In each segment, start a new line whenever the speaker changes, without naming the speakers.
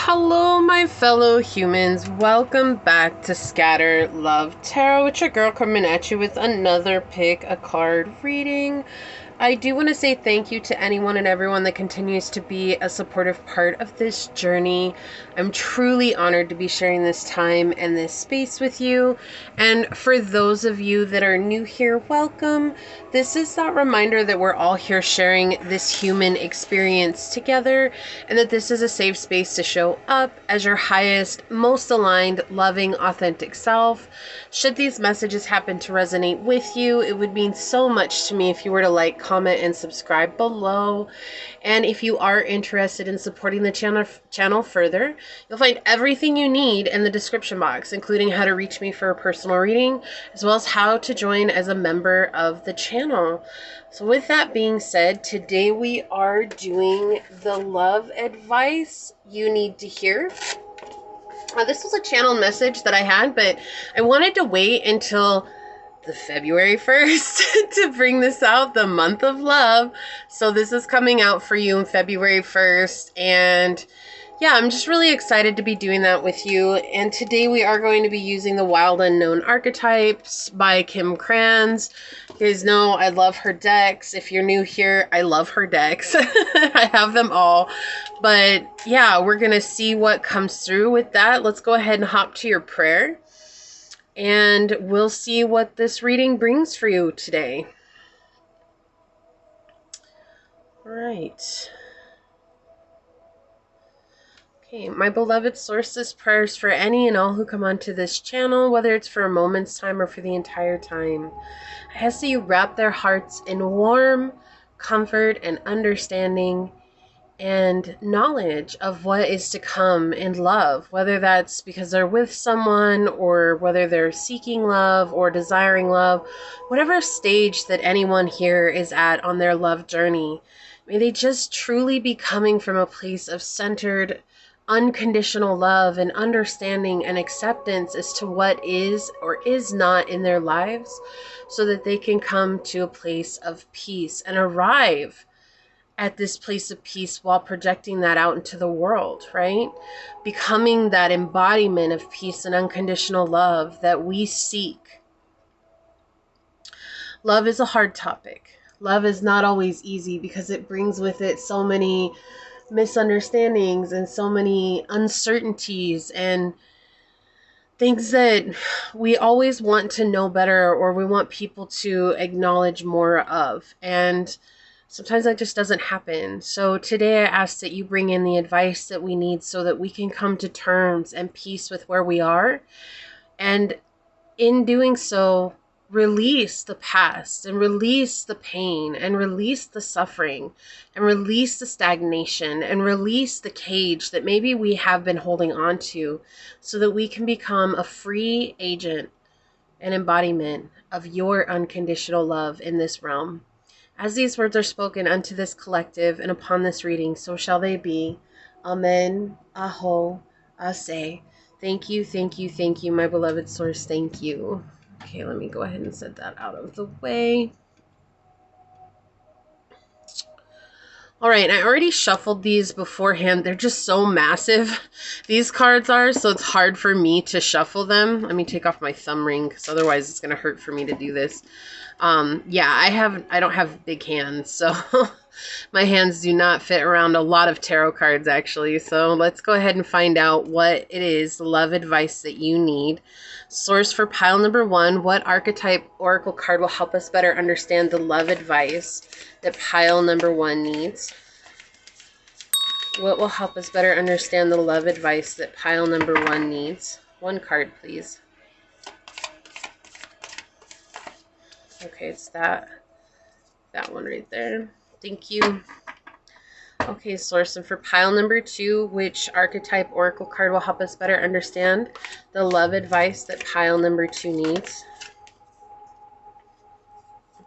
Hello, my fellow humans. Welcome back to Scatter Love Tarot. It's your girl coming at you with another pick a card reading. I do want to say thank you to anyone and everyone that continues to be a supportive part of this journey. I'm truly honored to be sharing this time and this space with you. And for those of you that are new here, welcome. This is that reminder that we're all here sharing this human experience together, and that this is a safe space to show up as your highest, most aligned, loving, authentic self. Should these messages happen to resonate with you, it would mean so much to me if you were to like, comment, and subscribe below. And if you are interested in supporting the channel further, you'll find everything you need in the description box, including how to reach me for a personal reading, as well as how to join as a member of the channel. So with that being said, today we are doing the love advice you need to hear. This was a channel message that I had, but I wanted to wait until the February 1st to bring this out, the month of love. So this is coming out for you on February 1st. And yeah, I'm just really excited to be doing that with you. And today we are going to be using the Wild Unknown Archetypes by Kim Kranz. You guys know I love her decks. If you're new here, I love her decks. I have them all. But yeah, we're going to see what comes through with that. Let's go ahead and hop to your prayer. And we'll see what this reading brings for you today. All right. Okay, my beloved sources, prayers for any and all who come onto this channel, whether it's for a moment's time or for the entire time. I ask that you wrap their hearts in warm comfort and understanding and knowledge of what is to come in love, whether that's because they're with someone or whether they're seeking love or desiring love, whatever stage that anyone here is at on their love journey. May they just truly be coming from a place of centered, unconditional love and understanding and acceptance as to what is or is not in their lives, so that they can come to a place of peace and arrive at this place of peace while projecting that out into the world, right? Becoming that embodiment of peace and unconditional love that we seek. Love is a hard topic. Love is not always easy because it brings with it so many misunderstandings and so many uncertainties and things that we always want to know better, or we want people to acknowledge more of. And sometimes that just doesn't happen. So today I ask that you bring in the advice that we need so that we can come to terms and peace with where we are. And in doing so, release the past and release the pain and release the suffering and release the stagnation and release the cage that maybe we have been holding on to, so that we can become a free agent and embodiment of your unconditional love in this realm. As these words are spoken unto this collective and upon this reading, so shall they be. Amen. Aho. Ase. Thank you, thank you, thank you, my beloved source. Thank you. Okay, let me go ahead and set that out of the way. All right, I already shuffled these beforehand. They're just so massive, these cards are, so it's hard for me to shuffle them. Let me take off my thumb ring, because otherwise it's going to hurt for me to do this. Yeah, I don't have big hands, so my hands do not fit around a lot of tarot cards, actually. So let's go ahead and find out what it is, the love advice that you need. Source for pile number 1, what archetype oracle card will help us better understand the love advice that pile number 1 needs? What will help us better understand the love advice that pile number 1 needs? One card, please. Okay, it's that one right there. Thank you. Okay, source, and for pile number 2, which archetype oracle card will help us better understand the love advice that pile number 2 needs?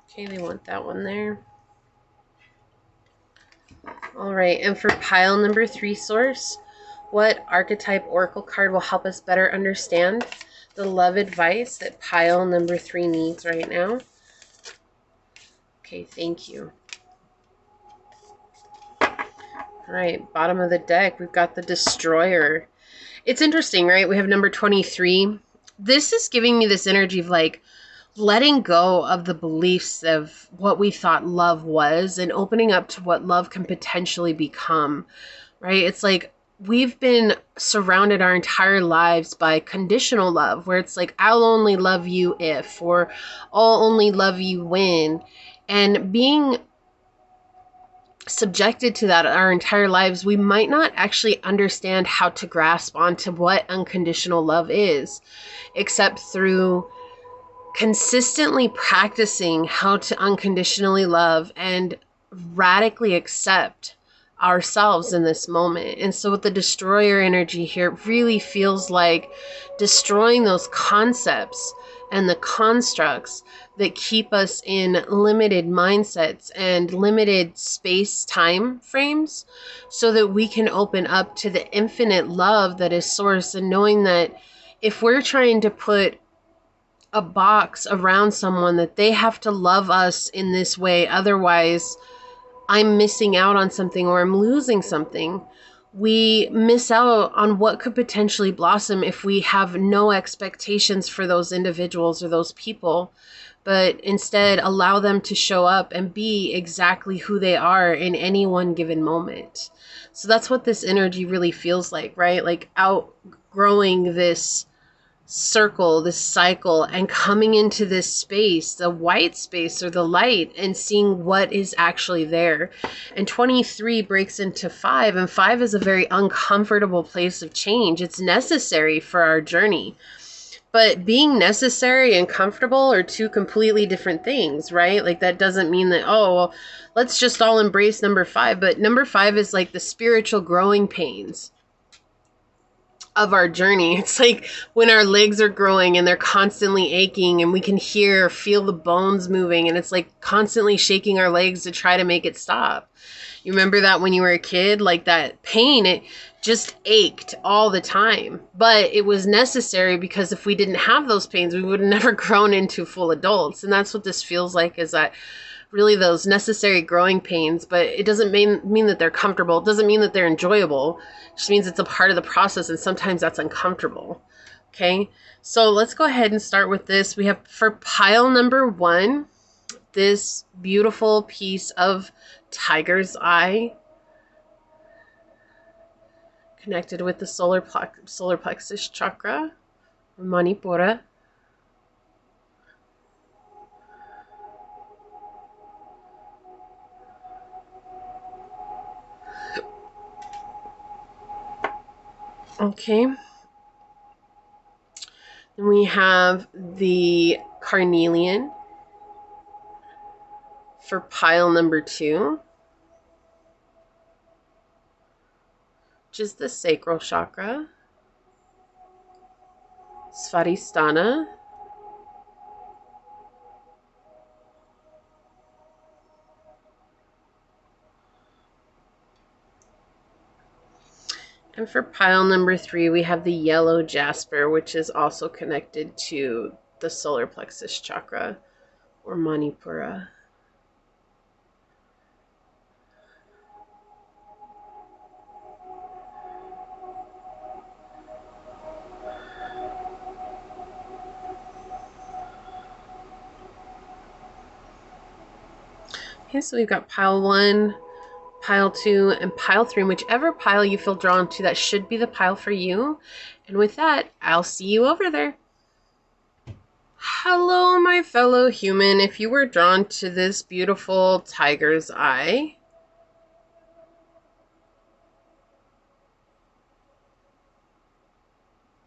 Okay, we want that one there. All right, and for pile number 3, source, what archetype oracle card will help us better understand the love advice that pile number 3 needs right now? Okay, thank you. All right, bottom of the deck, we've got the Destroyer. It's interesting, right? We have number 23. This is giving me this energy of like letting go of the beliefs of what we thought love was and opening up to what love can potentially become, right? It's like we've been surrounded our entire lives by conditional love, where it's like, I'll only love you if, or I'll only love you when. And being subjected to that our entire lives, we might not actually understand how to grasp onto what unconditional love is, except through consistently practicing how to unconditionally love and radically accept ourselves in this moment. And so with the Destroyer energy here, it really feels like destroying those concepts and the constructs that keep us in limited mindsets and limited space-time frames, so that we can open up to the infinite love that is source, and knowing that if we're trying to put a box around someone, that they have to love us in this way, otherwise I'm missing out on something or I'm losing something. We miss out on what could potentially blossom if we have no expectations for those individuals or those people, but instead allow them to show up and be exactly who they are in any one given moment. So that's what this energy really feels like, right? Like outgrowing this circle, this cycle, and coming into this space, the white space or the light, and seeing what is actually there. And 23 breaks into 5, and 5 is a very uncomfortable place of change. It's necessary for our journey. But being necessary and comfortable are two completely different things, right? Like that doesn't mean that, oh, well, let's just all embrace number 5. But number 5 is like the spiritual growing pains of our journey. It's like when our legs are growing and they're constantly aching, and we can hear, feel the bones moving, and it's like constantly shaking our legs to try to make it stop. You remember that when you were a kid? Like that pain, it just ached all the time. But it was necessary, because if we didn't have those pains, we would have never grown into full adults. And that's what this feels like, is that really those necessary growing pains. But it doesn't mean that they're comfortable. It doesn't mean that they're enjoyable. It just means it's a part of the process, and sometimes that's uncomfortable. Okay, so let's go ahead and start with this. We have, for pile number 1, this beautiful piece of tiger's eye connected with the solar plexus chakra, Manipura. Okay. Then we have the carnelian for pile number 2, which is the sacral chakra, Svadhisthana. And for pile number 3, we have the yellow jasper, which is also connected to the solar plexus chakra, or Manipura. Okay, so we've got pile 1, pile 2, and pile 3. And whichever pile you feel drawn to, that should be the pile for you. And with that, I'll see you over there. Hello, my fellow human. If you were drawn to this beautiful tiger's eye,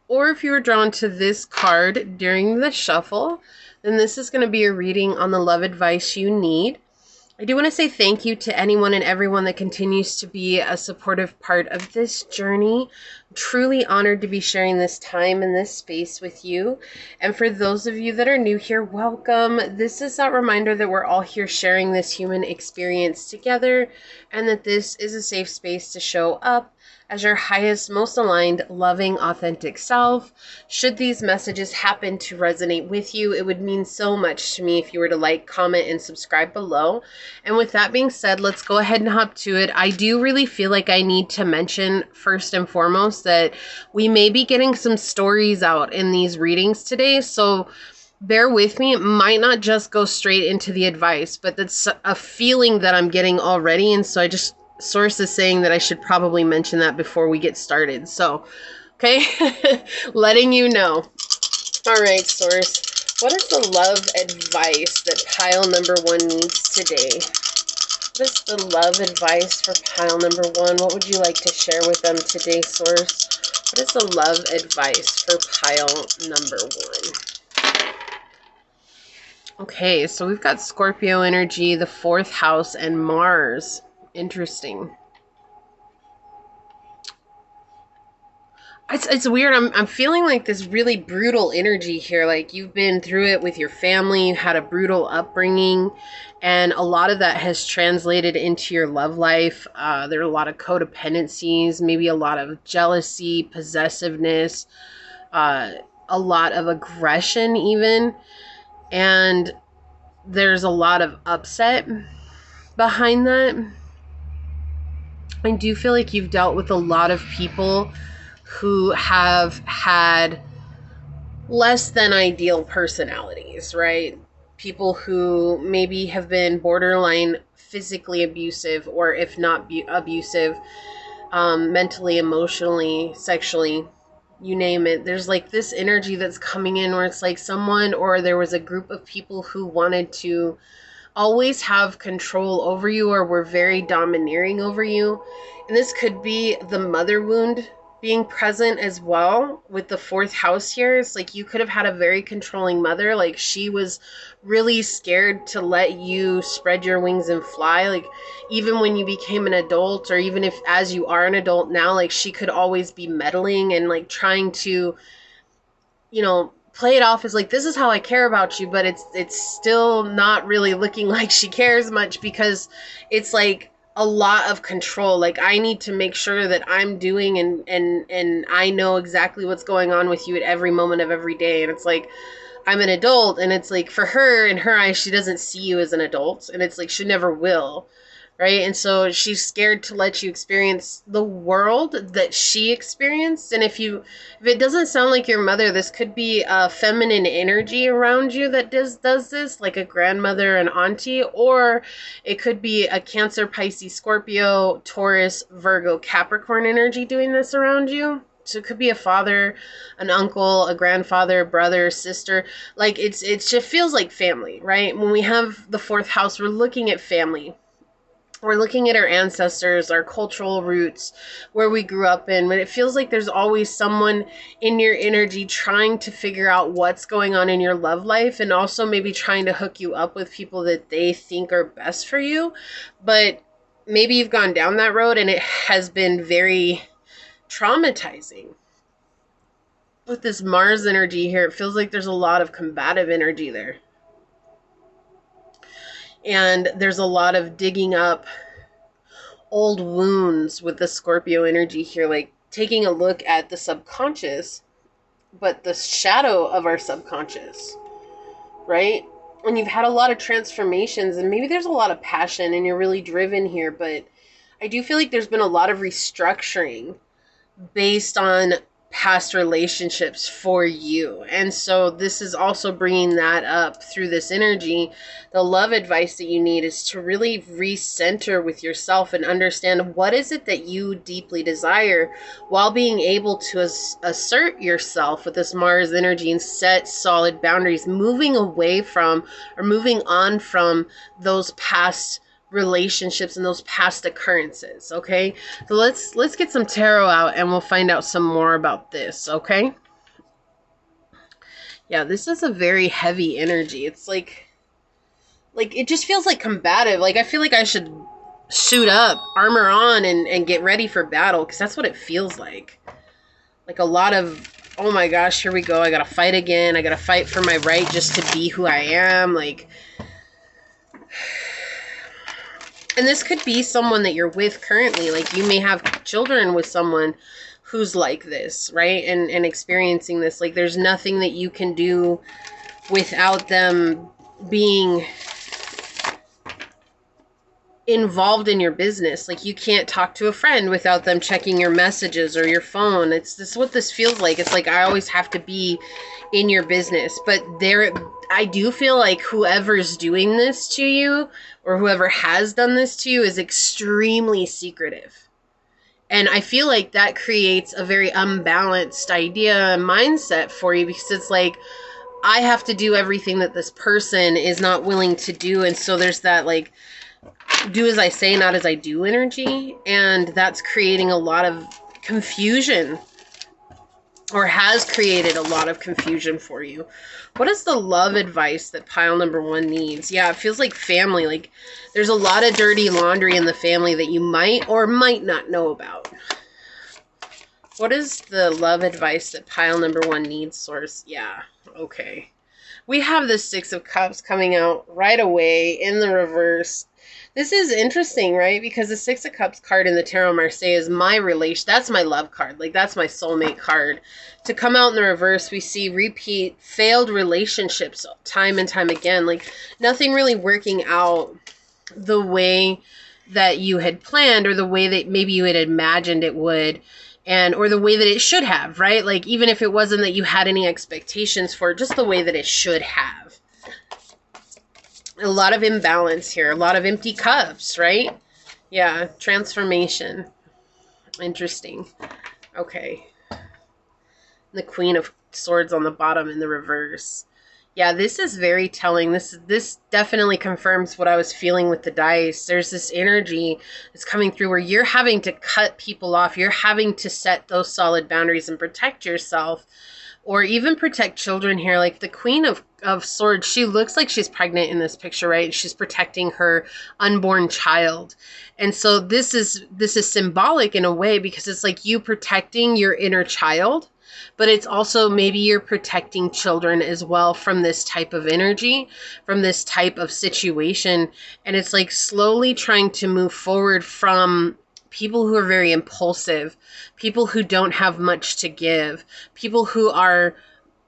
or if you were drawn to this card during the shuffle, then this is going to be a reading on the love advice you need. I do want to say thank you to anyone and everyone that continues to be a supportive part of this journey. I'm truly honored to be sharing this time and this space with you. And for those of you that are new here, welcome. This is that reminder that we're all here sharing this human experience together, and that this is a safe space to show up, as your highest, most aligned, loving, authentic self. Should these messages happen to resonate with you, it would mean so much to me if you were to like, comment, and subscribe below. And with that being said, let's go ahead and hop to it. I do really feel like I need to mention first and foremost that we may be getting some stories out in these readings today, so bear with me. It might not just go straight into the advice, but that's a feeling that I'm getting already, and so I just source is saying that I should probably mention that before we get started. So, okay, letting you know. All right, source. What is the love advice that pile number 1 needs today? What is the love advice for pile number 1? What would you like to share with them today, source? What is the love advice for pile number 1? Okay, so we've got Scorpio energy, the 4th house, and Mars. Interesting. It's weird. I'm feeling like this really brutal energy here. Like you've been through it with your family. You had a brutal upbringing. And a lot of that has translated into your love life. There are a lot of codependencies, maybe a lot of jealousy, possessiveness, a lot of aggression even. And there's a lot of upset behind that. I do feel like you've dealt with a lot of people who have had less than ideal personalities, right? People who maybe have been borderline physically abusive, or if not abusive, mentally, emotionally, sexually, you name it. There's like this energy that's coming in where it's like someone, or there was a group of people who wanted to always have control over you or were very domineering over you. And this could be the mother wound being present as well with the 4th house here. It's like you could have had a very controlling mother. Like she was really scared to let you spread your wings and fly. Like even when you became an adult, or even if as you are an adult now, like she could always be meddling and like trying to, you know, play it off as like, this is how I care about you, but it's still not really looking like she cares much, because it's like a lot of control. Like I need to make sure that I'm doing and I know exactly what's going on with you at every moment of every day. And it's like, I'm an adult, and it's like for her, in her eyes, she doesn't see you as an adult, and it's like she never will. Right? And so she's scared to let you experience the world that she experienced. And if it doesn't sound like your mother, this could be a feminine energy around you that does this, like a grandmother, an auntie, or it could be a Cancer, Pisces, Scorpio, Taurus, Virgo, Capricorn energy doing this around you. So it could be a father, an uncle, a grandfather, brother, sister. Like it just feels like family, right? When we have the 4th house, we're looking at family. We're looking at our ancestors, our cultural roots, where we grew up in. But it feels like there's always someone in your energy trying to figure out what's going on in your love life, and also maybe trying to hook you up with people that they think are best for you. But maybe you've gone down that road and it has been very traumatizing. With this Mars energy here, it feels like there's a lot of combative energy there. And there's a lot of digging up old wounds with the Scorpio energy here, like taking a look at the subconscious, but the shadow of our subconscious, right? And you've had a lot of transformations, and maybe there's a lot of passion and you're really driven here, but I do feel like there's been a lot of restructuring based on past relationships for you. And so this is also bringing that up through this energy. The love advice that you need is to really recenter with yourself and understand what is it that you deeply desire, while being able to assert yourself with this Mars energy and set solid boundaries, moving away from or moving on from those past relationships and those past occurrences. Okay, so let's get some tarot out and we'll find out some more about this. Okay, yeah, this is a very heavy energy. It's like it just feels like combative. Like I feel like I should suit up, armor on, and get ready for battle, because that's what it feels like. Like a lot of, oh my gosh, here we go, I gotta fight again, I gotta fight for my right just to be who I am. Like And this could be someone that you're with currently. Like, you may have children with someone who's like this, right? And experiencing this. Like, there's nothing that you can do without them being involved in your business. Like, you can't talk to a friend without them checking your messages or your phone. It's this what this feels like. It's like I always have to be in your business. But I do feel like whoever's doing this to you, or whoever has done this to you, is extremely secretive. And I feel like that creates a very unbalanced idea and mindset for you, because it's like, I have to do everything that this person is not willing to do. And so there's that, like, do as I say, not as I do energy. And that's creating a lot of confusion, or has created a lot of confusion for you. What is the love advice that pile number 1 needs? Yeah, it feels like family. Like, there's a lot of dirty laundry in the family that you might or might not know about. What is the love advice that pile number 1 needs, source? Yeah, okay. We have the 6 of Cups coming out right away in the reverse. This is interesting, right? Because the 6 of Cups card in the Tarot Marseille is my relation. That's my love card. Like, that's my soulmate card. To come out in the reverse, we see repeat failed relationships time and time again. Like, nothing really working out the way that you had planned, or the way that maybe you had imagined it would. Or the way that it should have, right? Like, even if it wasn't that you had any expectations for it, just the way that it should have. A lot of imbalance here. A lot of empty cups, right? Yeah, transformation. Interesting. Okay. The Queen of Swords on the bottom in the reverse. Yeah, this is very telling. This definitely confirms what I was feeling with the dice. There's this energy that's coming through where you're having to cut people off. You're having to set those solid boundaries and protect yourself, or even protect children here. Like the Queen of Swords, she looks like she's pregnant in this picture, right? She's protecting her unborn child. And so this is symbolic in a way, because it's like you protecting your inner child, but it's also maybe you're protecting children as well from this type of energy, from this type of situation. And it's like slowly trying to move forward from people who are very impulsive, people who don't have much to give, people who are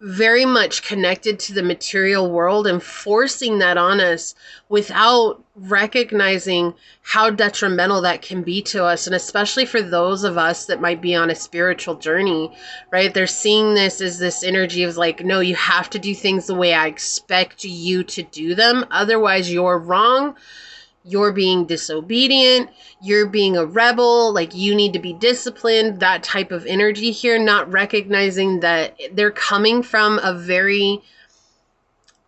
very much connected to the material world, and forcing that on us without recognizing how detrimental that can be to us. And especially for those of us that might be on a spiritual journey, right? They're seeing this as this energy of like, no, you have to do things the way I expect you to do them. Otherwise, you're wrong. You're being disobedient, you're being a rebel, like you need to be disciplined, that type of energy here, not recognizing that they're coming from a very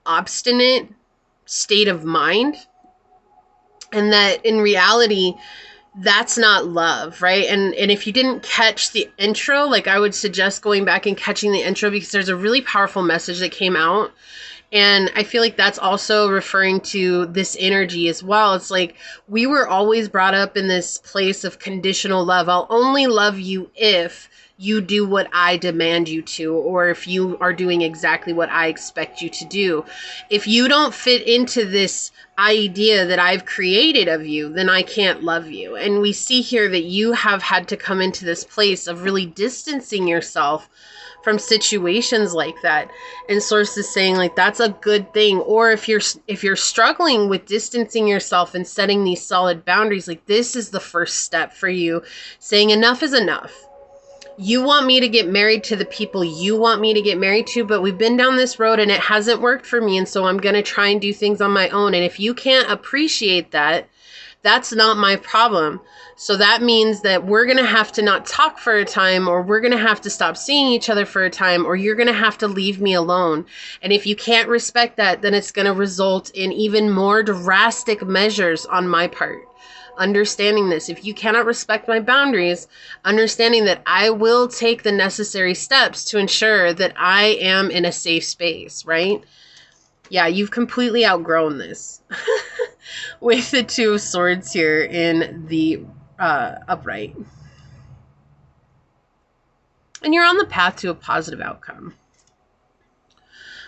obstinate state of mind, and that in reality, that's not love, right? And if you didn't catch the intro, like I would suggest going back and catching the intro, because there's a really powerful message that came out. And I feel like that's also referring to this energy as well. It's like we were always brought up in this place of conditional love. I'll only love you if you do what I demand you to, or if you are doing exactly what I expect you to do. If you don't fit into this idea that I've created of you, then I can't love you. And we see here that you have had to come into this place of really distancing yourself from situations like that. And Source is saying like that's a good thing. Or if you're struggling with distancing yourself and setting these solid boundaries, like this is the first step for you, saying enough is enough. You want me to get married to the people you want me to get married to, but we've been down this road and it hasn't worked for me, and so I'm going to try and do things on my own. And if you can't appreciate that, that's not my problem. So that means that we're going to have to not talk for a time, or we're going to have to stop seeing each other for a time, or you're going to have to leave me alone. And if you can't respect that, then it's going to result in even more drastic measures on my part. Understanding this, if you cannot respect my boundaries, understanding that I will take the necessary steps to ensure that I am in a safe space, right? Yeah, you've completely outgrown this. With the Two of Swords here in the upright. And you're on the path to a positive outcome.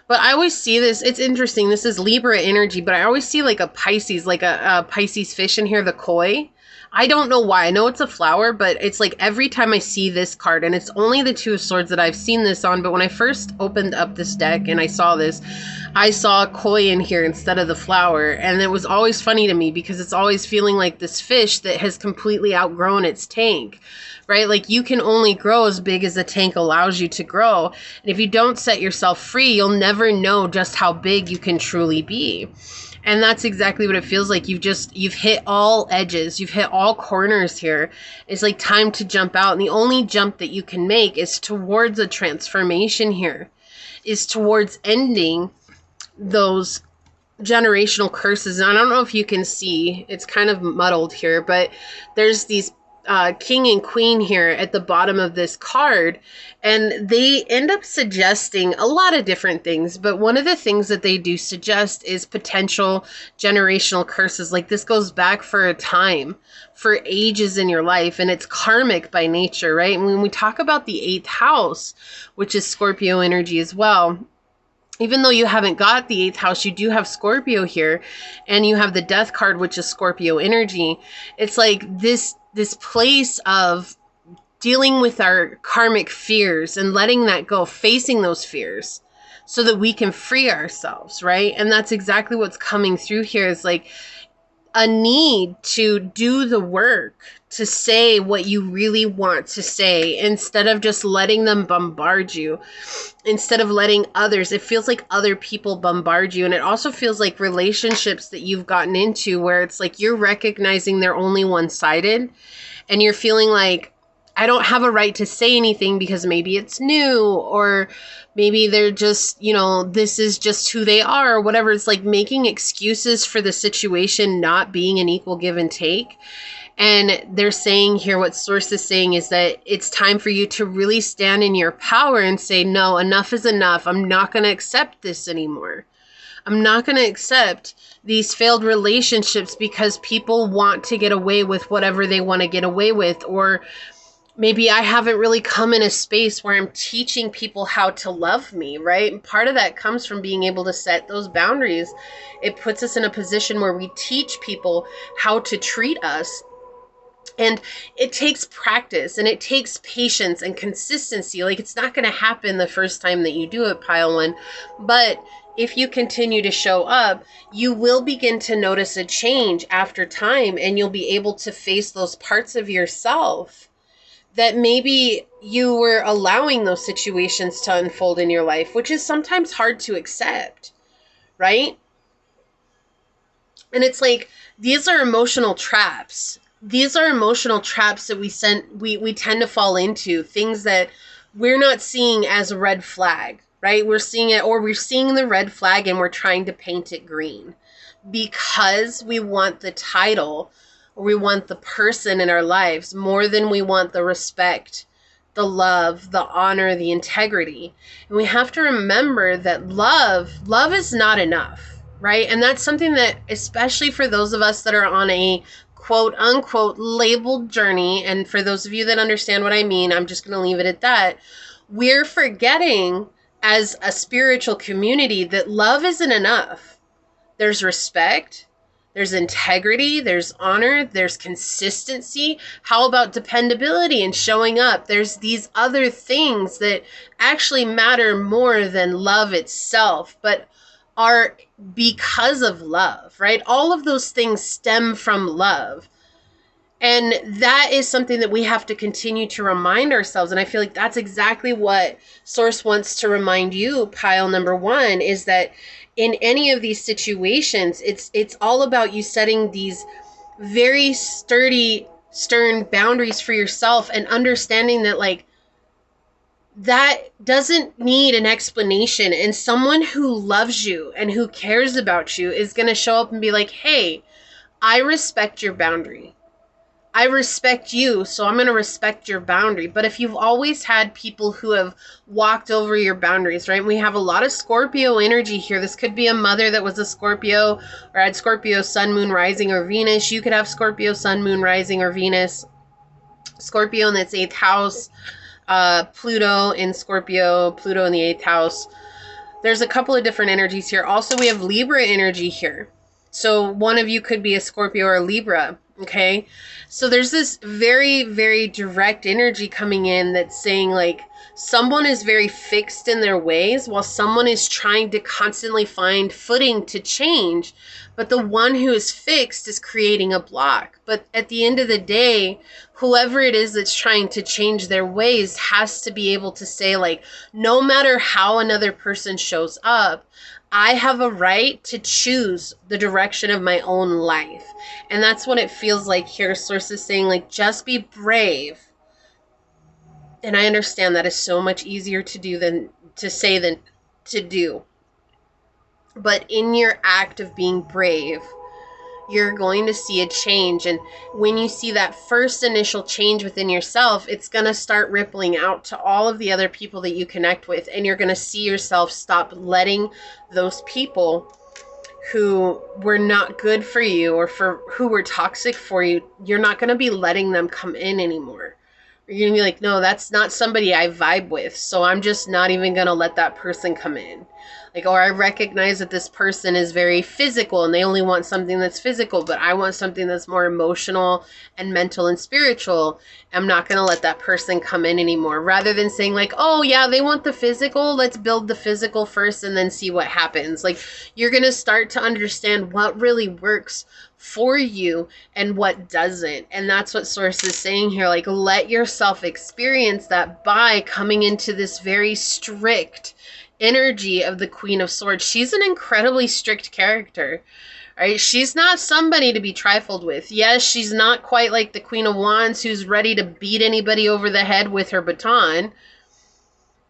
But I always see this, it's interesting, this is Libra energy, but I always see like a Pisces, like a Pisces fish in here, the koi. I don't know why. I know it's a flower, but it's like every time I see this card, and it's only the Two of Swords that I've seen this on, but when I first opened up this deck and I saw this, I saw a koi in here instead of the flower, and it was always funny to me because it's always feeling like this fish that has completely outgrown its tank, right? Like you can only grow as big as the tank allows you to grow. And if you don't set yourself free, you'll never know just how big you can truly be. And that's exactly what it feels like. You've hit all edges. You've hit all corners here. It's like time to jump out. And the only jump that you can make is towards a transformation here, is towards ending those generational curses. And I don't know if you can see, it's kind of muddled here, but there's these king and queen here at the bottom of this card, and they end up suggesting a lot of different things, but one of the things that they do suggest is potential generational curses. Like this goes back for a time, for ages in your life, and it's karmic by nature, right? And when we talk about the 8th house, which is Scorpio energy as well, even though you haven't got the 8th house, you do have Scorpio here, and you have the death card, which is Scorpio energy. It's like this place of dealing with our karmic fears and letting that go, facing those fears so that we can free ourselves, right? And that's exactly what's coming through here, is like a need to do the work, to say what you really want to say, instead of just letting them bombard you, instead of letting others, it feels like other people bombard you. And it also feels like relationships that you've gotten into where it's like you're recognizing they're only one-sided, and you're feeling like, I don't have a right to say anything because maybe it's new, or maybe they're just, you know, this is just who they are, or whatever. It's like making excuses for the situation not being an equal give and take. And they're saying here, what source is saying is that it's time for you to really stand in your power and say, no, enough is enough. I'm not going to accept this anymore. I'm not going to accept these failed relationships because people want to get away with whatever they want to get away with. Or maybe I haven't really come in a space where I'm teaching people how to love me, right? And part of that comes from being able to set those boundaries. It puts us in a position where we teach people how to treat us. And it takes practice, and it takes patience and consistency. Like, it's not going to happen the first time that you do it, pile one. But if you continue to show up, you will begin to notice a change after time, and you'll be able to face those parts of yourself that maybe you were allowing those situations to unfold in your life, which is sometimes hard to accept, right? And it's like, these are emotional traps. These are emotional traps that we tend to fall into, things that we're not seeing as a red flag, right? We're seeing it, or we're seeing the red flag and we're trying to paint it green because we want the title, or we want the person in our lives more than we want the respect, the love, the honor, the integrity. And we have to remember that love is not enough, right? And that's something that, especially for those of us that are on a quote unquote labeled journey, and for those of you that understand what I mean, I'm just going to leave it at that. We're forgetting as a spiritual community that love isn't enough. There's respect, there's integrity, there's honor, there's consistency. How about dependability and showing up? There's these other things that actually matter more than love itself, but are because of love, right? All of those things stem from love. And that is something that we have to continue to remind ourselves. And I feel like that's exactly what Source wants to remind you, pile number one, is that in any of these situations, it's all about you setting these very sturdy, stern boundaries for yourself, and understanding that, like, that doesn't need an explanation. And someone who loves you and who cares about you is going to show up and be like, hey, I respect your boundary. I respect you, so I'm going to respect your boundary. But if you've always had people who have walked over your boundaries, right? We have a lot of Scorpio energy here. This could be a mother that was a Scorpio or had Scorpio, sun, moon, rising, or Venus. You could have Scorpio, sun, moon, rising, or Venus. Scorpio in its 8th house. Pluto in Scorpio, Pluto in the 8th house. there's a couple of different energies here. Also, we have Libra energy here. So one of you could be a Scorpio or a Libra, okay? So there's this very, very direct energy coming in that's saying like someone is very fixed in their ways while someone is trying to constantly find footing to change. But the one who is fixed is creating a block. But at the end of the day, whoever it is that's trying to change their ways has to be able to say like, no matter how another person shows up, I have a right to choose the direction of my own life. And that's what it feels like here. Source is saying like, just be brave. And I understand that is so much easier to do than to say than to do. But in your act of being brave, you're going to see a change. And when you see that first initial change within yourself, it's going to start rippling out to all of the other people that you connect with. And you're going to see yourself stop letting those people who were not good for you or for who were toxic for you, you're not going to be letting them come in anymore. You're going to be like, no, that's not somebody I vibe with. So I'm just not even going to let that person come in. Like, or I recognize that this person is very physical and they only want something that's physical, but I want something that's more emotional and mental and spiritual. I'm not going to let that person come in anymore. Rather than saying like, oh yeah, they want the physical. Let's build the physical first and then see what happens. Like, you're going to start to understand what really works for you and what doesn't. And that's what Source is saying here. Like, let yourself experience that by coming into this very strict energy of the Queen of Swords. She's an incredibly strict character, right? She's not somebody to be trifled with. Yes, she's not quite like the Queen of Wands who's ready to beat anybody over the head with her baton.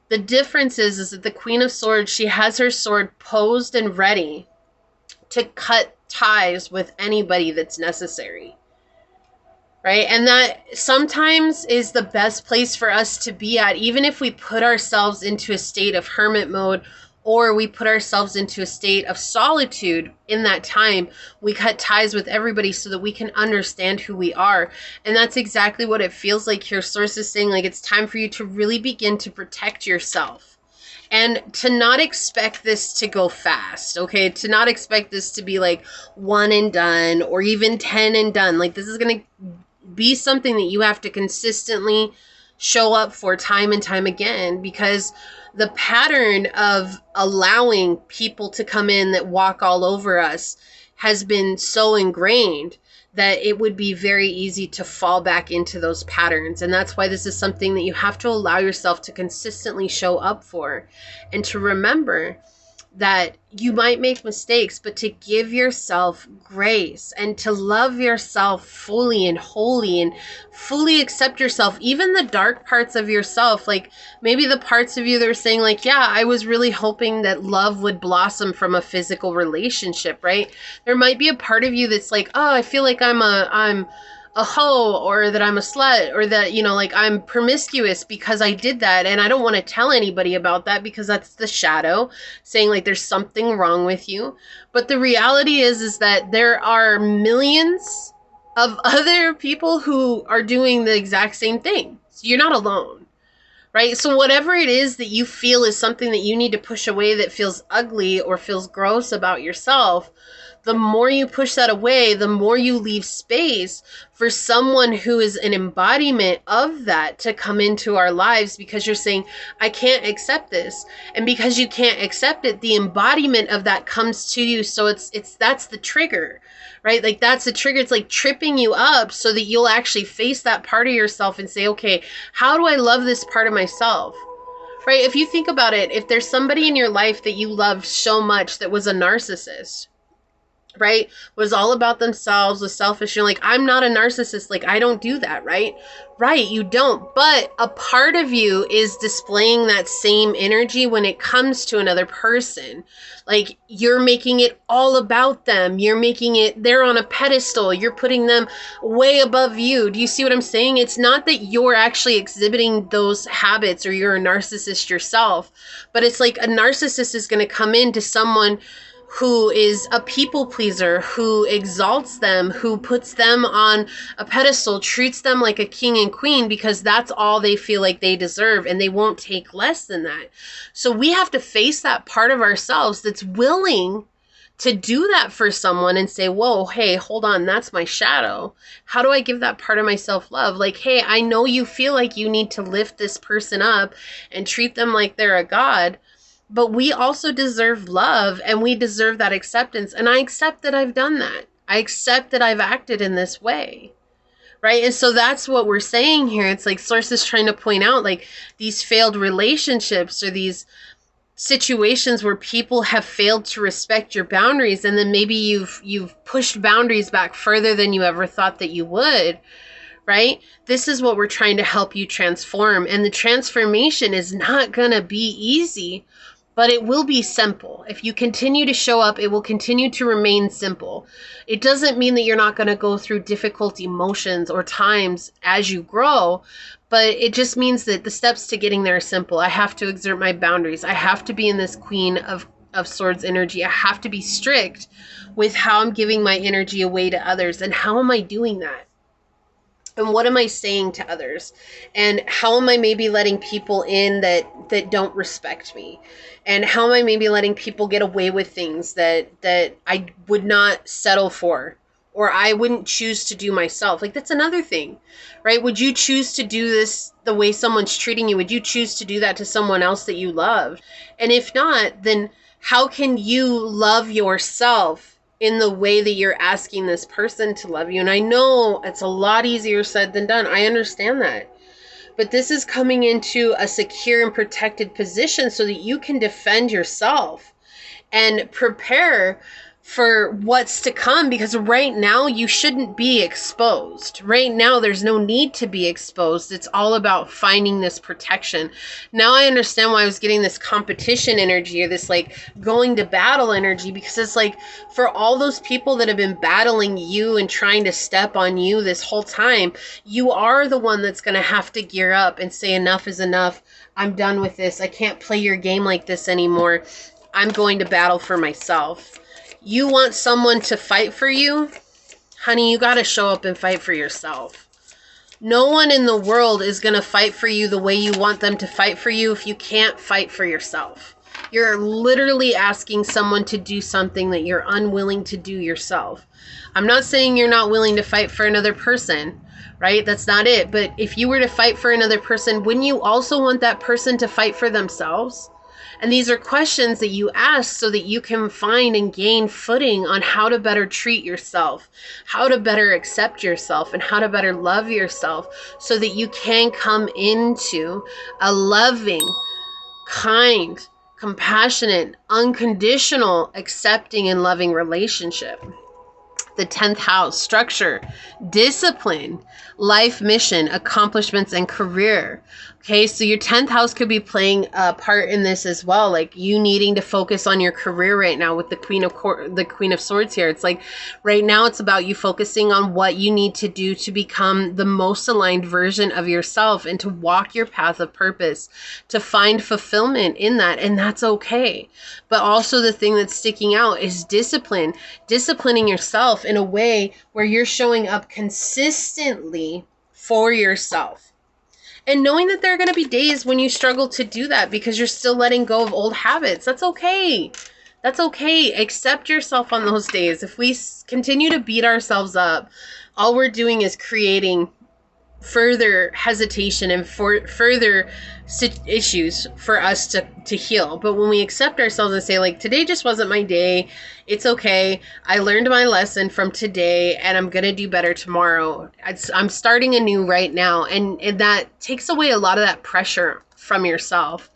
The difference is that the Queen of Swords, she has her sword posed and ready to cut ties with anybody that's necessary. Right? And that sometimes is the best place for us to be at, even if we put ourselves into a state of hermit mode or we put ourselves into a state of solitude. In that time, we cut ties with everybody so that we can understand who we are. And that's exactly what it feels like here. Source is saying like it's time for you to really begin to protect yourself. And to not expect this to go fast, okay? To not expect this to be like 1 and done or even 10 and done. Like, this is going to be something that you have to consistently show up for time and time again, because the pattern of allowing people to come in that walk all over us has been so ingrained that it would be very easy to fall back into those patterns. And that's why this is something that you have to allow yourself to consistently show up for, and to remember that you might make mistakes, but to give yourself grace and to love yourself fully and wholly and fully accept yourself, even the dark parts of yourself. Like maybe the parts of you that are saying like, yeah, I was really hoping that love would blossom from a physical relationship, right? There might be a part of you that's like, oh, I feel like I'm a hoe, or that I'm a slut, or that, you know, like I'm promiscuous because I did that. And I don't want to tell anybody about that because that's the shadow saying like there's something wrong with you. But the reality is that there are millions of other people who are doing the exact same thing. So you're not alone, right? So whatever it is that you feel is something that you need to push away that feels ugly or feels gross about yourself, the more you push that away, the more you leave space for someone who is an embodiment of that to come into our lives, because you're saying, I can't accept this. And because you can't accept it, the embodiment of that comes to you. So that's the trigger, right? Like that's the trigger. It's like tripping you up so that you'll actually face that part of yourself and say, okay, how do I love this part of myself? Right? If you think about it, if there's somebody in your life that you loved so much that was a narcissist, right? Was all about themselves, was selfish. You're like, I'm not a narcissist. Like, I don't do that, right? Right, you don't. But a part of you is displaying that same energy when it comes to another person. Like, you're making it all about them. You're making it, they're on a pedestal. You're putting them way above you. Do you see what I'm saying? It's not that you're actually exhibiting those habits or you're a narcissist yourself, but it's like a narcissist is going to come into someone who is a people pleaser, who exalts them, who puts them on a pedestal, treats them like a king and queen because that's all they feel like they deserve, and they won't take less than that. So we have to face that part of ourselves that's willing to do that for someone and say, whoa, hey, hold on, that's my shadow. How do I give that part of myself love? Like, hey, I know you feel like you need to lift this person up and treat them like they're a god, but we also deserve love, and we deserve that acceptance. And I accept that I've done that. I accept that I've acted in this way. Right? And so that's what we're saying here. It's like Source is trying to point out, like, these failed relationships or these situations where people have failed to respect your boundaries, and then maybe you've pushed boundaries back further than you ever thought that you would, right? This is what we're trying to help you transform, and the transformation is not gonna be easy, but it will be simple. If you continue to show up, it will continue to remain simple. It doesn't mean that you're not going to go through difficult emotions or times as you grow, but it just means that the steps to getting there are simple. I have to exert my boundaries. I have to be in this Queen of Swords energy. I have to be strict with how I'm giving my energy away to others. And how am I doing that? And what am I saying to others? And how am I maybe letting people in that don't respect me? And how am I maybe letting people get away with things that I would not settle for, or I wouldn't choose to do myself? Like, that's another thing, right? Would you choose to do this the way someone's treating you? Would you choose to do that to someone else that you love? And if not, then how can you love yourself in the way that you're asking this person to love you? And I know it's a lot easier said than done. I understand that. But this is coming into a secure and protected position so that you can defend yourself and prepare for what's to come, because right now you shouldn't be exposed. Right now there's no need to be exposed. It's all about finding this protection. Now I understand why I was getting this competition energy, or this like going to battle energy, because it's like, for all those people that have been battling you and trying to step on you this whole time, you are the one that's going to have to gear up and say, enough is enough. I'm done with this. I can't play your game like this anymore. I'm going to battle for myself. You want someone to fight for you? Honey, you got to show up and fight for yourself. No one in the world is going to fight for you the way you want them to fight for you if you can't fight for yourself. You're literally asking someone to do something that you're unwilling to do yourself. I'm not saying you're not willing to fight for another person, right? That's not it. But if you were to fight for another person, wouldn't you also want that person to fight for themselves? And these are questions that you ask so that you can find and gain footing on how to better treat yourself, how to better accept yourself, and how to better love yourself, so that you can come into a loving, kind, compassionate, unconditional, accepting, and loving relationship. The 10th house, structure, discipline, life mission, accomplishments, and career. Okay, so your 10th house could be playing a part in this as well. Like, you needing to focus on your career right now with the Queen of Swords here. It's like, right now it's about you focusing on what you need to do to become the most aligned version of yourself and to walk your path of purpose, to find fulfillment in that. And that's okay. But also the thing that's sticking out is discipline. Disciplining yourself in a way where you're showing up consistently for yourself. And knowing that there are going to be days when you struggle to do that because you're still letting go of old habits. That's okay. That's okay. Accept yourself on those days. If we continue to beat ourselves up, all we're doing is creating further hesitation and further issues for us to heal. But when we accept ourselves and say, like, today just wasn't my day, it's okay, I learned my lesson from today and I'm gonna do better tomorrow. I'm starting anew right now, and that takes away a lot of that pressure from yourself.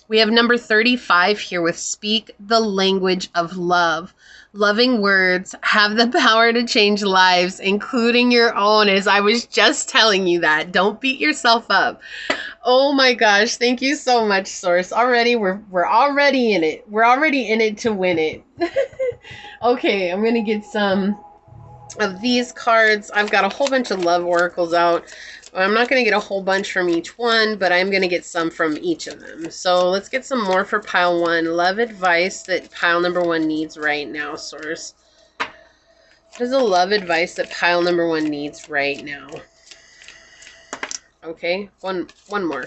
We have number 35 here with speak the language of love. Loving words have the power to change lives, including your own, as I was just telling you that. Don't beat yourself up. Oh my gosh, thank you so much, Source. Already, we're already in it. We're already in it to win it. Okay, I'm going to get some of these cards. I've got a whole bunch of love oracles out. Well, I'm not going to get a whole bunch from each one, but I'm going to get some from each of them. So let's get some more for pile 1. Love advice that pile number 1 needs right now, Source. What is the love advice that pile number 1 needs right now? Okay, one more.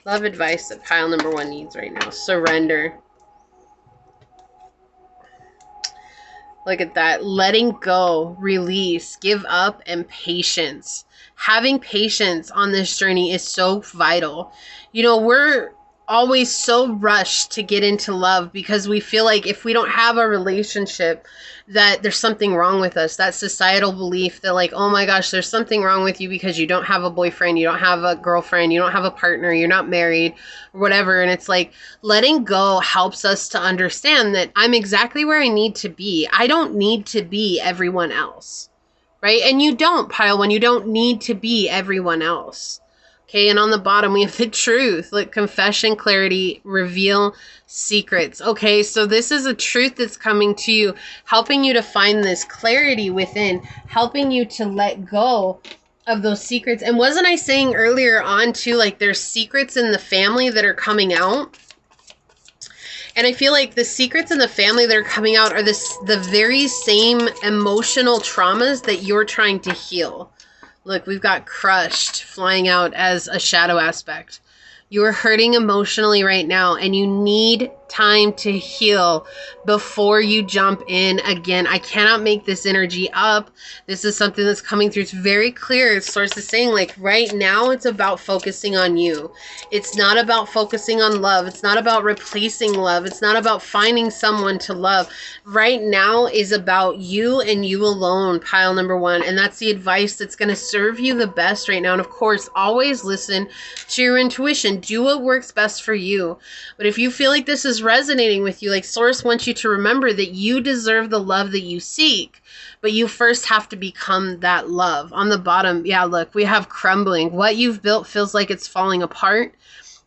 Love advice that pile number 1 needs right now. Surrender. Look at that. Letting go, release, give up, and patience. Having patience on this journey is so vital. You know, we're always so rushed to get into love because we feel like if we don't have a relationship, that there's something wrong with us. That societal belief that like, oh my gosh, there's something wrong with you because you don't have a boyfriend, you don't have a girlfriend, you don't have a partner, you're not married, or whatever. And it's like letting go helps us to understand that I'm exactly where I need to be. I don't need to be everyone else, right? And you don't, pile 1, you don't need to be everyone else. Okay, and on the bottom, we have the truth. Like confession, clarity, reveal secrets. Okay, so this is a truth that's coming to you, helping you to find this clarity within, helping you to let go of those secrets. And wasn't I saying earlier on too, like there's secrets in the family that are coming out? And I feel like the secrets in the family that are coming out are the very same emotional traumas that you're trying to heal. Look, we've got crushed flying out as a shadow aspect. You're hurting emotionally right now and you need time to heal before you jump in again. I cannot make this energy up. This is something that's coming through. It's very clear. Source is saying like right now it's about focusing on you. It's not about focusing on love. It's not about replacing love. It's not about finding someone to love. Right now is about you and you alone, pile number 1. And that's the advice that's going to serve you the best right now. And of course, always listen to your intuition. Do what works best for you. But if you feel like this is resonating with you, like Source wants you to remember that you deserve the love that you seek, but you first have to become that love. On the bottom, yeah, look, we have crumbling. What you've built feels like it's falling apart.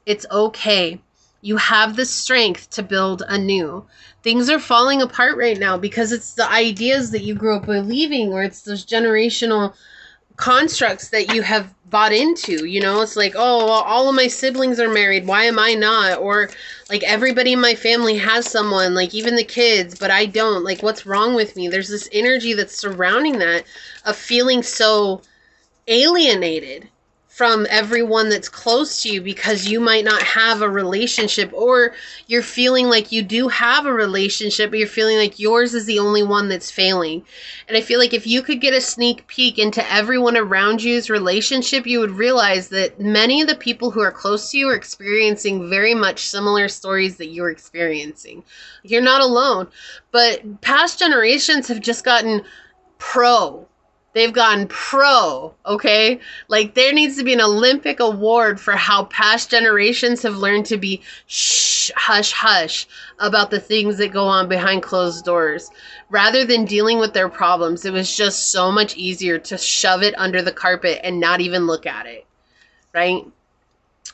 It's okay. You have the strength to build anew. Things are falling apart right now because it's the ideas that you grew up believing, or it's those generational constructs that you have bought into. You know, it's like, oh, well, all of my siblings are married, why am I not? Or like everybody in my family has someone, like even the kids, but I don't. Like, what's wrong with me? There's this energy that's surrounding that of feeling so alienated from everyone that's close to you because you might not have a relationship, or you're feeling like you do have a relationship, but you're feeling like yours is the only one that's failing. And I feel like if you could get a sneak peek into everyone around you's relationship, you would realize that many of the people who are close to you are experiencing very much similar stories that you're experiencing. You're not alone, but past generations have just gotten pro. They've gotten pro, okay? Like there needs to be an Olympic award for how past generations have learned to be shh, hush, hush about the things that go on behind closed doors. Rather than dealing with their problems, it was just so much easier to shove it under the carpet and not even look at it, right?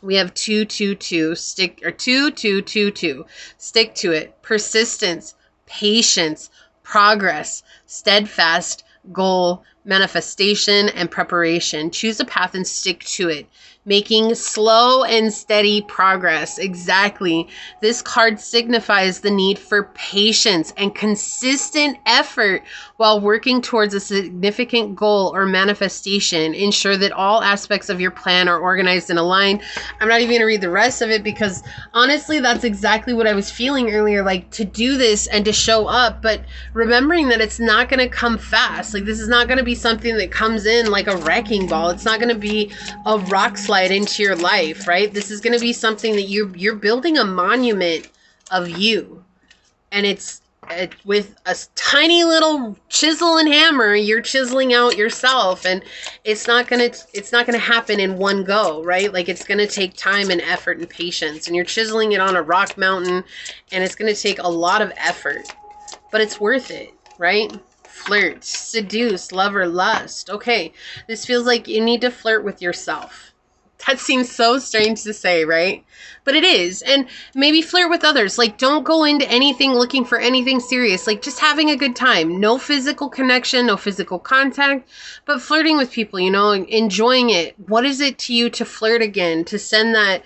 We have 222, stick, or 2222, stick to it. Persistence, patience, progress, steadfast, goal, manifestation, and preparation. Choose a path and stick to it. Making slow and steady progress. Exactly. This card signifies the need for patience and consistent effort while working towards a significant goal or manifestation. Ensure that all aspects of your plan are organized and aligned. I'm not even going to read the rest of it because honestly, that's exactly what I was feeling earlier, like to do this and to show up, but remembering that it's not going to come fast. Like this is not going to be something that comes in like a wrecking ball. It's not going to be a rock slide into your life, right? This is going to be something that you're building a monument of you, and it's with a tiny little chisel and hammer. You're chiseling out yourself, and it's not gonna happen in one go, right? Like it's gonna take time and effort and patience, and you're chiseling it on a rock mountain, and it's gonna take a lot of effort, but it's worth it, right? Flirt, seduce, love, or lust. Okay, this feels like you need to flirt with yourself. That seems so strange to say, right? But it is. And maybe flirt with others. Like, don't go into anything looking for anything serious. Like, just having a good time. No physical connection, no physical contact, but flirting with people, you know, enjoying it. What is it to you to flirt again? To send that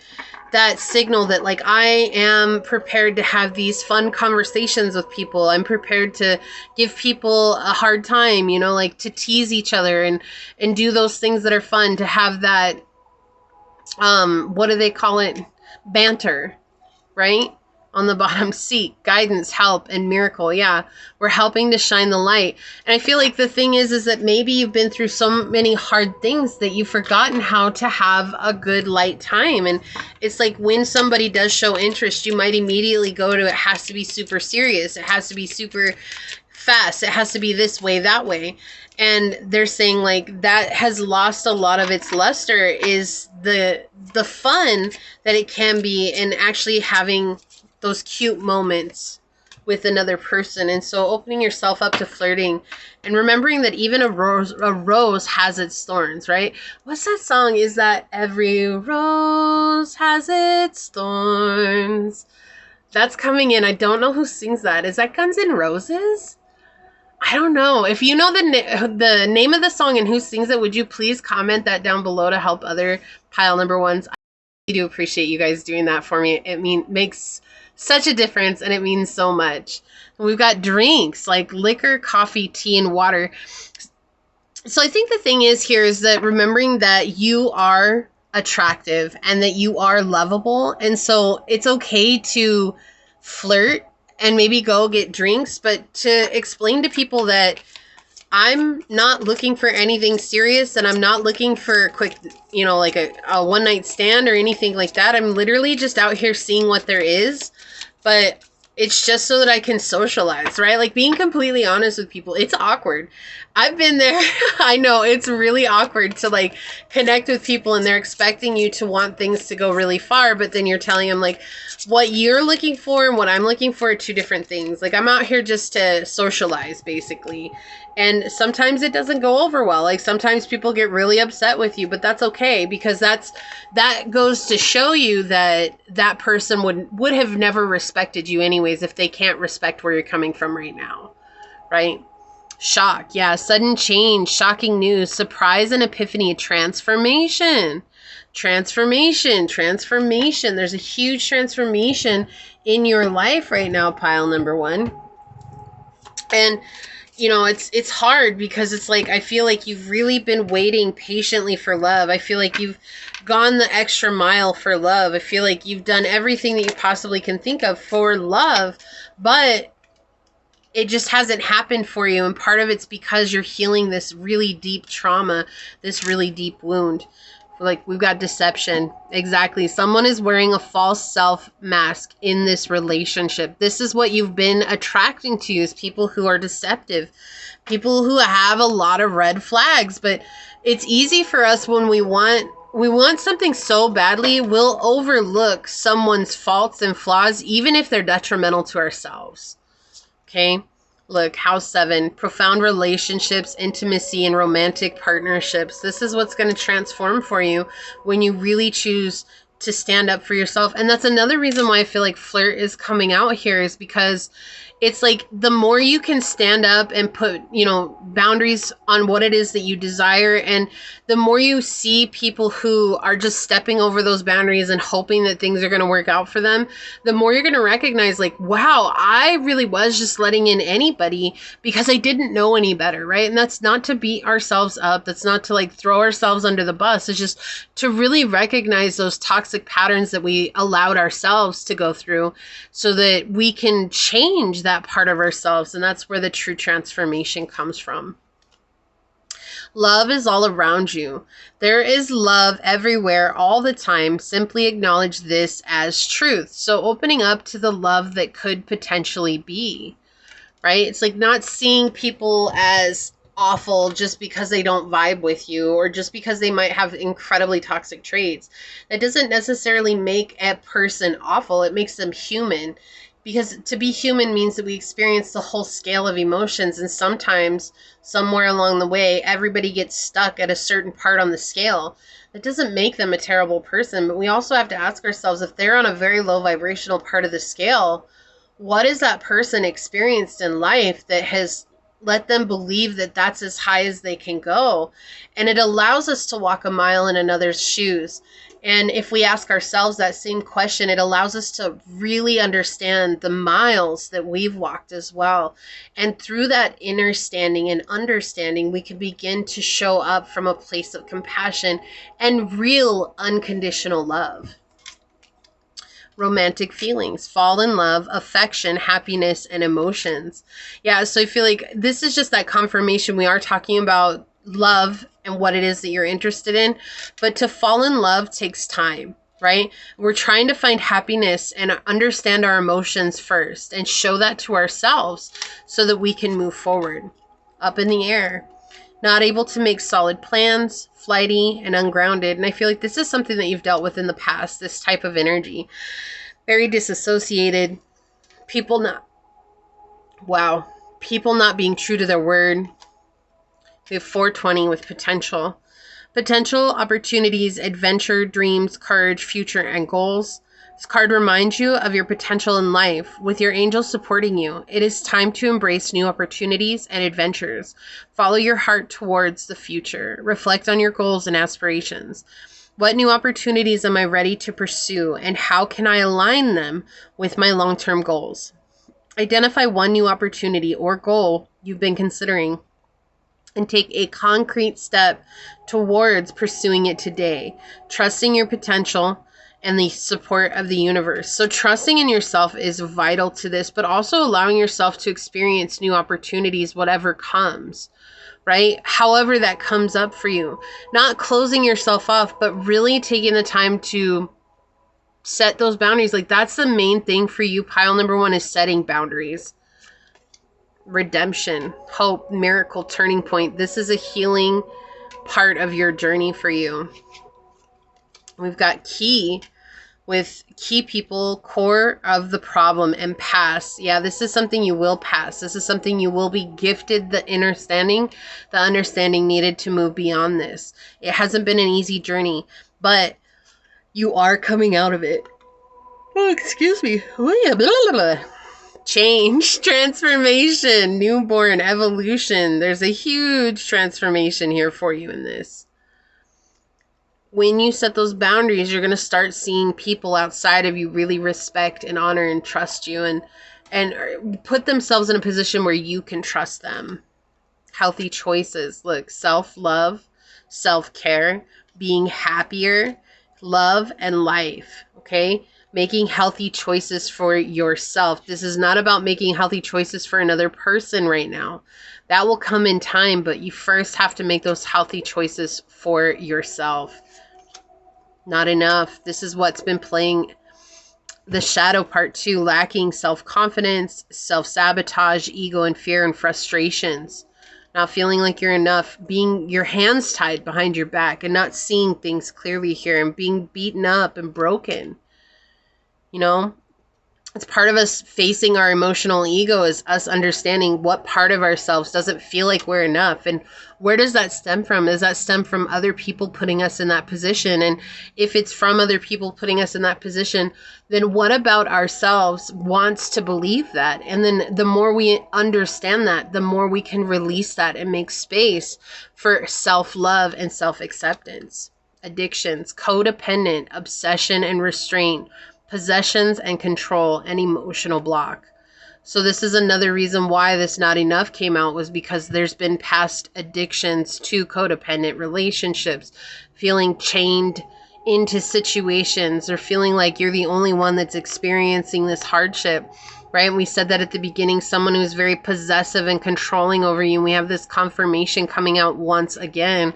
signal that, like, I am prepared to have these fun conversations with people. I'm prepared to give people a hard time, you know, like to tease each other and do those things that are fun, to have that, what do they call it? Banter, right? On the bottom, seek guidance, help, and miracle. Yeah, we're helping to shine the light. And I feel like the thing is that maybe you've been through so many hard things that you've forgotten how to have a good light time. And it's like when somebody does show interest, you might immediately go to, it has to be super serious. It has to be super fast. It has to be this way, that way. And they're saying like that has lost a lot of its luster, is the fun that it can be in actually having those cute moments with another person. And so opening yourself up to flirting and remembering that even a rose has its thorns, right? What's that song? Is that every rose has its thorns? That's coming in. I don't know who sings that. Is that Guns N' Roses? I don't know. If you know the name of the song and who sings it, would you please comment that down below to help other pile number ones? I do appreciate you guys doing that for me. It makes such a difference, and it means so much. We've got drinks like liquor, coffee, tea, and water. So I think the thing is here is that remembering that you are attractive and that you are lovable. And so it's okay to flirt and maybe go get drinks, but to explain to people that I'm not looking for anything serious, and I'm not looking for a quick, you know, like a one night stand or anything like that. I'm literally just out here seeing what there is, but it's just so that I can socialize, right? Like being completely honest with people. It's awkward. I've been there. I know it's really awkward to like connect with people and they're expecting you to want things to go really far, but then you're telling them like what you're looking for and what I'm looking for are two different things. Like I'm out here just to socialize basically. And sometimes it doesn't go over well. Like sometimes people get really upset with you, but that's okay, because that goes to show you that that person would have never respected you anyways if they can't respect where you're coming from right now, right? Shock, yeah, sudden change, shocking news, surprise and epiphany, transformation. Transformation. There's a huge transformation in your life right now, pile number one. And you know, it's hard because it's like, I feel like you've really been waiting patiently for love. I feel like you've gone the extra mile for love. I feel like you've done everything that you possibly can think of for love, but it just hasn't happened for you. And part of it's because you're healing this really deep trauma, this really deep wound. Like we've got deception. Exactly. Someone is wearing a false self mask in this relationship. This is what you've been attracting to, is people who are deceptive, people who have a lot of red flags. But it's easy for us when we want something so badly, we'll overlook someone's faults and flaws, even if they're detrimental to ourselves. Okay. Look, house 7, profound relationships, intimacy, and romantic partnerships. This is what's going to transform for you when you really choose to stand up for yourself. And that's another reason why I feel like flirt is coming out here, is because it's like the more you can stand up and put, you know, boundaries on what it is that you desire, and the more you see people who are just stepping over those boundaries and hoping that things are going to work out for them, the more you're going to recognize like, wow, I really was just letting in anybody because I didn't know any better, right? And that's not to beat ourselves up. That's not to like throw ourselves under the bus. It's just to really recognize those toxic patterns that we allowed ourselves to go through so that we can change that part of ourselves. And that's where the true transformation comes from. Love is all around you. There is love everywhere all the time. Simply acknowledge this as truth. So opening up to the love that could potentially be, right? It's like not seeing people as awful just because they don't vibe with you, or just because they might have incredibly toxic traits. That doesn't necessarily make a person awful. It makes them human. Because to be human means that we experience the whole scale of emotions, and sometimes somewhere along the way everybody gets stuck at a certain part on the scale. That doesn't make them a terrible person, but we also have to ask ourselves, if they're on a very low vibrational part of the scale, what has that person experienced in life that has let them believe that that's as high as they can go? And it allows us to walk a mile in another's shoes. And if we ask ourselves that same question, it allows us to really understand the miles that we've walked as well. And through that inner standing and understanding, we can begin to show up from a place of compassion and real unconditional love. Romantic feelings, fall in love, affection, happiness, and emotions. Yeah, so I feel like this is just that confirmation. We are talking about love and what it is that you're interested in, but to fall in love takes time, right? We're trying to find happiness and understand our emotions first and show that to ourselves so that we can move forward. Up in the air, not able to make solid plans, flighty and ungrounded. And I feel like this is something that you've dealt with in the past, this type of energy. Very disassociated, people not being true to their word. We have 420 with potential. Potential, opportunities, adventure, dreams, courage, future, and goals. This card reminds you of your potential in life. With your angels supporting you, it is time to embrace new opportunities and adventures. Follow your heart towards the future. Reflect on your goals and aspirations. What new opportunities am I ready to pursue, and how can I align them with my long-term goals? Identify one new opportunity or goal you've been considering and take a concrete step towards pursuing it today, trusting your potential and the support of the universe. So trusting in yourself is vital to this, but also allowing yourself to experience new opportunities, whatever comes, right? However that comes up for you. Not closing yourself off, but really taking the time to set those boundaries. Like, that's the main thing for you. Pile number 1 is setting boundaries. Redemption, hope, miracle, turning point. This is a healing part of your journey for you. We've got key with key people, core of the problem, and pass. Yeah, this is something you will pass. This is something you will be gifted the understanding needed to move beyond this. It hasn't been an easy journey, but you are coming out of it. Oh, excuse me. Blah, blah, blah. Change, transformation, newborn, evolution. There's a huge transformation here for you in this. When you set those boundaries, you're going to start seeing people outside of you really respect and honor and trust you and put themselves in a position where you can trust them. Healthy choices. Look, self-love, self-care, being happier, love, and life. Okay? Making healthy choices for yourself. This is not about making healthy choices for another person right now. That will come in time, but you first have to make those healthy choices for yourself. Not enough. This is what's been playing the shadow part too. Lacking self-confidence, self-sabotage, ego and fear and frustrations. Not feeling like you're enough. Being your hands tied behind your back and not seeing things clearly here and being beaten up and broken. You know, it's part of us facing our emotional ego, is us understanding what part of ourselves doesn't feel like we're enough. And where does that stem from? Does that stem from other people putting us in that position? And if it's from other people putting us in that position, then what about ourselves wants to believe that? And then the more we understand that, the more we can release that and make space for self-love and self-acceptance. Addictions, codependent, obsession and restraint, possessions and control, and emotional block. So this is another reason why this not enough came out, was because there's been past addictions to codependent relationships, feeling chained into situations or feeling like you're the only one that's experiencing this hardship, right? And we said that at the beginning, someone who's very possessive and controlling over you. And we have this confirmation coming out once again.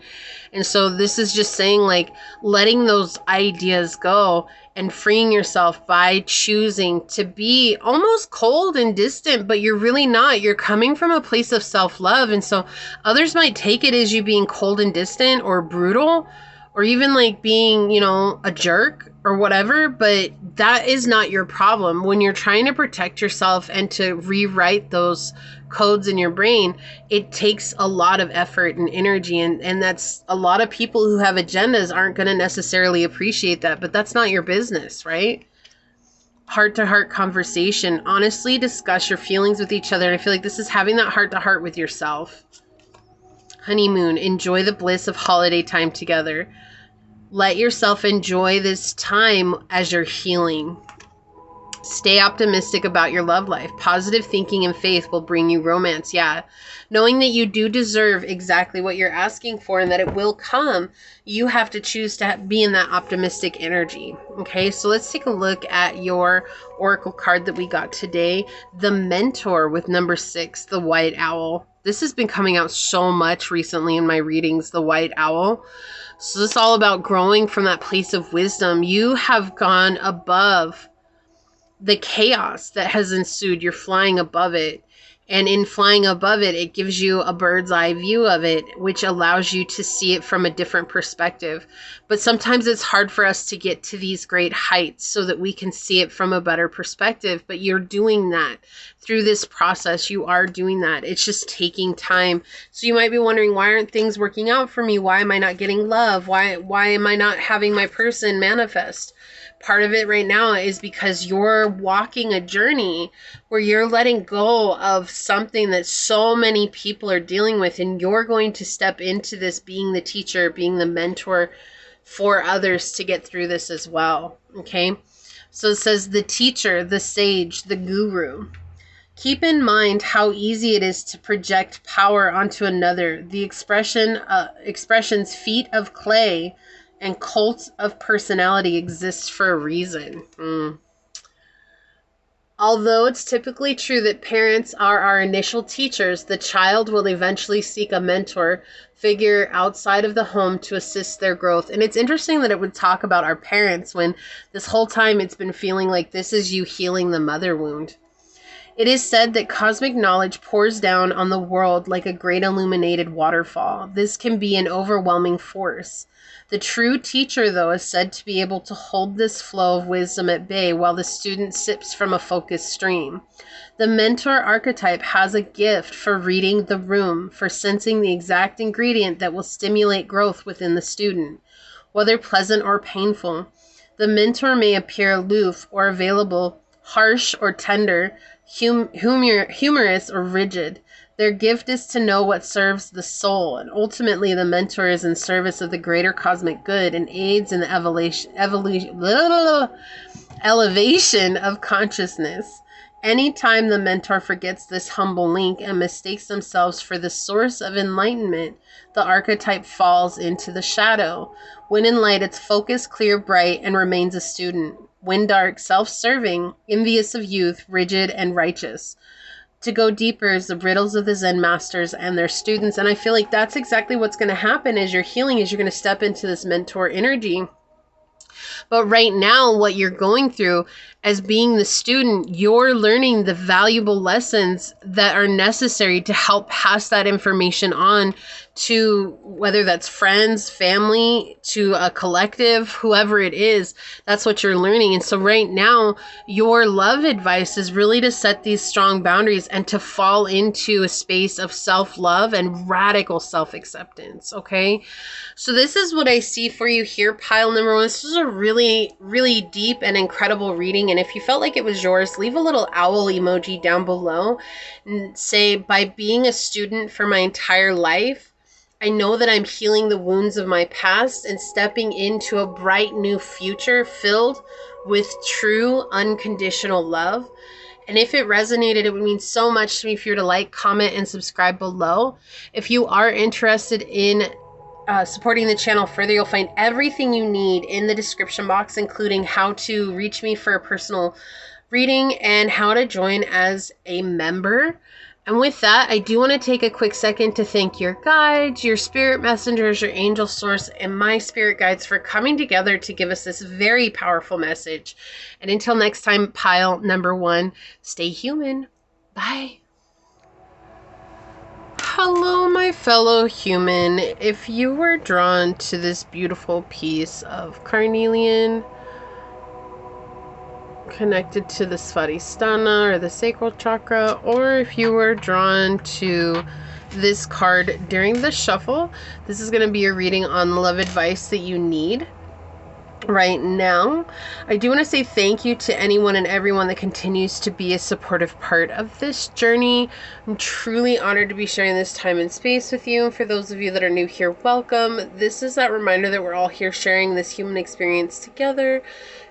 And so this is just saying, like, letting those ideas go and freeing yourself by choosing to be almost cold and distant, but you're really not. You're coming from a place of self-love. And so others might take it as you being cold and distant or brutal or even like being, you know, a jerk or whatever, but that is not your problem. When you're trying to protect yourself and to rewrite those codes in your brain, it takes a lot of effort and energy, and that's a lot of people who have agendas aren't going to necessarily appreciate that, but that's not your business, right? Heart-to-heart conversation. Honestly discuss your feelings with each other. And I feel like this is having that heart-to-heart with yourself. Honeymoon. Enjoy the bliss of holiday time together. Let yourself enjoy this time as you're healing. Stay optimistic about your love life. Positive thinking and faith will bring you romance. Yeah. Knowing that you do deserve exactly what you're asking for and that it will come, you have to choose to be in that optimistic energy. Okay, so let's take a look at your oracle card that we got today. The Mentor with number 6, the White Owl. This has been coming out so much recently in my readings, the White Owl. So this is all about growing from that place of wisdom. You have gone above the chaos that has ensued. You're flying above it. And in flying above it, it gives you a bird's eye view of it, which allows you to see it from a different perspective. But sometimes it's hard for us to get to these great heights so that we can see it from a better perspective. But you're doing that through this process. You are doing that. It's just taking time. So you might be wondering, why aren't things working out for me? Why am I not getting love? Why am I not having my person manifest? Part of it right now is because you're walking a journey where you're letting go of something that so many people are dealing with, and you're going to step into this being the teacher, being the mentor for others to get through this as well. Okay, so it says the teacher, the sage, the guru. Keep in mind how easy it is to project power onto another. The expressions feet of clay and cult of personality exists for a reason. Although it's typically true that parents are our initial teachers, the child will eventually seek a mentor figure outside of the home to assist their growth. And it's interesting that it would talk about our parents when this whole time it's been feeling like this is you healing the mother wound. It is said that cosmic knowledge pours down on the world like a great illuminated waterfall. This can be an overwhelming force. The true teacher, though, is said to be able to hold this flow of wisdom at bay while the student sips from a focused stream. The mentor archetype has a gift for reading the room, for sensing the exact ingredient that will stimulate growth within the student. Whether pleasant or painful, the mentor may appear aloof or available, harsh or tender, humorous or rigid. Their gift is to know what serves the soul, and ultimately the mentor is in service of the greater cosmic good and aids in the elevation of consciousness. Anytime the mentor forgets this humble link and mistakes themselves for the source of enlightenment, the archetype falls into the shadow. When in light, it's focused, clear, bright, and remains a student. When dark, self-serving, envious of youth, rigid, and righteous. To go deeper is the riddles of the Zen masters and their students. And I feel like that's exactly what's going to happen as you're healing, is you're going to step into this mentor energy. But right now, what you're going through as being the student, you're learning the valuable lessons that are necessary to help pass that information on to, whether that's friends, family, to a collective, whoever it is. That's what you're learning. And so right now, your love advice is really to set these strong boundaries and to fall into a space of self-love and radical self-acceptance. Okay, so this is what I see for you here, pile number 1. This is a really, really deep and incredible reading. And if you felt like it was yours, leave a little owl emoji down below and say, by being a student for my entire life, I know that I'm healing the wounds of my past and stepping into a bright new future filled with true unconditional love. And if it resonated, it would mean so much to me if you were to like, comment, and subscribe below. If you are interested in supporting the channel further, you'll find everything you need in the description box, including how to reach me for a personal reading and how to join as a member. And with that, I do want to take a quick second to thank your guides, your spirit messengers, your angel source, and my spirit guides for coming together to give us this very powerful message. And until next time, pile number 1, stay human. Bye. Hello, my fellow human. If you were drawn to this beautiful piece of carnelian connected to the Svadhisthana or the sacral chakra, or if you were drawn to this card during the shuffle, this is going to be a reading on the love advice that you need right now. I do want to say thank you to anyone and everyone that continues to be a supportive part of this journey. I'm truly honored to be sharing this time and space with you. For those of you that are new here, welcome. This is that reminder that we're all here sharing this human experience together,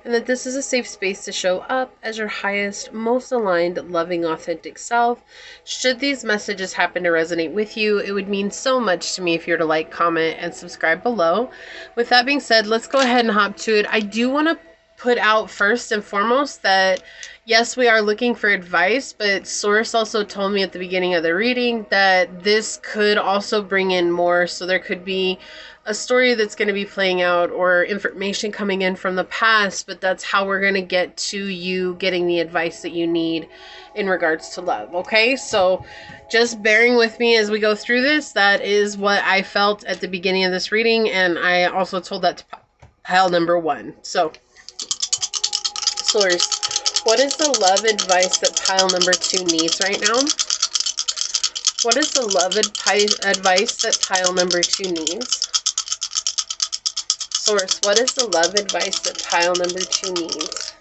and that this is a safe space to show up as your highest, most aligned, loving, authentic self. Should these messages happen to resonate with you, it would mean so much to me if you were to like, comment, and subscribe below. With that being said, let's go ahead and hop to it. I do want to put out first and foremost that yes, we are looking for advice, but Source also told me at the beginning of the reading that this could also bring in more. So there could be a story that's going to be playing out or information coming in from the past, but that's how we're going to get to you getting the advice that you need in regards to love. Okay, so just bearing with me as we go through this. That is what I felt at the beginning of this reading, and I also told that to pile number 1. So Source, what is the love advice that pile number 2 needs right now? What is the love advice that pile number 2 needs? Source, what is the love advice that pile number 2 needs?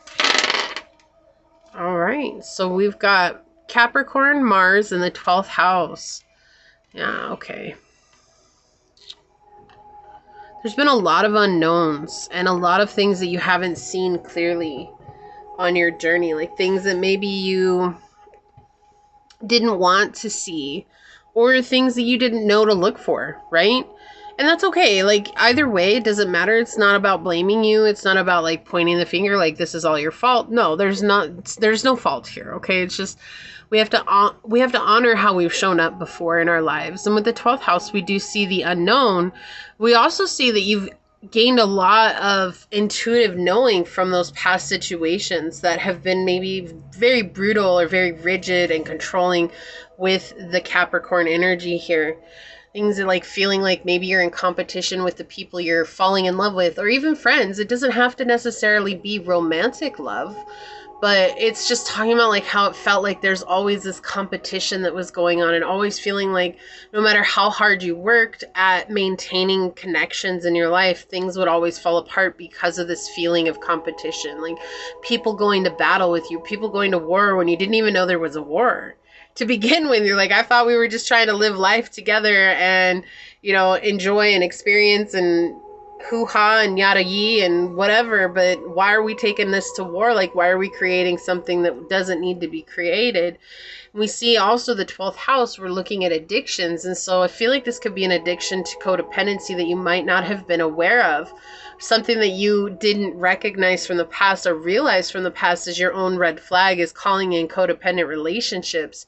All right, so we've got Capricorn, Mars in the 12th house. Yeah, okay. There's been a lot of unknowns and a lot of things that you haven't seen clearly on your journey, like things that maybe you didn't want to see or things that you didn't know to look for, right? And that's okay. Like, either way, it doesn't matter. It's not about blaming you. It's not about like pointing the finger like this is all your fault. No, there's no fault here. Okay. It's just, we have to honor how we've shown up before in our lives. And with the 12th house, we do see the unknown. We also see that you've gained a lot of intuitive knowing from those past situations that have been maybe very brutal or very rigid and controlling with the Capricorn energy here. Things are like feeling like maybe you're in competition with the people you're falling in love with, or even friends. It doesn't have to necessarily be romantic love, but it's just talking about like how it felt like there's always this competition that was going on, and always feeling like no matter how hard you worked at maintaining connections in your life, things would always fall apart because of this feeling of competition. Like people going to battle with you, people going to war when you didn't even know there was a war. To begin with, you're like, I thought we were just trying to live life together and, you know, enjoy and experience and hoo-ha and yada yee and whatever, but why are we taking this to war? Like, why are we creating something that doesn't need to be created? We see also the 12th house, we're looking at addictions, and so I feel like this could be an addiction to codependency that you might not have been aware of. Something that you didn't recognize from the past or realize from the past as your own red flag is calling in codependent relationships,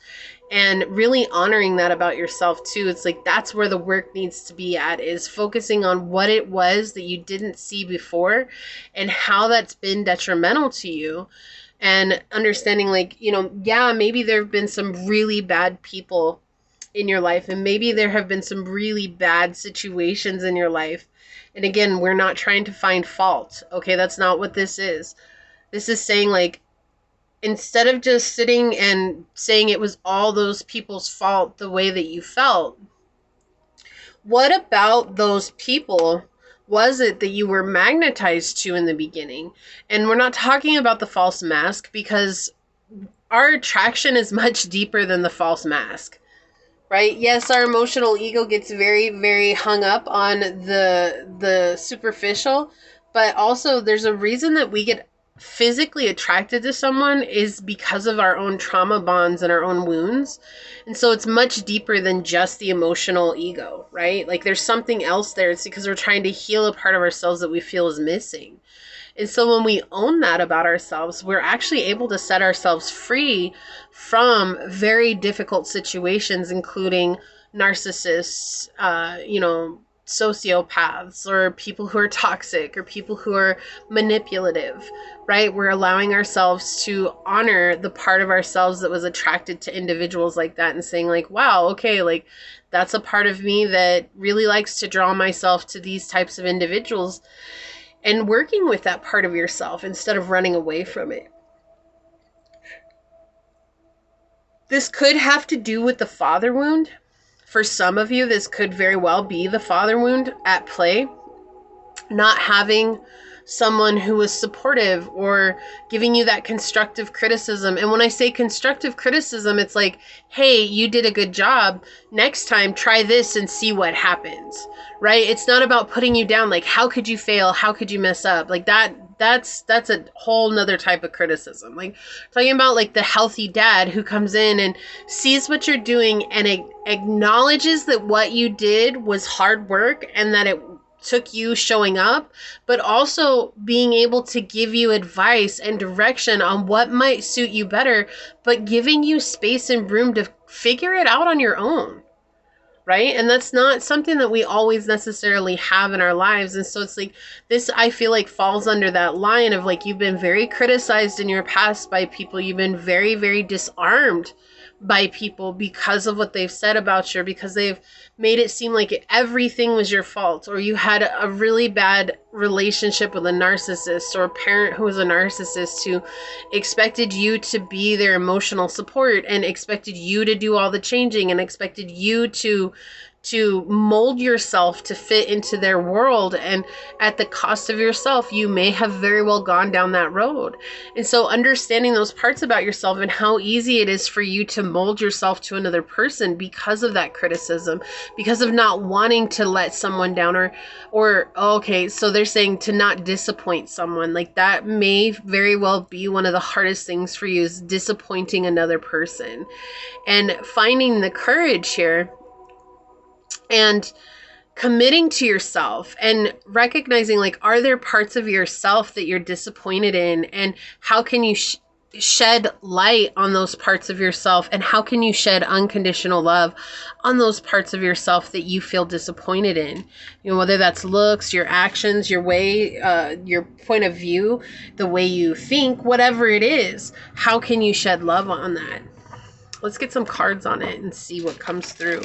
and really honoring that about yourself too. It's like that's where the work needs to be at, is focusing on what it was that you didn't see before and how that's been detrimental to you, and understanding like, you know, yeah, maybe there have been some really bad people in your life, and maybe there have been some really bad situations in your life. And again, we're not trying to find fault. Okay, that's not what this is. This is saying like, instead of just sitting and saying it was all those people's fault the way that you felt, what about those people was it that you were magnetized to in the beginning? And we're not talking about the false mask, because our attraction is much deeper than the false mask. Right? Yes, our emotional ego gets very, very hung up on the superficial, but also there's a reason that we get physically attracted to someone is because of our own trauma bonds and our own wounds. And so it's much deeper than just the emotional ego, right? Like there's something else there. It's because we're trying to heal a part of ourselves that we feel is missing. And so when we own that about ourselves, we're actually able to set ourselves free from very difficult situations, including narcissists, sociopaths or people who are toxic or people who are manipulative, right? We're allowing ourselves to honor the part of ourselves that was attracted to individuals like that and saying like, wow, okay, like that's a part of me that really likes to draw myself to these types of individuals, and working with that part of yourself instead of running away from it. This could have to do with the father wound. For some of you, this could very well be the father wound at play. Not having someone who is supportive or giving you that constructive criticism. And when I say constructive criticism, it's like, hey, you did a good job. Next time, try this and see what happens, right? It's not about putting you down. Like, how could you fail? How could you mess up? Like that's a whole nother type of criticism. Like talking about like the healthy dad who comes in and sees what you're doing and acknowledges that what you did was hard work and that it took you showing up, but also being able to give you advice and direction on what might suit you better, but giving you space and room to figure it out on your own. Right? And that's not something that we always necessarily have in our lives. And so it's like this, I feel like, falls under that line of like, you've been very criticized in your past by people. You've been very, very disarmed by people because of what they've said about you, or because they've made it seem like everything was your fault, or you had a really bad relationship with a narcissist or a parent who was a narcissist who expected you to be their emotional support and expected you to do all the changing and expected you to mold yourself to fit into their world, and at the cost of yourself. You may have very well gone down that road. And so understanding those parts about yourself and how easy it is for you to mold yourself to another person because of that criticism, because of not wanting to let someone down, or okay, so they're saying to not disappoint someone. Like that may very well be one of the hardest things for you, is disappointing another person. And finding the courage here and committing to yourself and recognizing, like, are there parts of yourself that you're disappointed in, and how can you shed light on those parts of yourself, and how can you shed unconditional love on those parts of yourself that you feel disappointed in? You know, whether that's looks, your actions, your way, your point of view, the way you think, whatever it is, how can you shed love on that? Let's get some cards on it and see what comes through.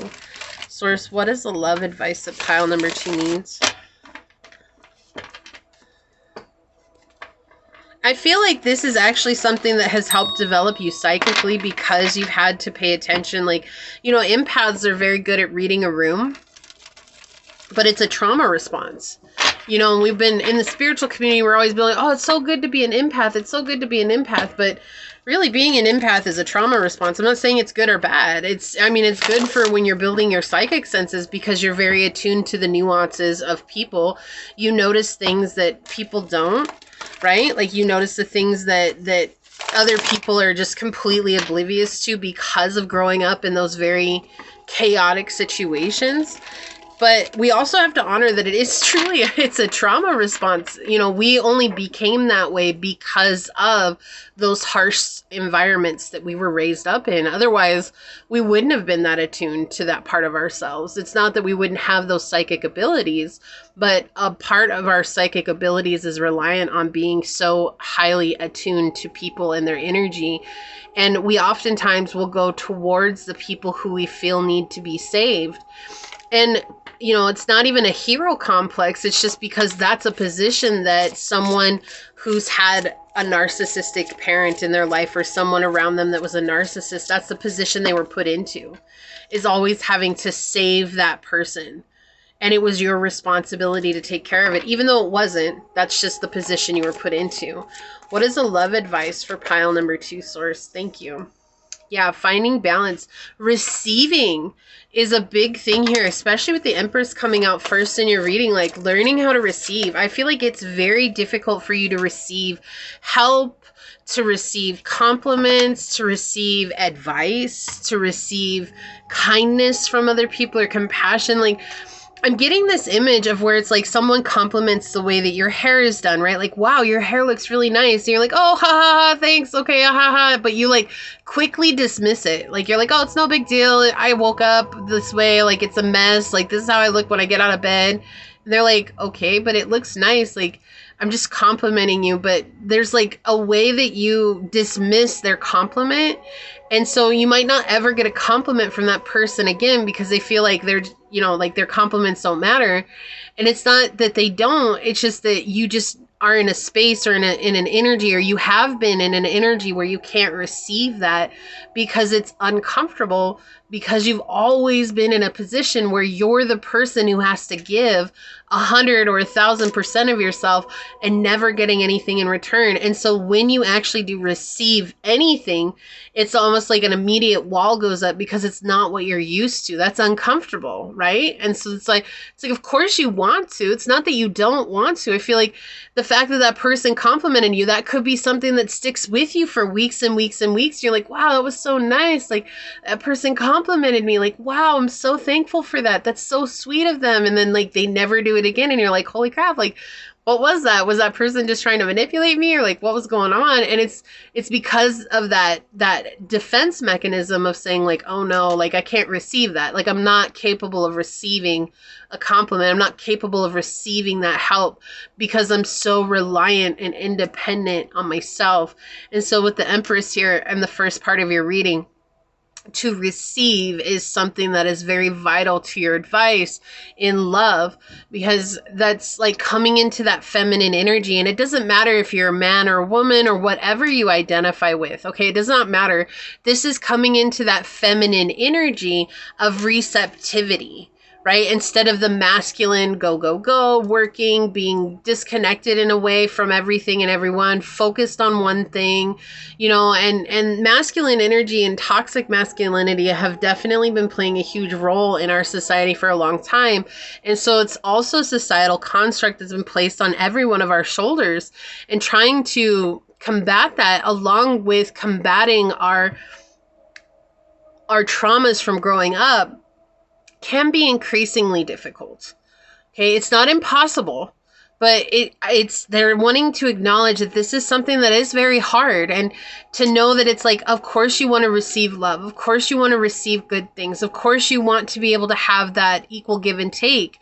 Source, what is the love advice that pile number 2 needs? I feel like this is actually something that has helped develop you psychically, because you've had to pay attention. Like, you know, empaths are very good at reading a room, but it's a trauma response. You know, and we've been in the spiritual community, we're always being like, oh, it's so good to be an empath. It's so good to be an empath. But really, being an empath is a trauma response. I'm not saying it's good or bad. It's good for when you're building your psychic senses, because you're very attuned to the nuances of people. You notice things that people don't, right? Like you notice the things that other people are just completely oblivious to because of growing up in those very chaotic situations. But we also have to honor that it is truly, it's a trauma response. You know, we only became that way because of those harsh environments that we were raised up in. Otherwise, we wouldn't have been that attuned to that part of ourselves. It's not that we wouldn't have those psychic abilities, but a part of our psychic abilities is reliant on being so highly attuned to people and their energy. And we oftentimes will go towards the people who we feel need to be saved. And, you know, it's not even a hero complex. It's just because that's a position that someone who's had a narcissistic parent in their life, or someone around them that was a narcissist, that's the position they were put into, is always having to save that person. And it was your responsibility to take care of it, even though it wasn't. That's just the position you were put into. What is the love advice for pile number 2, source? Thank you. Yeah, finding balance. Receiving is a big thing here, especially with the Empress coming out first in your reading, like learning how to receive. I feel like it's very difficult for you to receive help, to receive compliments, to receive advice, to receive kindness from other people, or compassion. Like, I'm getting this image of where it's like someone compliments the way that your hair is done, right? Like, wow, your hair looks really nice. And you're like, oh, ha, ha, ha, thanks. Okay, ha, ha, ha. But you like quickly dismiss it. Like, you're like, oh, it's no big deal. I woke up this way. Like, it's a mess. Like, this is how I look when I get out of bed. And they're like, okay, but it looks nice. Like, I'm just complimenting you. But there's like a way that you dismiss their compliment. And so you might not ever get a compliment from that person again because they feel like they're, you know, like their compliments don't matter. And it's not that they don't. It's just that you just are in a space or in an energy, or you have been in an energy where you can't receive that because it's uncomfortable, because you've always been in a position where you're the person who has to give 100 or 1,000% of yourself and never getting anything in return. And so when you actually do receive anything, it's almost like an immediate wall goes up because it's not what you're used to. That's uncomfortable, right? And so it's like, of course you want to. It's not that you don't want to. I feel like the fact that that person complimented you, that could be something that sticks with you for weeks and weeks and weeks. You're like, wow, that was so nice. Like, that person complimented me. Like, wow, I'm so thankful for that. That's so sweet of them. And then like they never do it again. And you're like, holy crap, like, what was that? Was that person just trying to manipulate me, or like what was going on? And it's because of that defense mechanism of saying like, oh no, like I can't receive that. Like I'm not capable of receiving a compliment. I'm not capable of receiving that help because I'm so reliant and independent on myself. And so with the Empress here in the first part of your reading, to receive is something that is very vital to your advice in love, because that's like coming into that feminine energy. And it doesn't matter if you're a man or a woman or whatever you identify with. Okay. It does not matter. This is coming into that feminine energy of receptivity, right? Instead of the masculine go, go, go, working, being disconnected in a way from everything and everyone, focused on one thing, you know, and masculine energy and toxic masculinity have definitely been playing a huge role in our society for a long time. And so it's also a societal construct that's been placed on every one of our shoulders, and trying to combat that along with combating our traumas from growing up can be increasingly difficult. Okay, it's not impossible, but it's they're wanting to acknowledge that this is something that is very hard, and to know that it's like, of course you want to receive love, of course you want to receive good things, of course you want to be able to have that equal give and take.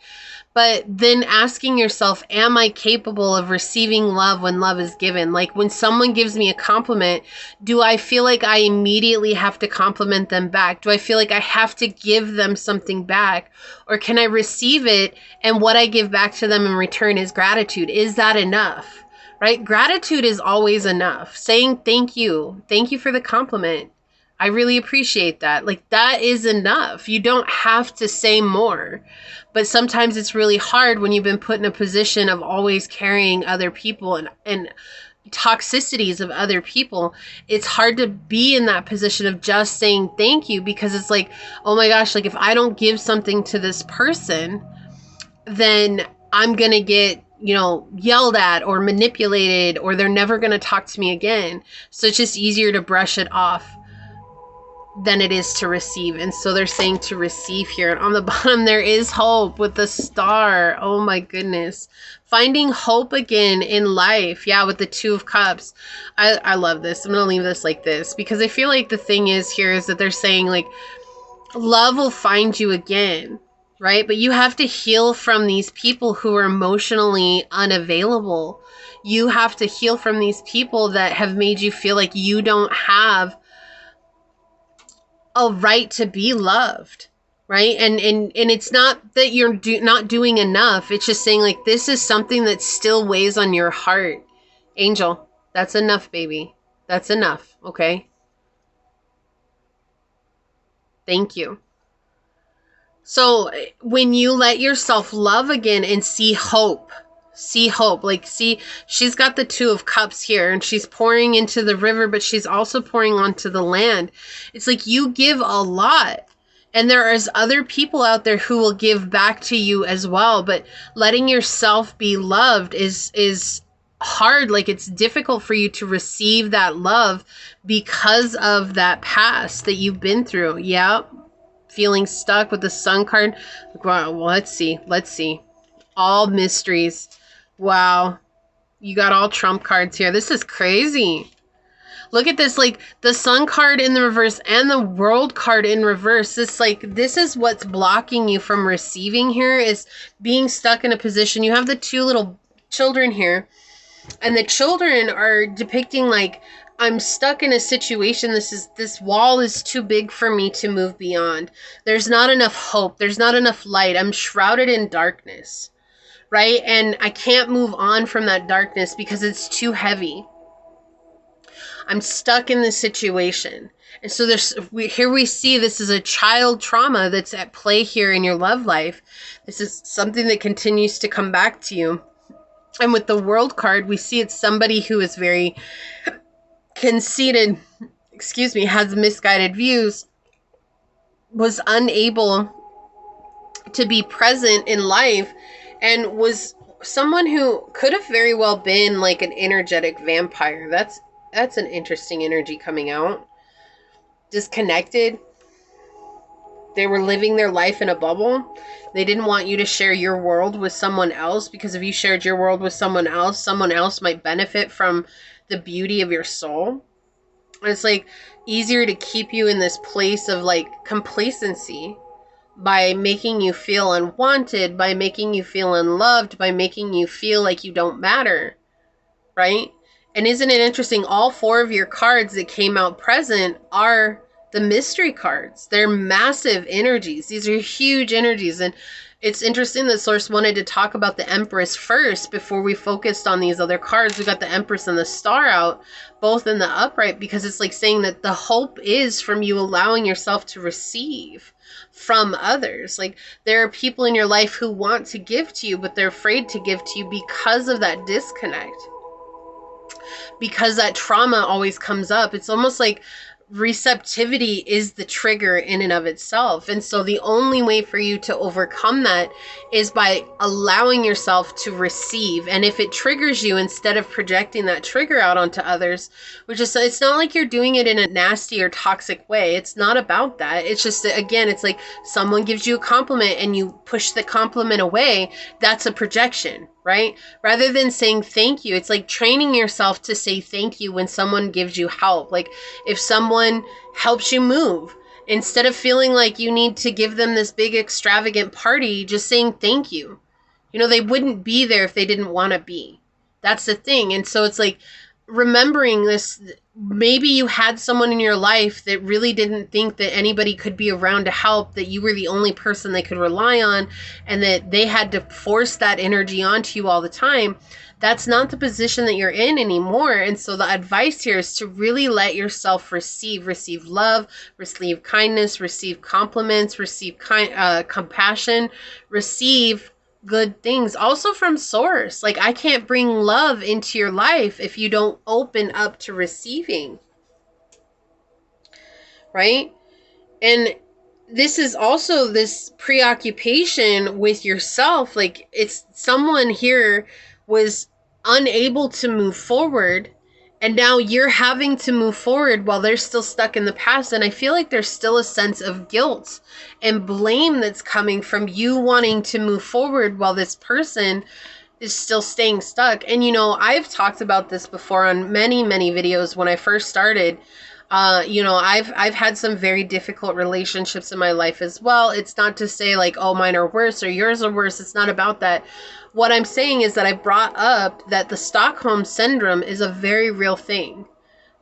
But then asking yourself, am I capable of receiving love when love is given? Like when someone gives me a compliment, do I feel like I immediately have to compliment them back? Do I feel like I have to give them something back? Or can I receive it and what I give back to them in return is gratitude? Is that enough? Right? Gratitude is always enough. Saying thank you for the compliment. I really appreciate that. Like that is enough. You don't have to say more. But sometimes it's really hard when you've been put in a position of always carrying other people and toxicities of other people. It's hard to be in that position of just saying thank you, because it's like, oh my gosh, like if I don't give something to this person, then I'm going to get, you know, yelled at or manipulated, or they're never going to talk to me again. So it's just easier to brush it off than it is to receive. And so they're saying to receive here. And on the bottom, there is hope with the star. Oh my goodness. Finding hope again in life. Yeah, with the Two of Cups. I love this. I'm going to leave this like this, because I feel like the thing is here is that they're saying like love will find you again, right? But you have to heal from these people who are emotionally unavailable. You have to heal from these people that have made you feel like you don't have a right to be loved, right? And it's not that you're not doing enough. It's just saying like, this is something that still weighs on your heart. Angel, that's enough, baby. That's enough, okay? Thank you. So when you let yourself love again and see hope, like see, she's got the Two of Cups here and she's pouring into the river, but she's also pouring onto the land. It's like you give a lot, and there is other people out there who will give back to you as well. But letting yourself be loved is hard. Like it's difficult for you to receive that love because of that past that you've been through. Yeah. feeling stuck with the Sun card. Well, let's see. Let's see. All mysteries. Wow. You got all trump cards here. This is crazy. Look at this, like the Sun card in the reverse and the World card in reverse. This is what's blocking you from receiving here, is being stuck in a position. You have the two little children here, and the children are depicting like, I'm stuck in a situation. This wall is too big for me to move beyond. There's not enough hope. There's not enough light. I'm shrouded in darkness, right? And I can't move on from that darkness because it's too heavy. I'm stuck in this situation. And so here we see this is a child trauma that's at play here in your love life. This is something that continues to come back to you. And with the World card, we see it's somebody who is very conceited, has misguided views, was unable to be present in life, and was someone who could have very well been like an energetic vampire. That's an interesting energy coming out. Disconnected. They were living their life in a bubble. They didn't want you to share your world with someone else, because if you shared your world with someone else might benefit from the beauty of your soul. And it's like easier to keep you in this place of like complacency by making you feel unwanted, by making you feel unloved, by making you feel like you don't matter, right? And isn't it interesting? All four of your cards that came out present are the mystery cards. They're massive energies. These are huge energies. And it's interesting that Source wanted to talk about the Empress first before we focused on these other cards. We got the Empress and the Star out, both in the upright, because it's like saying that the hope is from you allowing yourself to receive from others. Like, there are people in your life who want to give to you, but they're afraid to give to you because of that disconnect. Because that trauma always comes up. It's almost like receptivity is the trigger in and of itself. And so the only way for you to overcome that is by allowing yourself to receive. And if it triggers you, instead of projecting that trigger out onto others, which is, it's not like you're doing it in a nasty or toxic way. It's not about that. It's just, again, it's like someone gives you a compliment and you push the compliment away. That's a projection, right? Rather than saying thank you, it's like training yourself to say thank you when someone gives you help. Like if someone helps you move, instead of feeling like you need to give them this big extravagant party, just saying thank you. You know, they wouldn't be there if they didn't want to be. That's the thing. And so it's like remembering this. Maybe you had someone in your life that really didn't think that anybody could be around to help, that you were the only person they could rely on, and that they had to force that energy onto you all the time. That's not the position that you're in anymore. And so the advice here is to really let yourself receive love, receive kindness, receive compliments, receive compassion, receive good things also from Source. Like, I can't bring love into your life if you don't open up to receiving, right? And this is also this preoccupation with yourself. Like, it's someone here was unable to move forward, and now you're having to move forward while they're still stuck in the past. And I feel like there's still a sense of guilt and blame that's coming from you wanting to move forward while this person is still staying stuck. And you know, I've talked about this before on many videos when I first started. You know, I've had some very difficult relationships in my life as well. It's not to say like, oh, mine are worse or yours are worse. It's not about that. What I'm saying is that I brought up that the Stockholm Syndrome is a very real thing,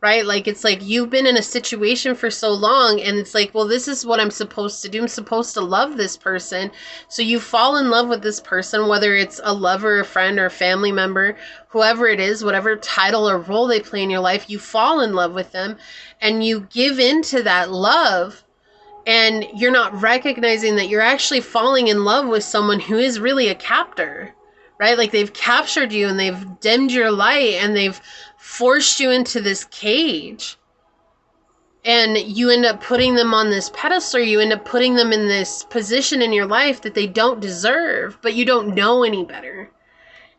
right? Like, it's like you've been in a situation for so long, and it's like, well, this is what I'm supposed to do. I'm supposed to love this person. So you fall in love with this person, whether it's a lover, a friend, or a family member, whoever it is, whatever title or role they play in your life, you fall in love with them and you give into that love. And you're not recognizing that you're actually falling in love with someone who is really a captor, right? Like, they've captured you and they've dimmed your light and they've forced you into this cage. And you end up putting them on this pedestal. You end up putting them in this position in your life that they don't deserve, but you don't know any better.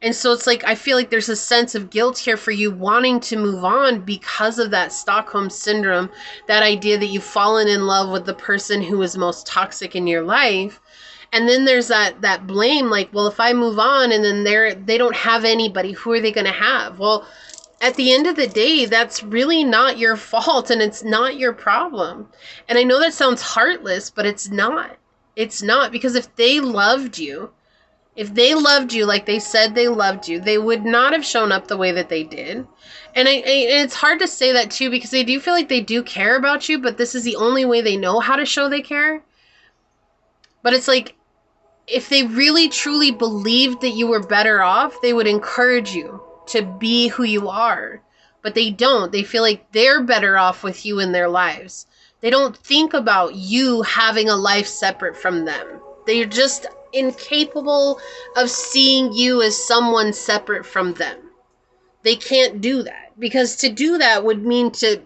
And so it's like, I feel like there's a sense of guilt here for you wanting to move on because of that Stockholm syndrome, that idea that you've fallen in love with the person who is most toxic in your life. And then there's that blame, like, well, if I move on and then they don't have anybody, who are they going to have? Well, at the end of the day, that's really not your fault, and it's not your problem. And I know that sounds heartless, but it's not. It's not, because if they loved you like they said they loved you, they would not have shown up the way that they did. And it's hard to say that too, because I do feel like they do care about you, but this is the only way they know how to show they care. But it's like, if they really truly believed that you were better off, they would encourage you to be who you are. But they don't. They feel like they're better off with you in their lives. They don't think about you having a life separate from them. They're just incapable of seeing you as someone separate from them. They can't do that, because to do that would mean to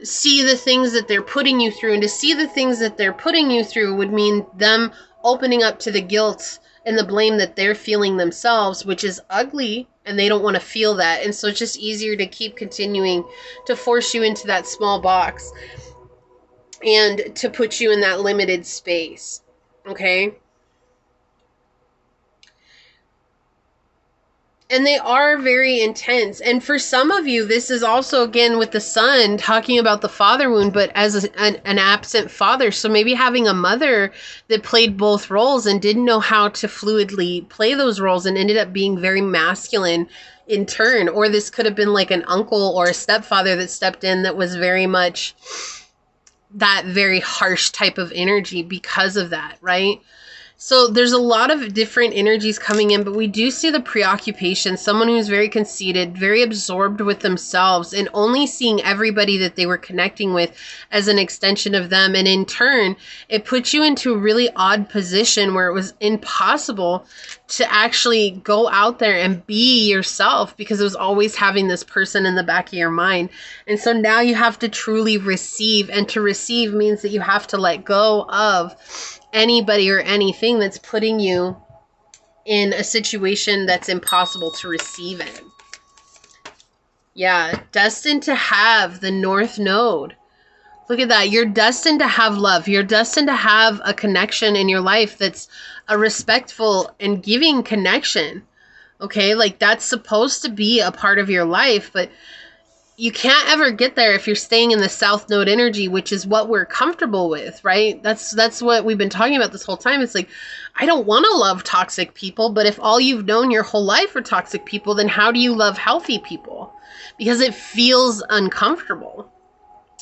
see the things that they're putting you through, and to see the things that they're putting you through would mean them opening up to the guilt and the blame that they're feeling themselves, which is ugly, and they don't want to feel that. And so it's just easier to keep continuing to force you into that small box and to put you in that limited space. Okay? And they are very intense. And for some of you, this is also, again, with the sun, talking about the father wound, but as an absent father. So maybe having a mother that played both roles and didn't know how to fluidly play those roles, and ended up being very masculine in turn. Or this could have been like an uncle or a stepfather that stepped in that was very much that very harsh type of energy because of that, right? So there's a lot of different energies coming in, but we do see the preoccupation, someone who's very conceited, very absorbed with themselves, and only seeing everybody that they were connecting with as an extension of them. And in turn, it puts you into a really odd position where it was impossible to actually go out there and be yourself, because it was always having this person in the back of your mind. And so now you have to truly receive, and to receive means that you have to let go of anybody or anything that's putting you in a situation that's impossible to receive in. Yeah, destined to have the North Node. Look at that. You're destined to have love. You're destined to have a connection in your life that's a respectful and giving connection. Okay, like that's supposed to be a part of your life, but you can't ever get there if you're staying in the South Node energy, which is what we're comfortable with, right? That's what we've been talking about this whole time. It's like, I don't want to love toxic people, but if all you've known your whole life are toxic people, then how do you love healthy people? Because it feels uncomfortable,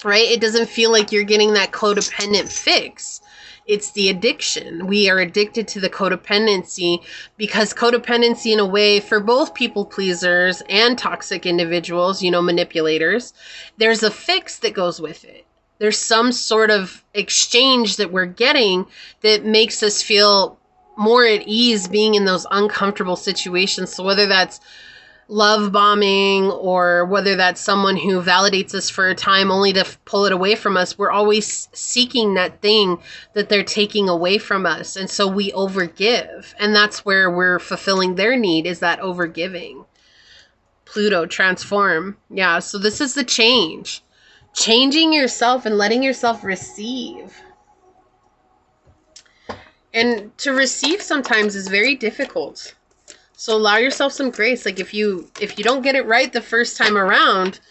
right? It doesn't feel like you're getting that codependent fix. It's the addiction. We are addicted to the codependency, because codependency, in a way, for both people pleasers and toxic individuals, manipulators, there's a fix that goes with it. There's some sort of exchange that we're getting that makes us feel more at ease being in those uncomfortable situations. So whether that's love bombing, or whether that's someone who validates us for a time only to pull it away from us, we're always seeking that thing that they're taking away from us. And so we overgive, and that's where we're fulfilling their need, is that overgiving. Pluto, transform. Yeah, so this is the change. Changing yourself and letting yourself receive. And to receive sometimes is very difficult. So allow yourself some grace. Like if you don't get it right the first time around,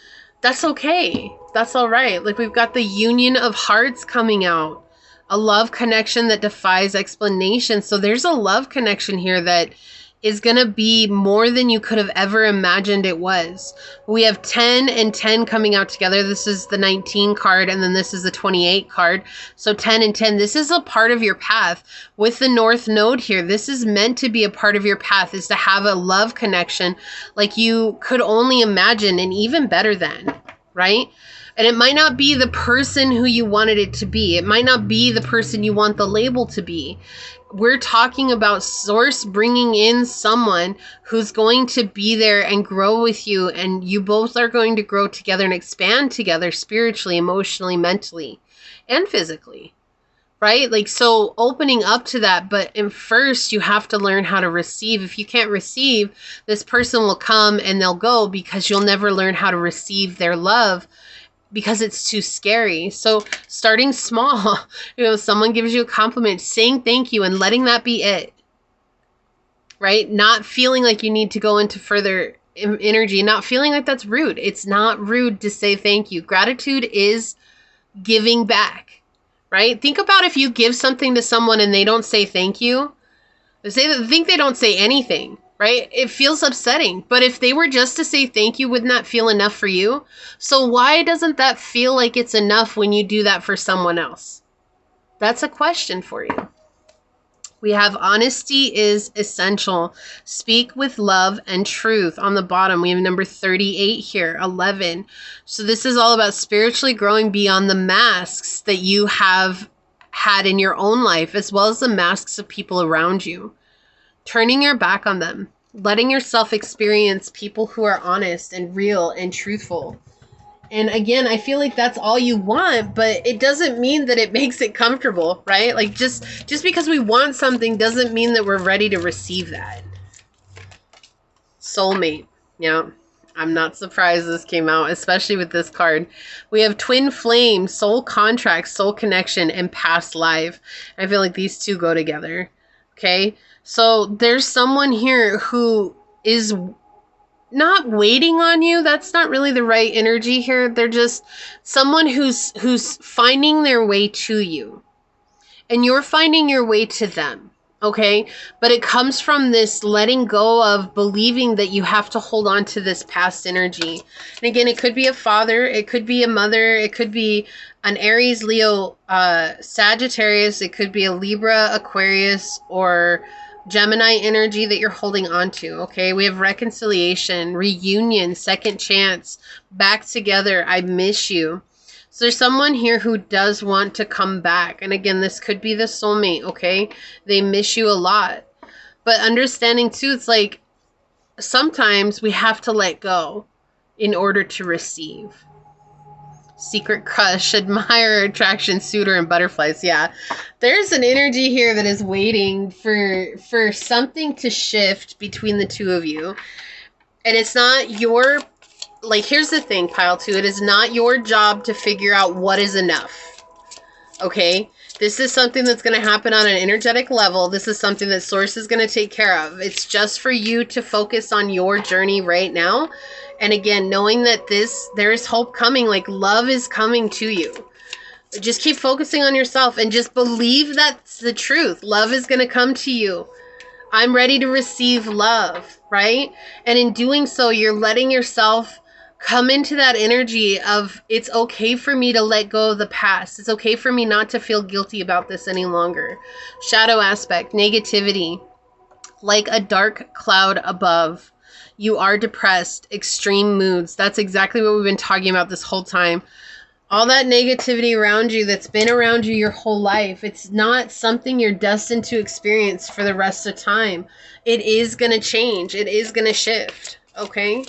that's okay. That's all right. Like we've got the Union of Hearts coming out. A love connection that defies explanation. So there's a love connection here that is going to be more than you could have ever imagined it was. We have 10 and 10 coming out together. This is the 19 card, and then this is the 28 card. So 10 and 10, this is a part of your path. With the North Node here, this is meant to be a part of your path, is to have a love connection like you could only imagine, and even better than, right? And it might not be the person who you wanted it to be. It might not be the person you want the label to be. We're talking about Source bringing in someone who's going to be there and grow with you, and you both are going to grow together and expand together spiritually, emotionally, mentally, and physically, right? Like, so opening up to that, but first you have to learn how to receive. If you can't receive, this person will come and they'll go, because you'll never learn how to receive their love because it's too scary. So starting small, someone gives you a compliment, saying thank you and letting that be it, right? Not feeling like you need to go into further energy, not feeling like that's rude. It's not rude to say thank you. Gratitude is giving back, right? Think about if you give something to someone and they don't say thank you. Think they don't say anything, right? It feels upsetting. But if they were just to say thank you, wouldn't that feel enough for you? So why doesn't that feel like it's enough when you do that for someone else? That's a question for you. We have honesty is essential. Speak with love and truth. On the bottom, we have number 38 here, 11. So this is all about spiritually growing beyond the masks that you have had in your own life, as well as the masks of people around you. Turning your back on them. Letting yourself experience people who are honest and real and truthful. And again, I feel like that's all you want, but it doesn't mean that it makes it comfortable, right? Like just because we want something doesn't mean that we're ready to receive that. Soulmate. Yeah, I'm not surprised this came out, especially with this card. We have twin flame, soul contract, soul connection, and past life. I feel like these two go together. Okay, so there's someone here who is not waiting on you. That's not really the right energy here. They're just someone who's finding their way to you, and you're finding your way to them. Okay, but it comes from this letting go of believing that you have to hold on to this past energy. And again, it could be a father, it could be a mother, it could be an Aries, Leo, Sagittarius, it could be a Libra, Aquarius, or Gemini energy that you're holding on to. Okay, we have reconciliation, reunion, second chance, back together, I miss you. So there's someone here who does want to come back. And again, this could be the soulmate, okay? They miss you a lot. But understanding too, it's like sometimes we have to let go in order to receive. Secret crush, admirer, attraction, suitor, and butterflies. Yeah, there's an energy here that is waiting for something to shift between the two of you. And it's not your, like, here's the thing, pile two. It is not your job to figure out what is enough. Okay? This is something that's going to happen on an energetic level. This is something that Source is going to take care of. It's just for you to focus on your journey right now. And again, knowing that there is hope coming, like love is coming to you. Just keep focusing on yourself and just believe that's the truth. Love is going to come to you. I'm ready to receive love, right? And in doing so, you're letting yourself come into that energy of, it's okay for me to let go of the past. It's okay for me not to feel guilty about this any longer. Shadow aspect, negativity, like a dark cloud above. You are depressed, extreme moods. That's exactly what we've been talking about this whole time. All that negativity around you that's been around you your whole life, it's not something you're destined to experience for the rest of time. It is going to change. It is going to shift. Okay?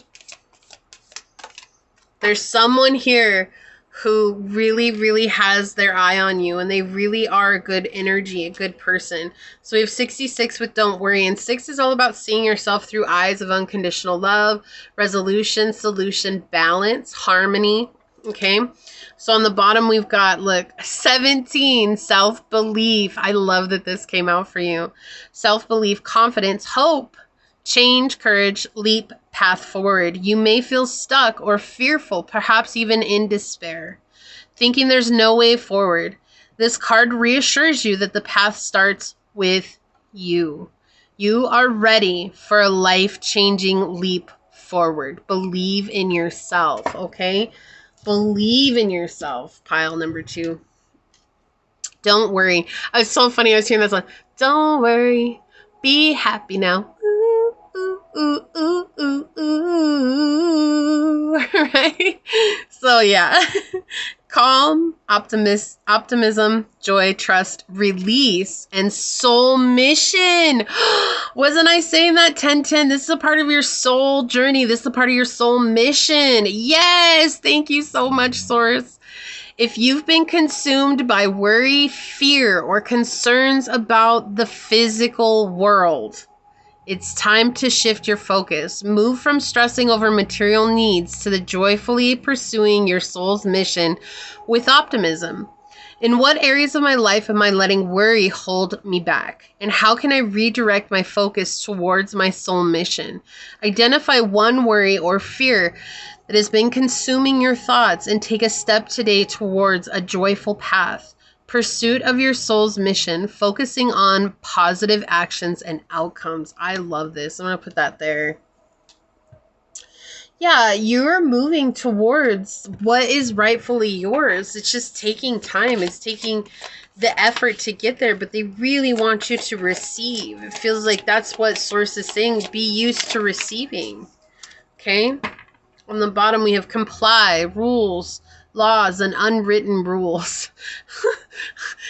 There's someone here who really, really has their eye on you, and they really are a good energy, a good person. So we have 66 with Don't Worry, and 6 is all about seeing yourself through eyes of unconditional love, resolution, solution, balance, harmony. Okay? So on the bottom, we've got, look, 17, self-belief. I love that this came out for you. Self-belief, confidence, hope, change, courage, leap, path forward. You may feel stuck or fearful, perhaps even in despair, thinking there's no way forward. This card reassures you that the path starts with you. You are ready for a life-changing leap forward. Believe in yourself, okay? Believe in yourself, pile number 2. Don't worry. It was so funny. I was hearing this one. Don't worry. Be happy now. Ooh, ooh, ooh, ooh, ooh, ooh. Right? So, yeah. Calm, optimism, joy, trust, release, and soul mission. Wasn't I saying that? 1010. This is a part of your soul journey. This is a part of your soul mission. Yes. Thank you so much, Source. If you've been consumed by worry, fear, or concerns about the physical world, it's time to shift your focus. Move from stressing over material needs to the joyfully pursuing your soul's mission with optimism. In what areas of my life am I letting worry hold me back? And how can I redirect my focus towards my soul mission? Identify one worry or fear that has been consuming your thoughts and take a step today towards a joyful path. Pursuit of your soul's mission, focusing on positive actions and outcomes. I love this. I'm going to put that there. Yeah, you're moving towards what is rightfully yours. It's just taking time. It's taking the effort to get there, but they really want you to receive. It feels like that's what Source is saying. Be used to receiving. Okay? On the bottom, we have comply, rules, laws, and unwritten rules.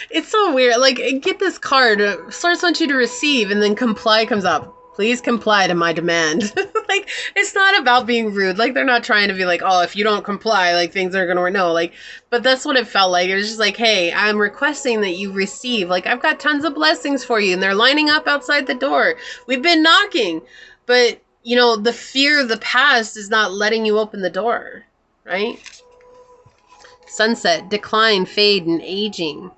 It's so weird. Like, get this card. Source wants you to receive, and then comply comes up. Please comply to my demand. Like, it's not about being rude. Like, they're not trying to be like, oh, if you don't comply, like, things are going to work. No, like, but that's what it felt like. It was just like, hey, I'm requesting that you receive. Like, I've got tons of blessings for you, and they're lining up outside the door. We've been knocking. But, you know, the fear of the past is not letting you open the door, right? Sunset, decline, fade, and aging.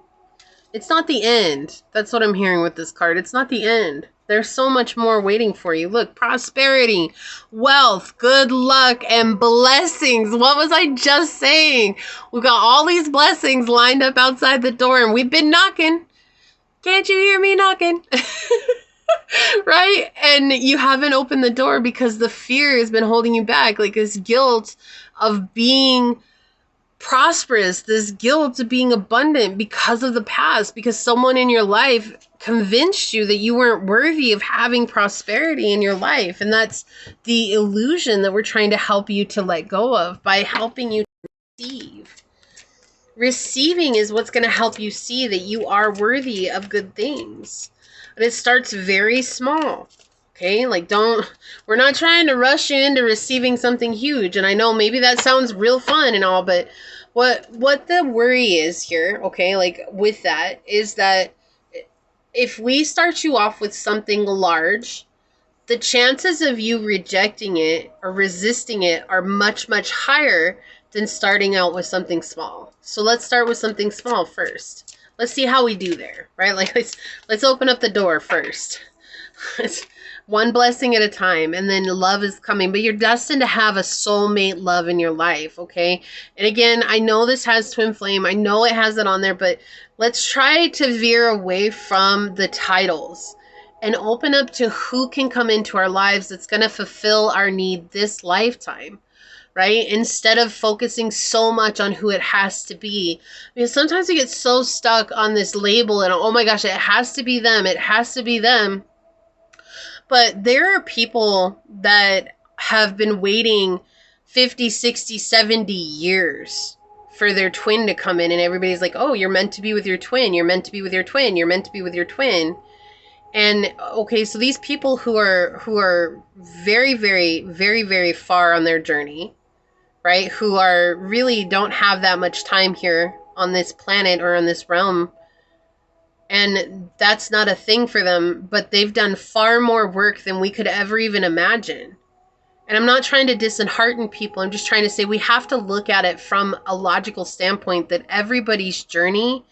It's not the end. That's what I'm hearing with this card. It's not the end. There's so much more waiting for you. Look, prosperity, wealth, good luck, and blessings. What was I just saying? We've got all these blessings lined up outside the door, and we've been knocking. Can't you hear me knocking? Right? And you haven't opened the door because the fear has been holding you back. Like this guilt of being prosperous, this guilt of being abundant because of the past, because someone in your life convinced you that you weren't worthy of having prosperity in your life. And that's the illusion that we're trying to help you to let go of by helping you to receive. Receiving is what's going to help you see that you are worthy of good things. And it starts very small. Okay, like we're not trying to rush you into receiving something huge. And I know maybe that sounds real fun and all, but what the worry is here, okay, like with that, is that if we start you off with something large, the chances of you rejecting it or resisting it are much, much higher than starting out with something small. So let's start with something small first. Let's see how we do there, right? Like let's open up the door first. One blessing at a time, and then love is coming. But you're destined to have a soulmate love in your life, okay? And again, I know this has twin flame. I know it has it on there, but let's try to veer away from the titles and open up to who can come into our lives that's going to fulfill our need this lifetime, right? Instead of focusing so much on who it has to be. Because sometimes we get so stuck on this label and, oh my gosh, it has to be them. It has to be them. But there are people that have been waiting 50, 60, 70 years for their twin to come in. And everybody's like, oh, you're meant to be with your twin. You're meant to be with your twin. You're meant to be with your twin. And okay, so these people who are very, very, very, very far on their journey, right? Who are really don't have that much time here on this planet or on this realm. And that's not a thing for them, but they've done far more work than we could ever even imagine. And I'm not trying to dishearten people. I'm just trying to say we have to look at it from a logical standpoint that everybody's journey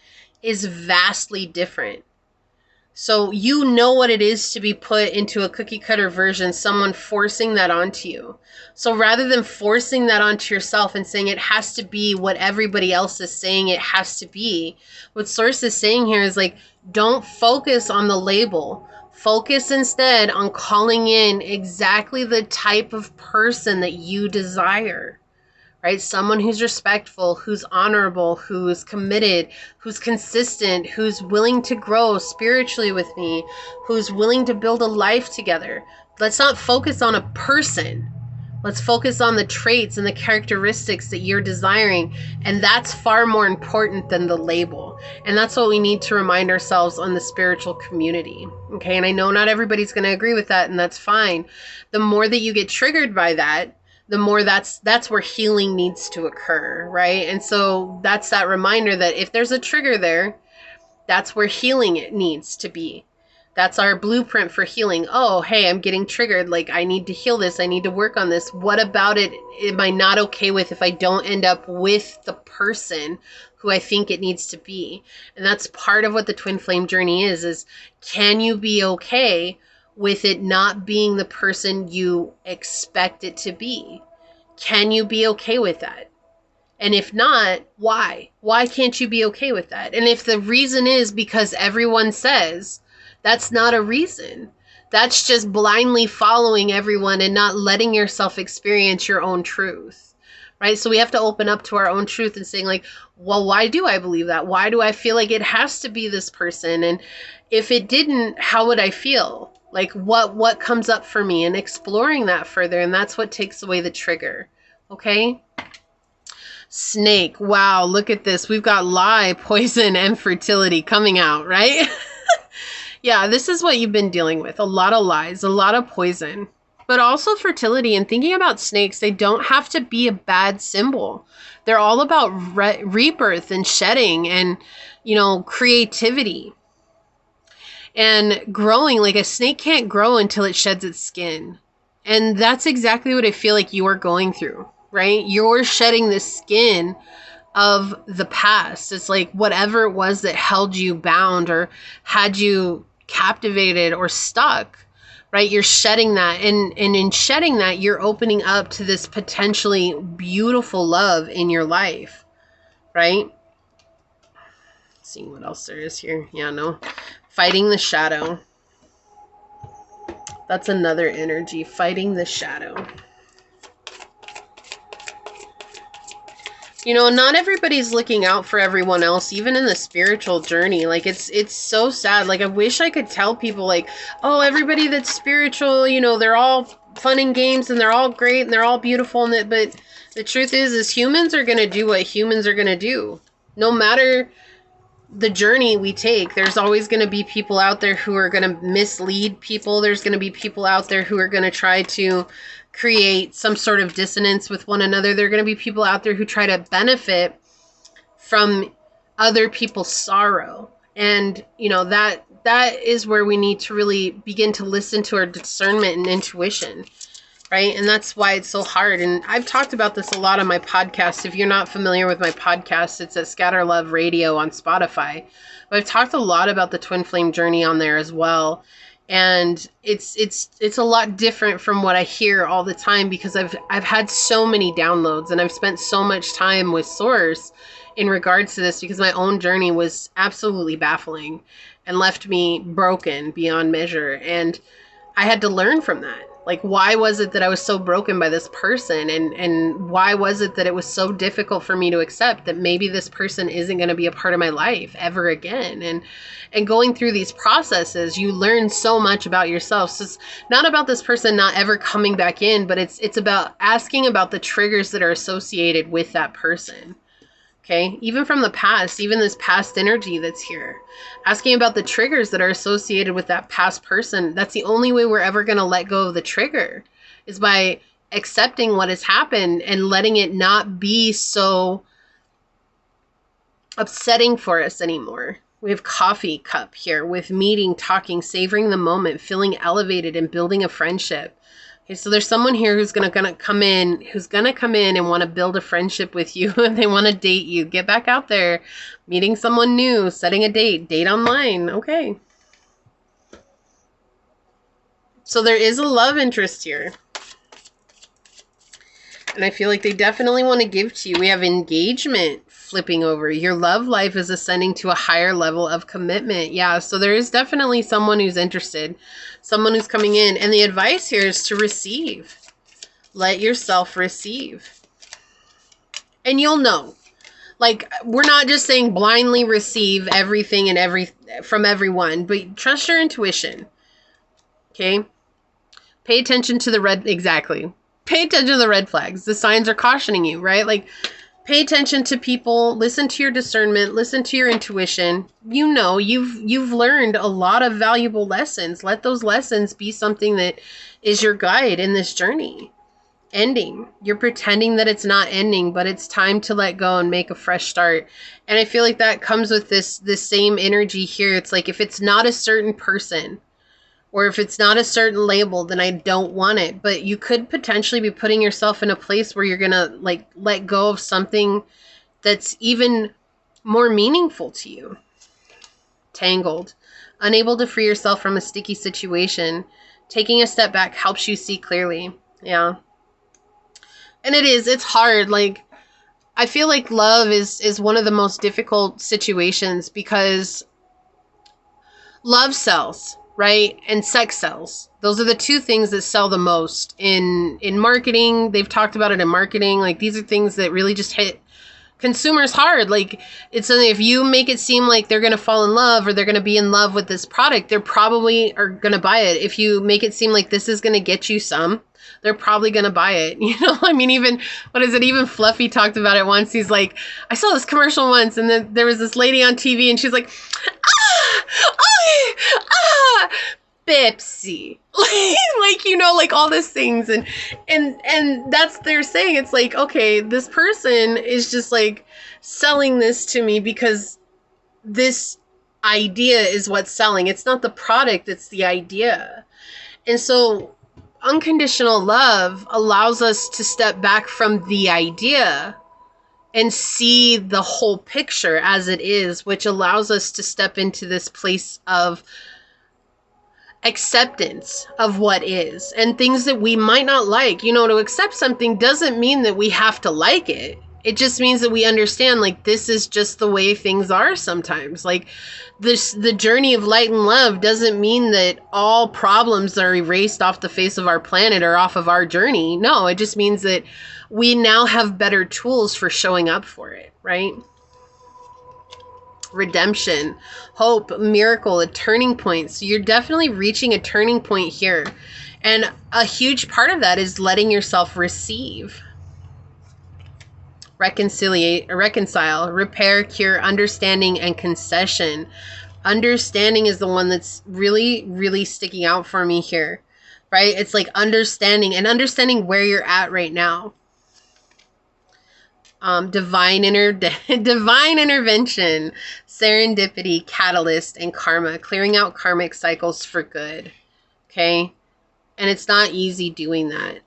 is vastly different. So you know what it is to be put into a cookie cutter version, someone forcing that onto you. So rather than forcing that onto yourself and saying it has to be what everybody else is saying it has to be, what Source is saying here is like, don't focus on the label. Focus instead on calling in exactly the type of person that you desire. Right? Someone who's respectful, who's honorable, who's committed, who's consistent, who's willing to grow spiritually with me, who's willing to build a life together. Let's not focus on a person. Let's focus on the traits and the characteristics that you're desiring. And that's far more important than the label. And that's what we need to remind ourselves on the spiritual community. Okay. And I know not everybody's going to agree with that, and that's fine. The more that you get triggered by that, the more that's where healing needs to occur, right? And so that's that reminder that if there's a trigger there, that's where healing it needs to be. That's our blueprint for healing. Oh, hey, I'm getting triggered. Like, I need to heal this. I need to work on this. What about it am I not okay with if I don't end up with the person who I think it needs to be? And that's part of what the twin flame journey is can you be okay with it not being the person you expect it to be? Can you be okay with that? And if not, why? Why can't you be okay with that? And if the reason is because everyone says, that's not a reason. That's just blindly following everyone and not letting yourself experience your own truth, right? So we have to open up to our own truth and saying like, well, why do I believe that? Why do I feel like it has to be this person? And if it didn't, how would I feel? Like what comes up for me, and exploring that further. And that's what takes away the trigger. Okay. Snake. Wow. Look at this. We've got lie, poison, and fertility coming out, right? Yeah, this is what you've been dealing with. A lot of lies, a lot of poison, but also fertility. And thinking about snakes, they don't have to be a bad symbol. They're all about rebirth and shedding and, creativity and growing. Like a snake can't grow until it sheds its skin. And that's exactly what I feel like you are going through, right? You're shedding the skin of the past. It's like whatever it was that held you bound or had you captivated or stuck, right? You're shedding that. And in shedding that, you're opening up to this potentially beautiful love in your life, right? Seeing what else there is here. Yeah, no. Fighting the shadow. That's another energy. Fighting the shadow. Not everybody's looking out for everyone else, even in the spiritual journey. Like, it's so sad. Like, I wish I could tell people, like, oh, everybody that's spiritual, they're all fun and games, and they're all great, and they're all beautiful. But the truth is humans are going to do what humans are going to do. No matter the journey we take, there's always going to be people out there who are going to mislead people. There's going to be people out there who are going to try to create some sort of dissonance with one another. There are going to be people out there who try to benefit from other people's sorrow. And, that is where we need to really begin to listen to our discernment and intuition, right? And that's why it's so hard. And I've talked about this a lot on my podcast. If you're not familiar with my podcast, it's at Scatter Love Radio on Spotify. But I've talked a lot about the twin flame journey on there as well. And it's a lot different from what I hear all the time, because I've had so many downloads and I've spent so much time with Source in regards to this, because my own journey was absolutely baffling and left me broken beyond measure. And I had to learn from that. Like, why was it that I was so broken by this person? And why was it that it was so difficult for me to accept that maybe this person isn't going to be a part of my life ever again? And going through these processes, you learn so much about yourself. So it's not about this person not ever coming back in, but it's about asking about the triggers that are associated with that person. Okay, even from the past, even this past energy that's here, asking about the triggers that are associated with that past person. That's the only way we're ever going to let go of the trigger, is by accepting what has happened and letting it not be so upsetting for us anymore. We have coffee cup here with meeting, talking, savoring the moment, feeling elevated, and building a friendship. Okay, so there's someone here who's gonna come in and want to build a friendship with you, and they want to date you. Get back out there, meeting someone new, setting a date online. Okay. So there is a love interest here. And I feel like they definitely want to give to you. We have engagement flipping over. Your love life is ascending to a higher level of commitment. Yeah, so there is definitely someone who's interested, someone who's coming in. And the advice here is to receive. Let yourself receive. And you'll know. Like, we're not just saying blindly receive everything and from everyone, but trust your intuition. Okay? Pay attention to the red flags. The signs are cautioning you, right? Like, pay attention to people, listen to your discernment, listen to your intuition. You've learned a lot of valuable lessons. Let those lessons be something that is your guide in this journey. ending. You're pretending that it's not ending, but it's time to let go and make a fresh start. And I feel like that comes with this same energy here. It's like, if it's not a certain person, or if it's not a certain label, then I don't want it. But you could potentially be putting yourself in a place where you're going to like let go of something that's even more meaningful to you. Tangled. Unable to free yourself from a sticky situation. Taking a step back helps you see clearly. Yeah. And it's hard. Like, I feel like love is one of the most difficult situations because love sells, right? And sex sells. Those are the two things that sell the most in marketing. They've talked about it in marketing. Like, these are things that really just hit consumers hard. Like, it's something, if you make it seem like they're going to fall in love or they're going to be in love with this product, they're probably are going to buy it. If you make it seem like this is going to get you some, they're probably going to buy it. You know, I mean, even, what is it? Even Fluffy talked about it once. He's like, I saw this commercial once, and then there was this lady on TV, and she's like, Pepsi. Like, you know, like all these things. And that's, they're saying, it's like, okay, this person is just like selling this to me because this idea is what's selling. It's not the product, it's the idea. And so unconditional love allows us to step back from the idea and see the whole picture as it is, which allows us to step into this place of acceptance of what is and things that we might not like. You know, to accept something doesn't mean that we have to like it. It just means that we understand, like, this is just the way things are sometimes. Like, the journey of light and love doesn't mean that all problems are erased off the face of our planet or off of our journey. No, it just means that we now have better tools for showing up for it, right? Redemption, hope, miracle, a turning point. So you're definitely reaching a turning point here. And a huge part of that is letting yourself receive. Reconcile, repair, cure, understanding, and concession. Understanding is the one that's really, really sticking out for me here, right? It's like understanding and understanding where you're at right now. Divine intervention, serendipity, catalyst, and karma, clearing out karmic cycles for good. Okay. And it's not easy doing that.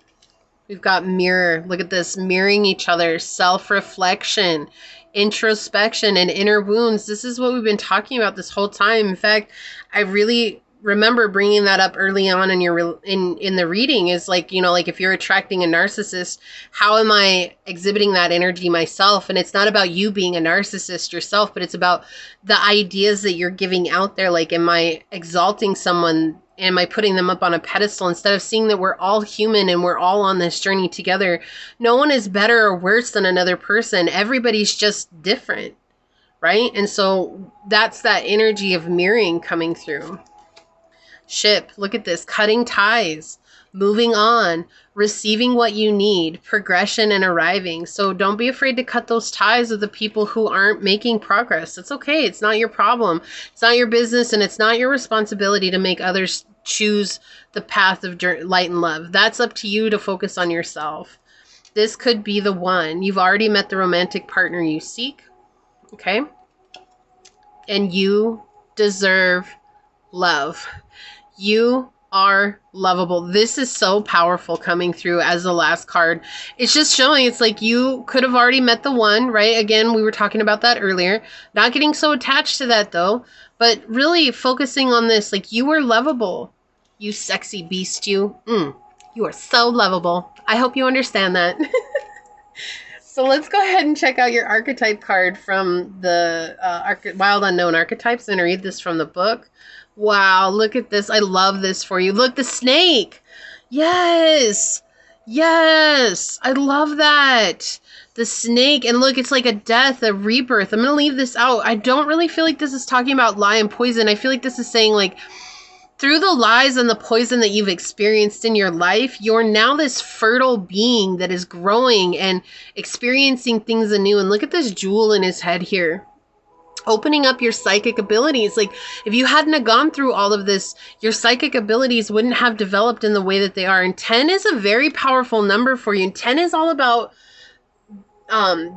We've got mirror. Look at this, mirroring each other, self-reflection, introspection, and inner wounds. This is what we've been talking about this whole time. In fact, I really remember bringing that up early on in your in the reading, is like, you know, like if you're attracting a narcissist, how am I exhibiting that energy myself? And it's not about you being a narcissist yourself, but it's about the ideas that you're giving out there. Like, am I exalting someone? Am I putting them up on a pedestal instead of seeing that we're all human and we're all on this journey together? No one is better or worse than another person. Everybody's just different, right? And so that's that energy of mirroring coming through. Ship, look at this, cutting ties, moving on, receiving what you need, progression, and arriving. So don't be afraid to cut those ties with the people who aren't making progress. It's okay. It's not your problem. It's not your business, and it's not your responsibility to make others choose the path of light and love. That's up to you to focus on yourself. This could be the one. You've already met the romantic partner you seek, okay? And you deserve love. You are lovable. This is so powerful coming through as the last card. It's just showing, it's like you could have already met the one, right? Again, we were talking about that earlier. Not getting so attached to that though, but really focusing on this, like, you are lovable. You sexy beast, you. You are so lovable. I hope you understand that. So let's go ahead and check out your archetype card from the Wild Unknown Archetypes. I'm going to read this from the book. Wow, look at this. I love this for you. Look, the snake. Yes. Yes. I love that. The snake. And look, it's like a death, a rebirth. I'm going to leave this out. I don't really feel like this is talking about lie and poison. I feel like this is saying, like, through the lies and the poison that you've experienced in your life, you're now this fertile being that is growing and experiencing things anew. And look at this jewel in his head here. opening up your psychic abilities. Like, if you hadn't have gone through all of this, your psychic abilities wouldn't have developed in the way that they are. And 10 is a very powerful number for you. And 10 is all about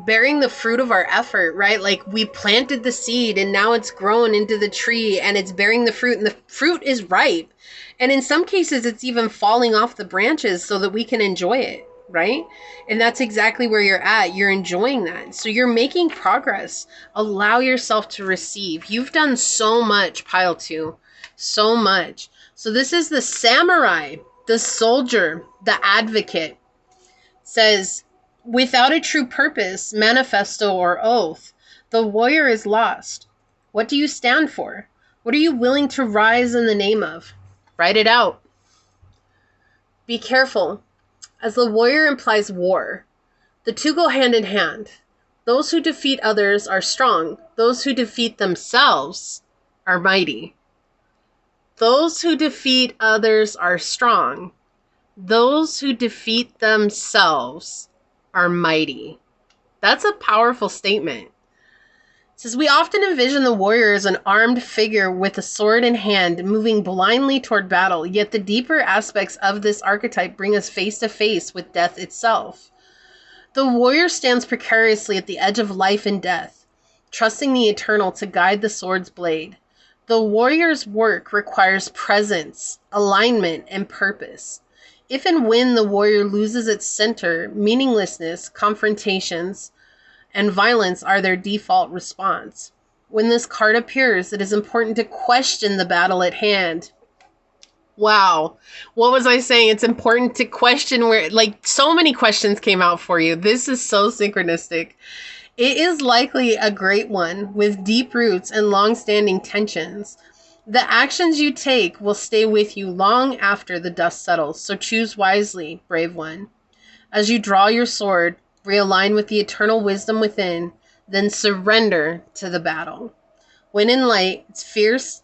bearing the fruit of our effort, right? Like, we planted the seed and now it's grown into the tree and it's bearing the fruit, and the fruit is ripe. And in some cases, it's even falling off the branches so that we can enjoy it, right? And that's exactly where you're at. You're enjoying that. So you're making progress. Allow yourself to receive. You've done so much, pile 2. So much. So this is the samurai, the soldier, the advocate. Says, without a true purpose, manifesto, or oath, the warrior is lost. What do you stand for? What are you willing to rise in the name of? Write it out. Be careful, as the warrior implies war. The two go hand in hand. Those who defeat others are strong. Those who defeat themselves are mighty. Those who defeat others are strong. Those who defeat themselves are mighty. That's a powerful statement. It says, we often envision the warrior as an armed figure with a sword in hand, moving blindly toward battle, yet the deeper aspects of this archetype bring us face to face with death itself. The warrior stands precariously at the edge of life and death, trusting the eternal to guide the sword's blade. The warrior's work requires presence, alignment, and purpose. If and when the warrior loses its center, meaninglessness, confrontations, and violence are their default response. When this card appears, it is important to question the battle at hand. Wow. What was I saying? It's important to question where, like, so many questions came out for you. This is so synchronistic. It is likely a great one with deep roots and long-standing tensions. The actions you take will stay with you long after the dust settles, so choose wisely, brave one. As you draw your sword, realign with the eternal wisdom within, then surrender to the battle. When in light, it's fierce,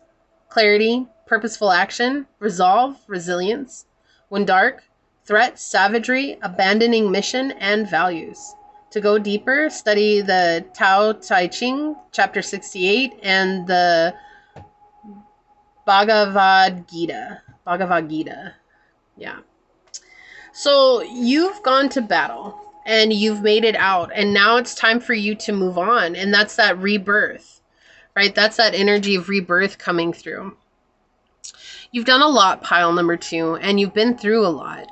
clarity, purposeful action, resolve, resilience. When dark, threat, savagery, abandoning mission, and values. To go deeper, study the Tao Te Ching, chapter 68, and the Bhagavad Gita. Yeah. So you've gone to battle and you've made it out, and now it's time for you to move on. And that's that rebirth, right? That's that energy of rebirth coming through. You've done a lot, pile number 2, and you've been through a lot.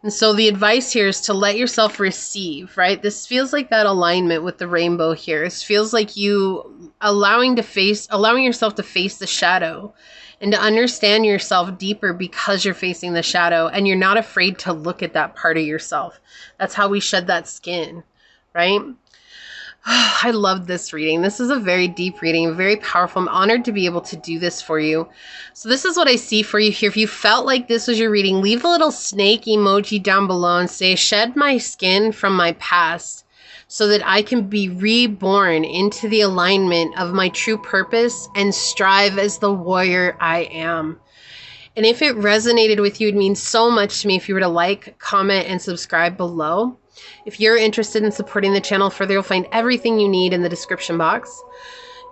And so the advice here is to let yourself receive, right? This feels like that alignment with the rainbow here. It feels like you allowing yourself to face the shadow and to understand yourself deeper because you're facing the shadow and you're not afraid to look at that part of yourself. That's how we shed that skin, right? I love this reading. This is a very deep reading, very powerful. I'm honored to be able to do this for you. So this is what I see for you here. If you felt like this was your reading, leave a little snake emoji down below and say, shed my skin from my past so that I can be reborn into the alignment of my true purpose and strive as the warrior I am. And if it resonated with you, it means so much to me if you were to like, comment, and subscribe below. If you're interested in supporting the channel further, you'll find everything you need in the description box.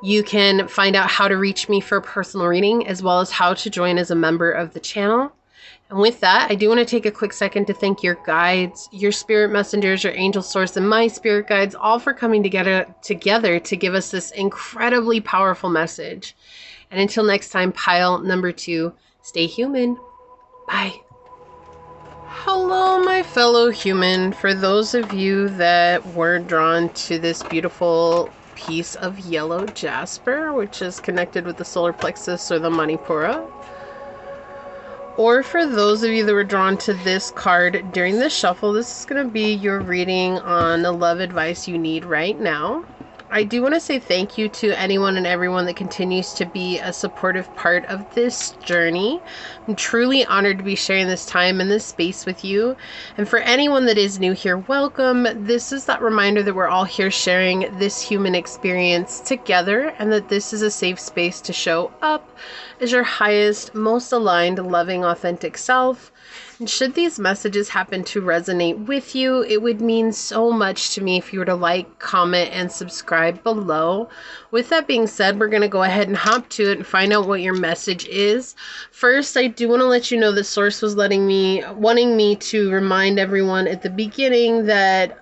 You can find out how to reach me for a personal reading, as well as how to join as a member of the channel. And with that, I do want to take a quick second to thank your guides, your spirit messengers, your angel source, and my spirit guides, all for coming together to give us this incredibly powerful message. And until next time, pile number 2, stay human. Bye. Hello, my fellow human. For those of you that were drawn to this beautiful piece of yellow jasper, which is connected with the solar plexus or the Manipura, or for those of you that were drawn to this card during this shuffle, this is going to be your reading on the love advice you need right now. I do want to say thank you to anyone and everyone that continues to be a supportive part of this journey. I'm truly honored to be sharing this time and this space with you. And for anyone that is new here, welcome. This is that reminder that we're all here sharing this human experience together, and that this is a safe space to show up as your highest, most aligned, loving, authentic self, And should these messages happen to resonate with you, it would mean so much to me if you were to like, comment, and subscribe below. With that being said, we're going to go ahead and hop to it and find out what your message is. First, I do want to let you know that Source was wanting me to remind everyone at the beginning that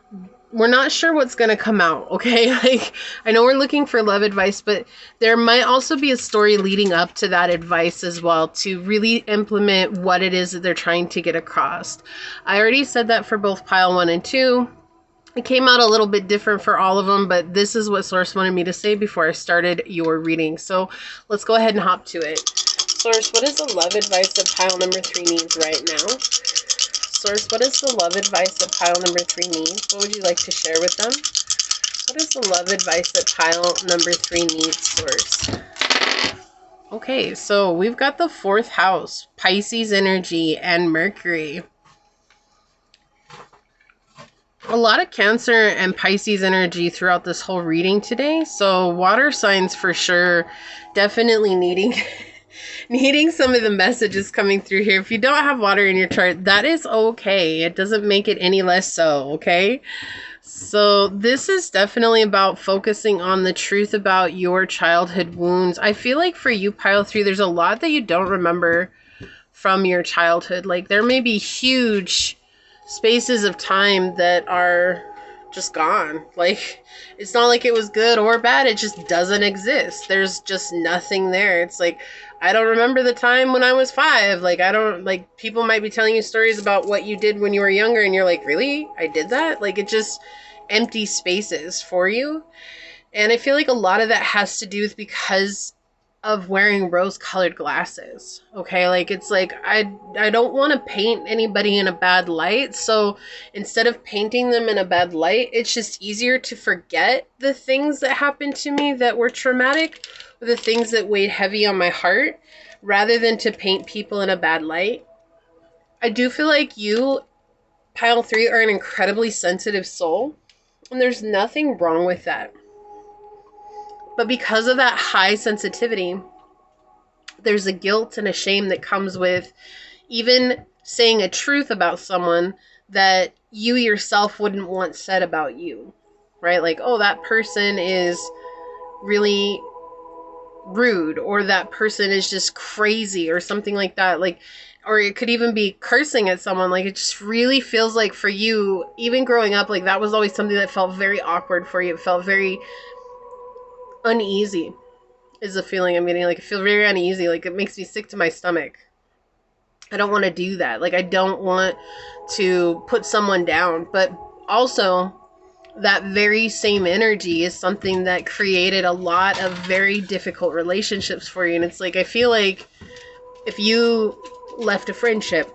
we're not sure what's going to come out, okay? Like, I know we're looking for love advice, but there might also be a story leading up to that advice as well to really implement what it is that they're trying to get across. I already said that for both pile 1 and 2. It came out a little bit different for all of them, but this is what Source wanted me to say before I started your reading. So let's go ahead and hop to it. Source, what is the love advice that pile number 3 needs right now? Source, what is the love advice that pile number 3 needs? What would you like to share with them? What is the love advice that pile number 3 needs, Source? Okay, so we've got the 4th house, Pisces energy, and Mercury. A lot of Cancer and Pisces energy throughout this whole reading today. So water signs for sure, definitely needing some of the messages coming through here. If you don't have water in your chart, that is okay. It doesn't make it any less so, okay? So this is definitely about focusing on the truth about your childhood wounds. I feel like for you, pile 3, there's a lot that you don't remember from your childhood. Like, there may be huge spaces of time that are just gone. Like, it's not like it was good or bad. It just doesn't exist. There's just nothing there. It's like, I don't remember the time when I was 5. Like, I don't, like, people might be telling you stories about what you did when you were younger, and you're like, really? I did that? Like, it just empty spaces for you. And I feel like a lot of that has to do with because of wearing rose-colored glasses. Okay, like, it's like, I don't want to paint anybody in a bad light. So instead of painting them in a bad light, it's just easier to forget the things that happened to me that were traumatic, the things that weighed heavy on my heart, rather than to paint people in a bad light. I do feel like you, pile 3, are an incredibly sensitive soul, and there's nothing wrong with that. But because of that high sensitivity, there's a guilt and a shame that comes with even saying a truth about someone that you yourself wouldn't want said about you, right? Like, oh, that person is really rude, or that person is just crazy, or something like that. Like, or it could even be cursing at someone. Like, it just really feels like for you, even growing up, like, that was always something that felt very awkward for you. It felt very uneasy, is the feeling I'm getting. Like, I feel very uneasy. Like, it makes me sick to my stomach. I don't want to do that. Like, I don't want to put someone down. But also, that very same energy is something that created a lot of very difficult relationships for you. And it's like, I feel like if you left a friendship,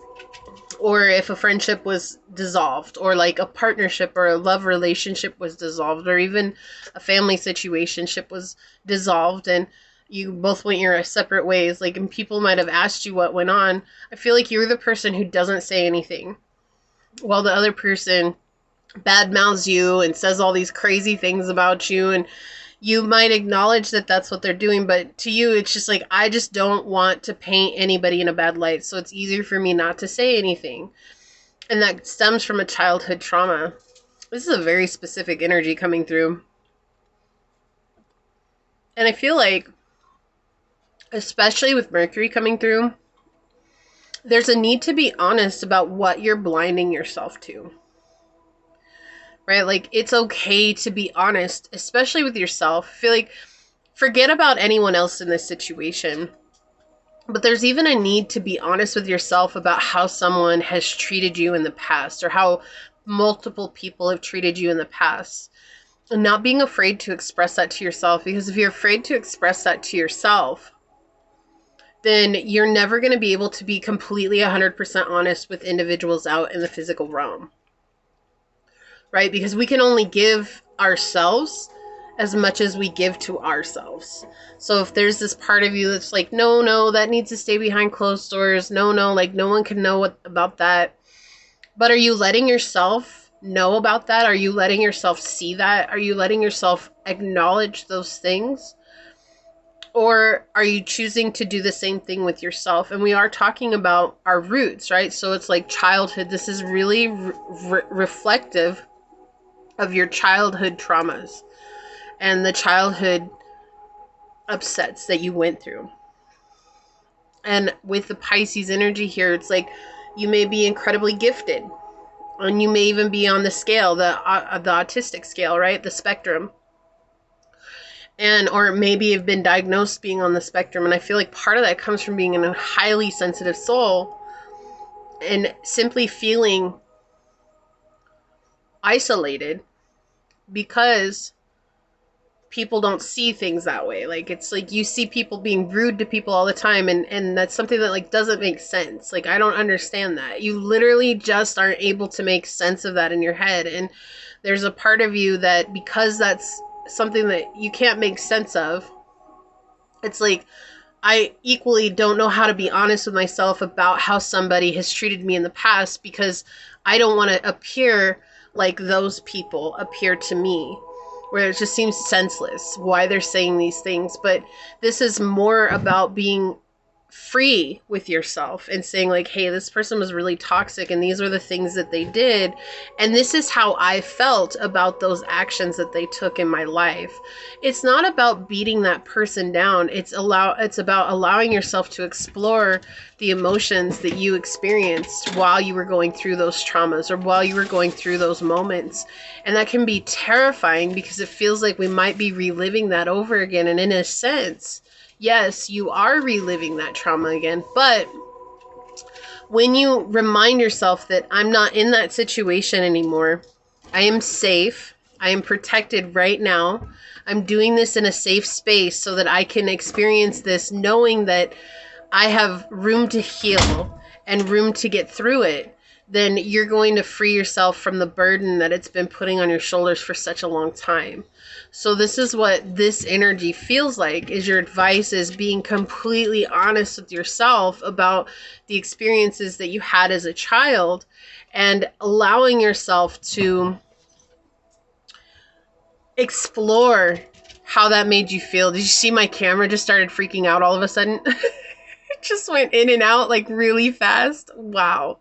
or if a friendship was dissolved, or like a partnership or a love relationship was dissolved, or even a family situationship was dissolved, and you both went your separate ways, like, and people might have asked you what went on, I feel like you're the person who doesn't say anything, while the other person badmouths you and says all these crazy things about you, and you might acknowledge that that's what they're doing, but to you, it's just like, I just don't want to paint anybody in a bad light, so it's easier for me not to say anything. And that stems from a childhood trauma. This is a very specific energy coming through. And I feel like, especially with Mercury coming through, there's a need to be honest about what you're blinding yourself to. Right? Like, it's okay to be honest, especially with yourself. I feel like, forget about anyone else in this situation. But there's even a need to be honest with yourself about how someone has treated you in the past, or how multiple people have treated you in the past. And not being afraid to express that to yourself. Because if you're afraid to express that to yourself, then you're never going to be able to be completely 100% honest with individuals out in the physical realm. Right? Because we can only give ourselves as much as we give to ourselves. So if there's this part of you that's like, no, that needs to stay behind closed doors. No, like, no one can know about that. But are you letting yourself know about that? Are you letting yourself see that? Are you letting yourself acknowledge those things? Or are you choosing to do the same thing with yourself? And we are talking about our roots, right? So it's like childhood. This is really reflective of your childhood traumas and the childhood upsets that you went through. And with the Pisces energy here, it's like you may be incredibly gifted. And you may even be on the scale, the autistic scale, right? The spectrum. And or maybe you've been diagnosed being on the spectrum, and I feel like part of that comes from being a highly sensitive soul and simply feeling isolated because people don't see things that way. Like, it's like you see people being rude to people all the time, and that's something that like doesn't make sense. Like, I don't understand that. You literally just aren't able to make sense of that in your head. And there's a part of you that, because that's something that you can't make sense of, it's like I equally don't know how to be honest with myself about how somebody has treated me in the past, because I don't want to appear like those people appear to me, where it just seems senseless why they're saying these things. But this is more about being free with yourself and saying like, hey, this person was really toxic and these are the things that they did, and this is how I felt about those actions that they took in my life. It's not about beating that person down. It's about allowing yourself to explore the emotions that you experienced while you were going through those traumas or while you were going through those moments. And that can be terrifying because it feels like we might be reliving that over again. And in a sense, yes, you are reliving that trauma again. But when you remind yourself that I'm not in that situation anymore, I am safe, I am protected right now, I'm doing this in a safe space so that I can experience this knowing that I have room to heal and room to get through it, then you're going to free yourself from the burden that it's been putting on your shoulders for such a long time. So this is what this energy feels like, is your advice is being completely honest with yourself about the experiences that you had as a child and allowing yourself to explore how that made you feel. Did you see my camera just started freaking out all of a sudden? It just went in and out like really fast. Wow.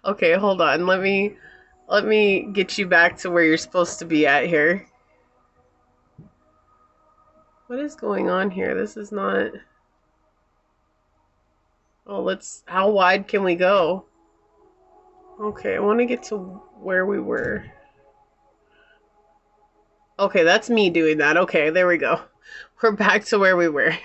Okay, hold on. Let me get you back to where you're supposed to be at here. What is going on here? This is not... Oh, how wide can we go? Okay, I want to get to where we were. Okay, that's me doing that. Okay, there we go. We're back to where we were.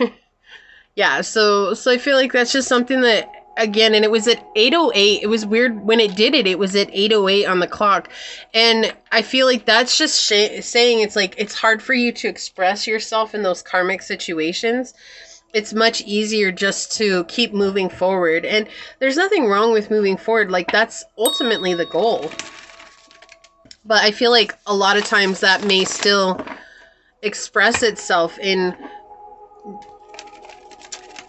Yeah, so I feel like that's just something that, again, and it was at 8:08. It was weird when it did it. It was at 8:08 on the clock. And I feel like that's just saying it's like it's hard for you to express yourself in those karmic situations. It's much easier just to keep moving forward. And there's nothing wrong with moving forward. Like, that's ultimately the goal. But I feel like a lot of times that may still express itself in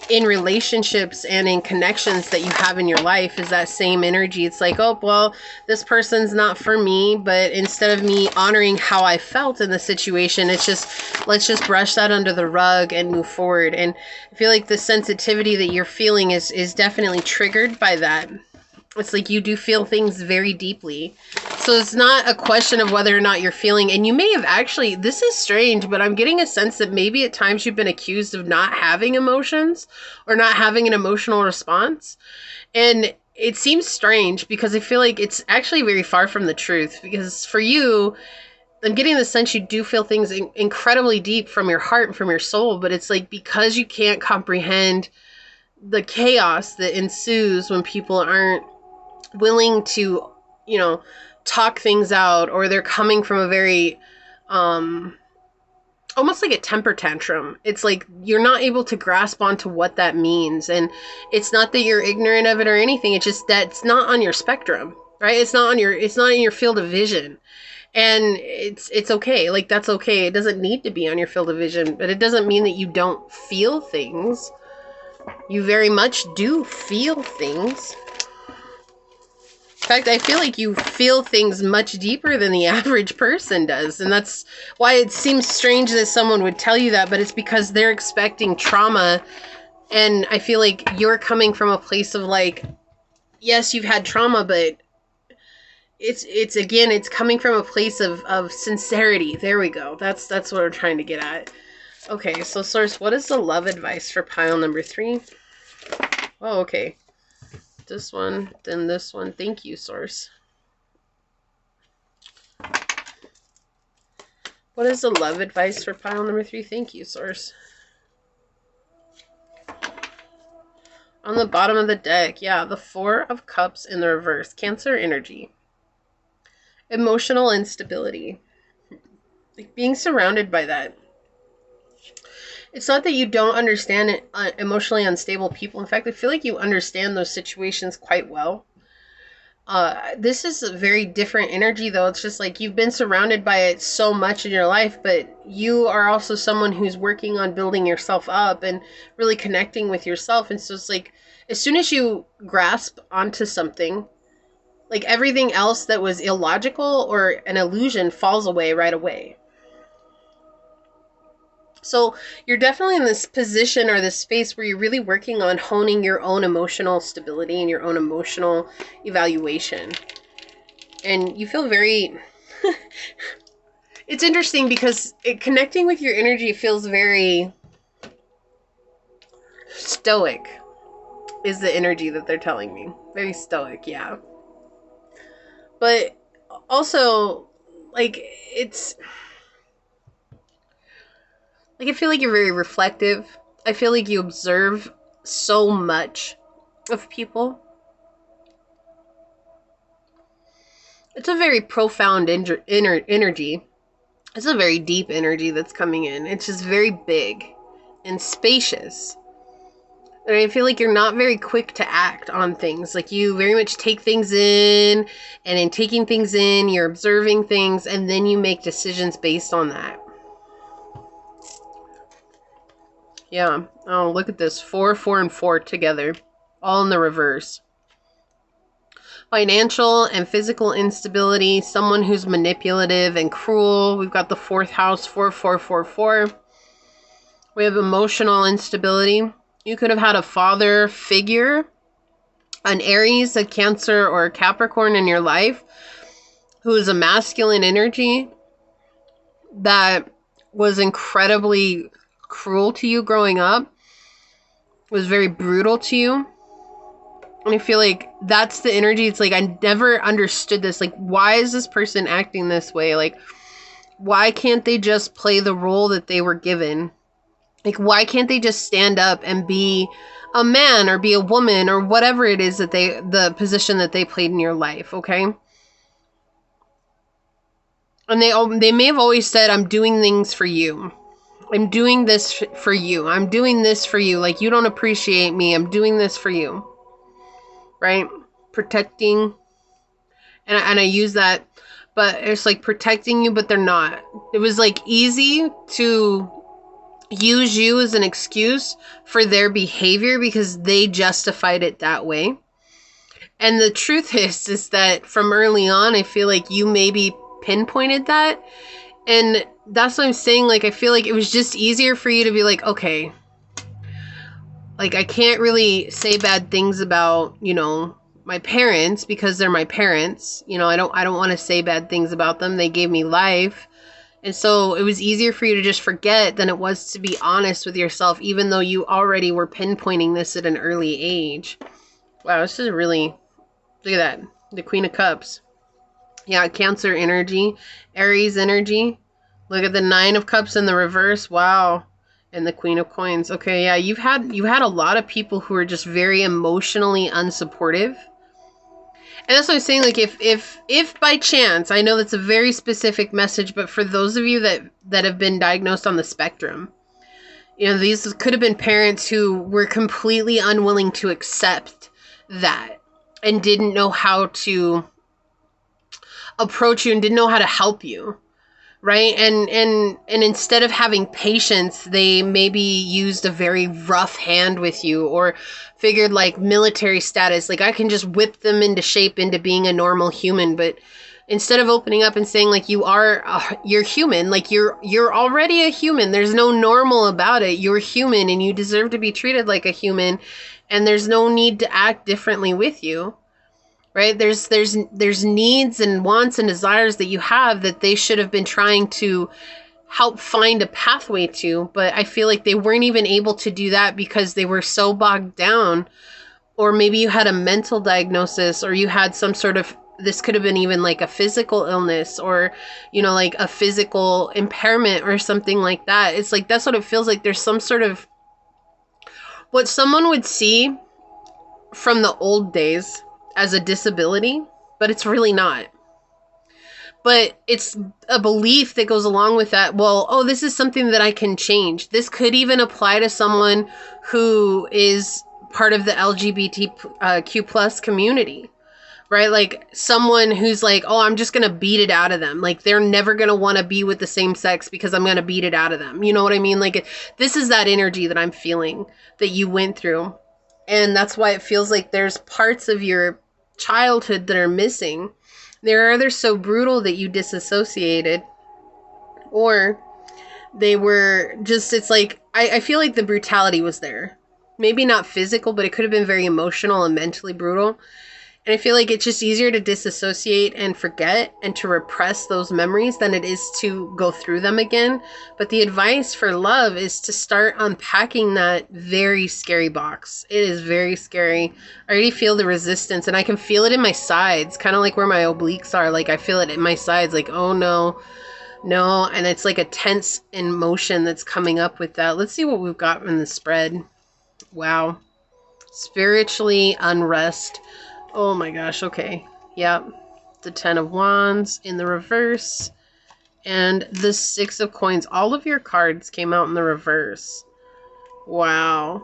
relationships and in connections that you have in your life, is that same energy. It's like, oh, well, this person's not for me, but instead of me honoring how I felt in the situation, it's just, let's just brush that under the rug and move forward. And I feel like the sensitivity that you're feeling is definitely triggered by that. It's like you do feel things very deeply. So it's not a question of whether or not you're feeling, and you may have actually, this is strange, but I'm getting a sense that maybe at times you've been accused of not having emotions or not having an emotional response. And it seems strange because I feel like it's actually very far from the truth, because for you, I'm getting the sense you do feel things incredibly deep from your heart and from your soul, but it's like because you can't comprehend the chaos that ensues when people aren't willing to, talk things out, or they're coming from a very, almost like a temper tantrum. It's like you're not able to grasp onto what that means. And it's not that you're ignorant of it or anything. It's just that it's not on your spectrum, right? It's not in your field of vision. And it's okay. Like, that's okay. It doesn't need to be on your field of vision, but it doesn't mean that you don't feel things. You very much do feel things. In fact, I feel like you feel things much deeper than the average person does. And that's why it seems strange that someone would tell you that, but it's because they're expecting trauma. And I feel like you're coming from a place of like, yes, you've had trauma, but it's coming from a place of sincerity. There we go. That's what we're trying to get at. Okay, so Source, what is the love advice for pile number 3? Oh, okay. This one, then this one. Thank you, Source. What is the love advice for pile number 3? Thank you, Source. On the bottom of the deck, yeah, the 4 of Cups in the reverse. Cancer energy. Emotional instability. Like being surrounded by that. It's not that you don't understand emotionally unstable people. In fact, I feel like you understand those situations quite well. This is a very different energy, though. It's just like you've been surrounded by it so much in your life, but you are also someone who's working on building yourself up and really connecting with yourself. And so it's like, as soon as you grasp onto something, like everything else that was illogical or an illusion falls away right away. So you're definitely in this position or this space where you're really working on honing your own emotional stability and your own emotional evaluation. And you feel very... It's interesting because connecting with your energy feels very stoic, is the energy that they're telling me. Very stoic, yeah. But also, like, it's... Like, I feel like you're very reflective. I feel like you observe so much of people. It's a very profound energy. It's a very deep energy that's coming in. It's just very big and spacious. And I feel like you're not very quick to act on things. Like, you very much take things in, and in taking things in, you're observing things, and then you make decisions based on that. Yeah. Oh, look at this. 4, 4, and 4 together. All in the reverse. Financial and physical instability. Someone who's manipulative and cruel. We've got the 4th house. 4, 4, 4, 4. We have emotional instability. You could have had a father figure. An Aries, a Cancer, or a Capricorn in your life. Who is a masculine energy. That was incredibly cruel to you growing up, was very brutal to you. And I feel like that's the energy. It's like, I never understood this. Like, why is this person acting this way? Like, why can't they just play the role that they were given? Like, why can't they just stand up and be a man or be a woman or whatever it is that the position that they played in your life, okay? And they may have always said, I'm doing things for you. I'm doing this for you. I'm doing this for you. Like, you don't appreciate me. I'm doing this for you. Right? Protecting. And I use that. But it's like protecting you, but they're not. It was like easy to use you as an excuse for their behavior because they justified it that way. And the truth is that from early on, I feel like you maybe pinpointed that. And that's what I'm saying. Like, I feel like it was just easier for you to be like, okay, like, I can't really say bad things about, you know, my parents because they're my parents. You know, I don't want to say bad things about them. They gave me life. And so it was easier for you to just forget than it was to be honest with yourself, even though you already were pinpointing this at an early age. Wow, this is really, look at that. The Queen of Cups. Yeah, Cancer energy, Aries energy. Look at the 9 of Cups in the reverse. Wow. And the Queen of Coins. Okay, yeah, you had a lot of people who are just very emotionally unsupportive. And that's what I'm saying. Like, if by chance, I know that's a very specific message, but for those of you that have been diagnosed on the spectrum, you know, these could have been parents who were completely unwilling to accept that and didn't know how to approach you and didn't know how to help you, right? And instead of having patience, they maybe used a very rough hand with you, or figured like military status, like I can just whip them into shape into being a normal human. But instead of opening up and saying like you're human, like you're already a human, there's no normal about it, you're human and you deserve to be treated like a human, and there's no need to act differently with you. Right? There's needs and wants and desires that you have that they should have been trying to help find a pathway to, but I feel like they weren't even able to do that because they were so bogged down. Or maybe you had a mental diagnosis, or you had some sort of, this could have been even like a physical illness, or like a physical impairment or something like that. It's like that's what it feels like. There's some sort of what someone would see from the old days as a disability, but it's really not. But it's a belief that goes along with that. Well, oh, this is something that I can change. This could even apply to someone who is part of the LGBTQ plus community, right? Like someone who's like, oh, I'm just going to beat it out of them. Like they're never going to want to be with the same sex because I'm going to beat it out of them. You know what I mean? Like this is that energy that I'm feeling that you went through. And that's why it feels like there's parts of your childhood that are missing. They're either so brutal that you disassociated, or they were just, it's like, I feel like the brutality was there. Maybe not physical, but it could have been very emotional and mentally brutal. And I feel like it's just easier to disassociate and forget and to repress those memories than it is to go through them again. But the advice for love is to start unpacking that very scary box. It is very scary. I already feel the resistance, and I can feel it in my sides, kind of like where my obliques are. Like I feel it in my sides, like, oh no, no. And it's like a tense emotion that's coming up with that. Let's see what we've got in the spread. Wow. Spiritually unrest. Oh my gosh, okay. Yep. The 10 of Wands in the reverse. And the 6 of Coins. All of your cards came out in the reverse. Wow.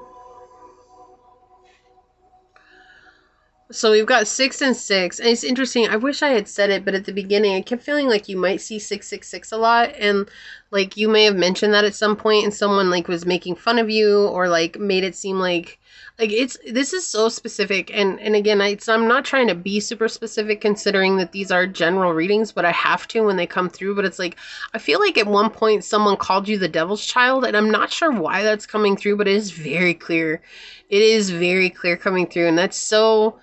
So we've got 6 and 6. And it's interesting. I wish I had said it, but at the beginning, I kept feeling like you might see 666 a lot. And like you may have mentioned that at some point, and someone like was making fun of you, or like made it seem like this is so specific. And again, I'm not trying to be super specific, considering that these are general readings, but I have to when they come through. But it's like, I feel like at one point someone called you the devil's child, and I'm not sure why that's coming through, but it is very clear. It is very clear coming through. And that's so,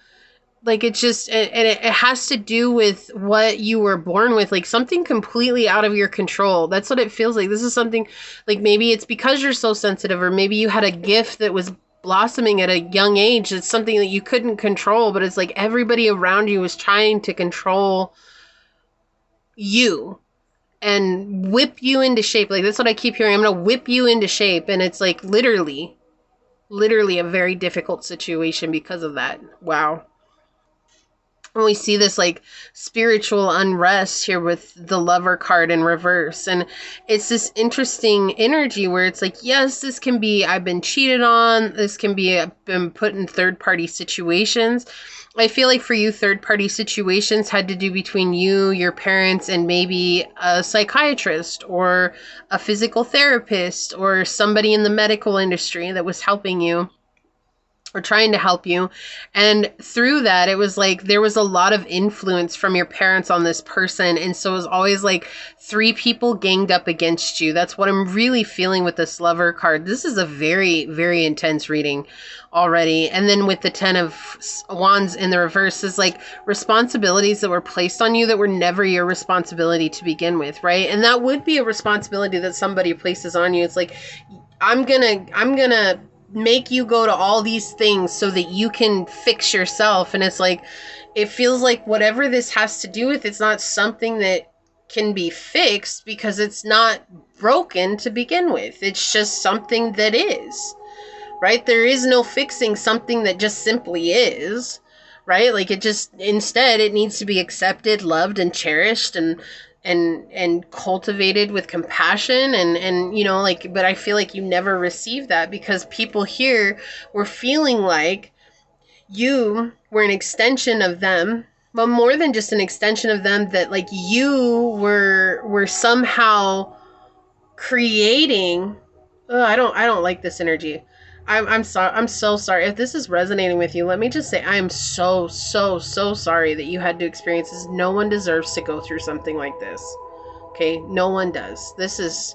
like, it just, and it has to do with what you were born with, like something completely out of your control. That's what it feels like. This is something, like maybe it's because you're so sensitive, or maybe you had a gift that was blossoming at a young age. It's something that you couldn't control, but it's like everybody around you was trying to control you and whip you into shape. Like that's what I keep hearing. I'm going to whip you into shape. And it's like literally a very difficult situation because of that. Wow. And we see this like spiritual unrest here with the Lover card in reverse. And it's this interesting energy where it's like, yes, this can be, I've been cheated on. This can be, I've been put in third-party situations. I feel like for you, third-party situations had to do between you, your parents, and maybe a psychiatrist or a physical therapist or somebody in the medical industry that was helping you, or trying to help you. And through that, it was like there was a lot of influence from your parents on this person. And so it was always like 3 people ganged up against you. That's what I'm really feeling with this Lover card. This is a very, very intense reading already. And then with the 10 of Wands in the reverse is like responsibilities that were placed on you that were never your responsibility to begin with, right? And that would be a responsibility that somebody places on you. It's like, I'm gonna make you go to all these things so that you can fix yourself. And it's like, it feels like whatever this has to do with, it's not something that can be fixed because it's not broken to begin with. It's just something that is, right? There is no fixing something that just simply is, right? Like it just, instead it needs to be accepted, loved, and cherished, and cultivated with compassion, and you know, like, but I feel like you never received that because people here were feeling like you were an extension of them, but more than just an extension of them, that like you were somehow creating. I don't like this energy. I'm sorry. I'm so sorry. If this is resonating with you, let me just say I am so sorry that you had to experience this. No one deserves to go through something like this. Okay? No one does. This is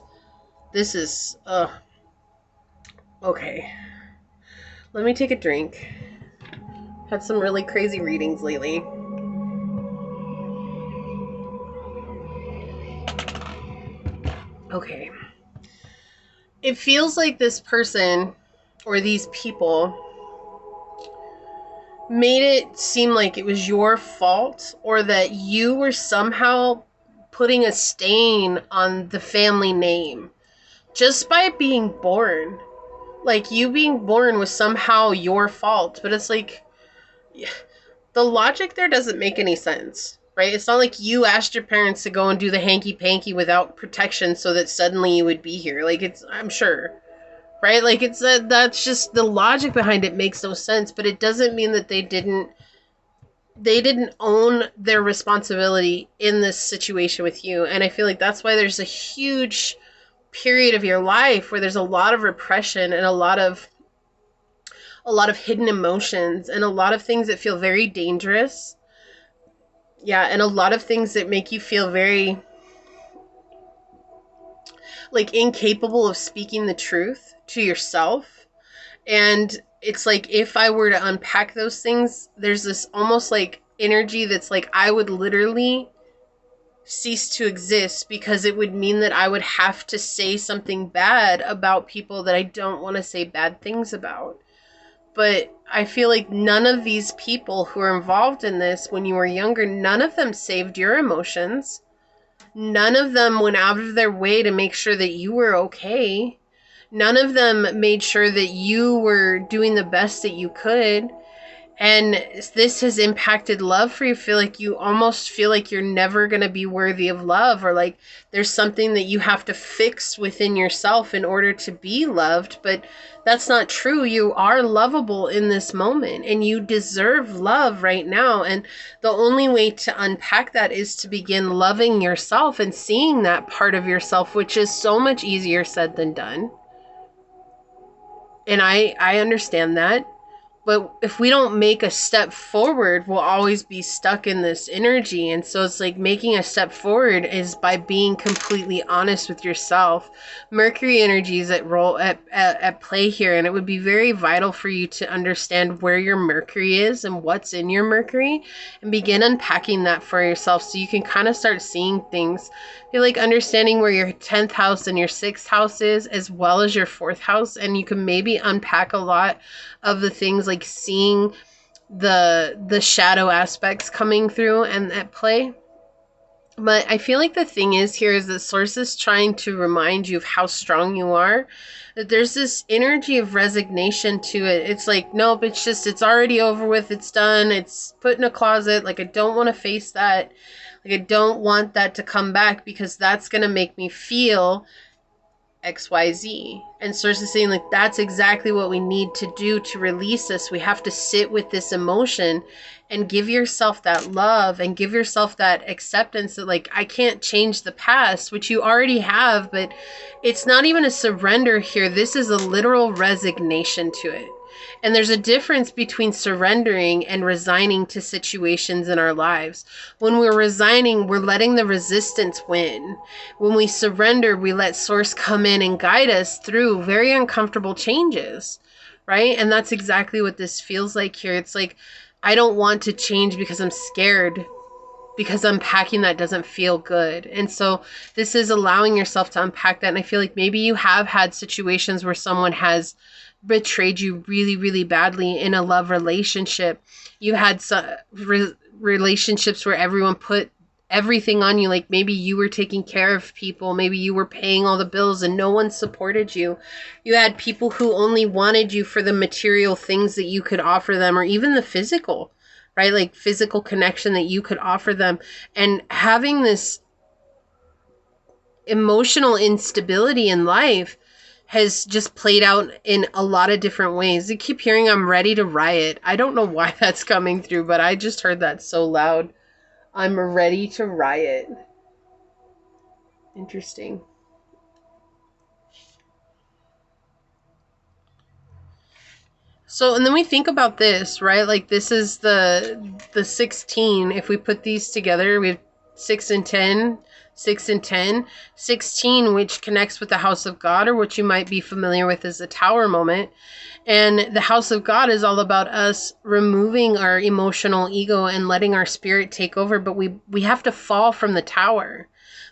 okay. Let me take a drink. Had some really crazy readings lately. Okay. It feels like this person or these people made it seem like it was your fault, or that you were somehow putting a stain on the family name just by being born. Like, you being born was somehow your fault, but it's like, the logic there doesn't make any sense, right? It's not like you asked your parents to go and do the hanky-panky without protection so that suddenly you would be here. Like, it's, I'm sure, right? Like, it's that's just, the logic behind it makes no sense, but it doesn't mean that they didn't own their responsibility in this situation with you. And I feel like that's why there's a huge period of your life where there's a lot of repression and a lot of hidden emotions and a lot of things that feel very dangerous. Yeah, and a lot of things that make you feel very like incapable of speaking the truth to yourself. And it's like, if I were to unpack those things, there's this almost like energy that's like I would literally cease to exist, because it would mean that I would have to say something bad about people that I don't want to say bad things about. But I feel like none of these people who are involved in this when you were younger, none of them saved your emotions. None of them went out of their way to make sure that you were okay. None of them made sure that you were doing the best that you could. And this has impacted love for you. Feel like you almost feel like you're never going to be worthy of love, or like there's something that you have to fix within yourself in order to be loved. But that's not true. You are lovable in this moment, and you deserve love right now. And the only way to unpack that is to begin loving yourself and seeing that part of yourself, which is so much easier said than done. And I understand that. But if we don't make a step forward, we'll always be stuck in this energy. And so it's like, making a step forward is by being completely honest with yourself. Mercury energy is at play here, and it would be very vital for you to understand where your Mercury is and what's in your Mercury, and begin unpacking that for yourself so you can kind of start seeing things. You're like understanding where your 10th house and your 6th house is, as well as your 4th house, and you can maybe unpack a lot of the things, like seeing the shadow aspects coming through and at play. But I feel like the thing is here is that Source is trying to remind you of how strong you are. That there's this energy of resignation to it. It's like, nope, it's already over with. It's done. It's put in a closet. Like, I don't want to face that. Like, I don't want that to come back, because that's going to make me feel XYZ. And Source is saying, like, that's exactly what we need to do to release this. We have to sit with this emotion and give yourself that love and give yourself that acceptance that, like, I can't change the past, which you already have, but it's not even a surrender here. This is a literal resignation to it. And there's a difference between surrendering and resigning to situations in our lives. When we're resigning, we're letting the resistance win. When we surrender, we let Source come in and guide us through very uncomfortable changes, right? And that's exactly what this feels like here. It's like, I don't want to change because I'm scared, because unpacking that doesn't feel good. And so this is allowing yourself to unpack that. And I feel like maybe you have had situations where someone has betrayed you really, really badly in a love relationship. You had some relationships where everyone put everything on you. Like, maybe you were taking care of people. Maybe you were paying all the bills and no one supported you. You had people who only wanted you for the material things that you could offer them, or even the physical, right? Like physical connection that you could offer them. And having this emotional instability in life has just played out in a lot of different ways. You keep hearing, I'm ready to riot. I don't know why that's coming through, but I just heard that so loud. I'm ready to riot. Interesting. So, and then we think about this, right? Like this is the 16. If we put these together, we have 6 and 10, 6 and 10, 16, which connects with the house of God, or what you might be familiar with as the tower moment. And the house of God is all about us removing our emotional ego and letting our spirit take over. But we have to fall from the tower.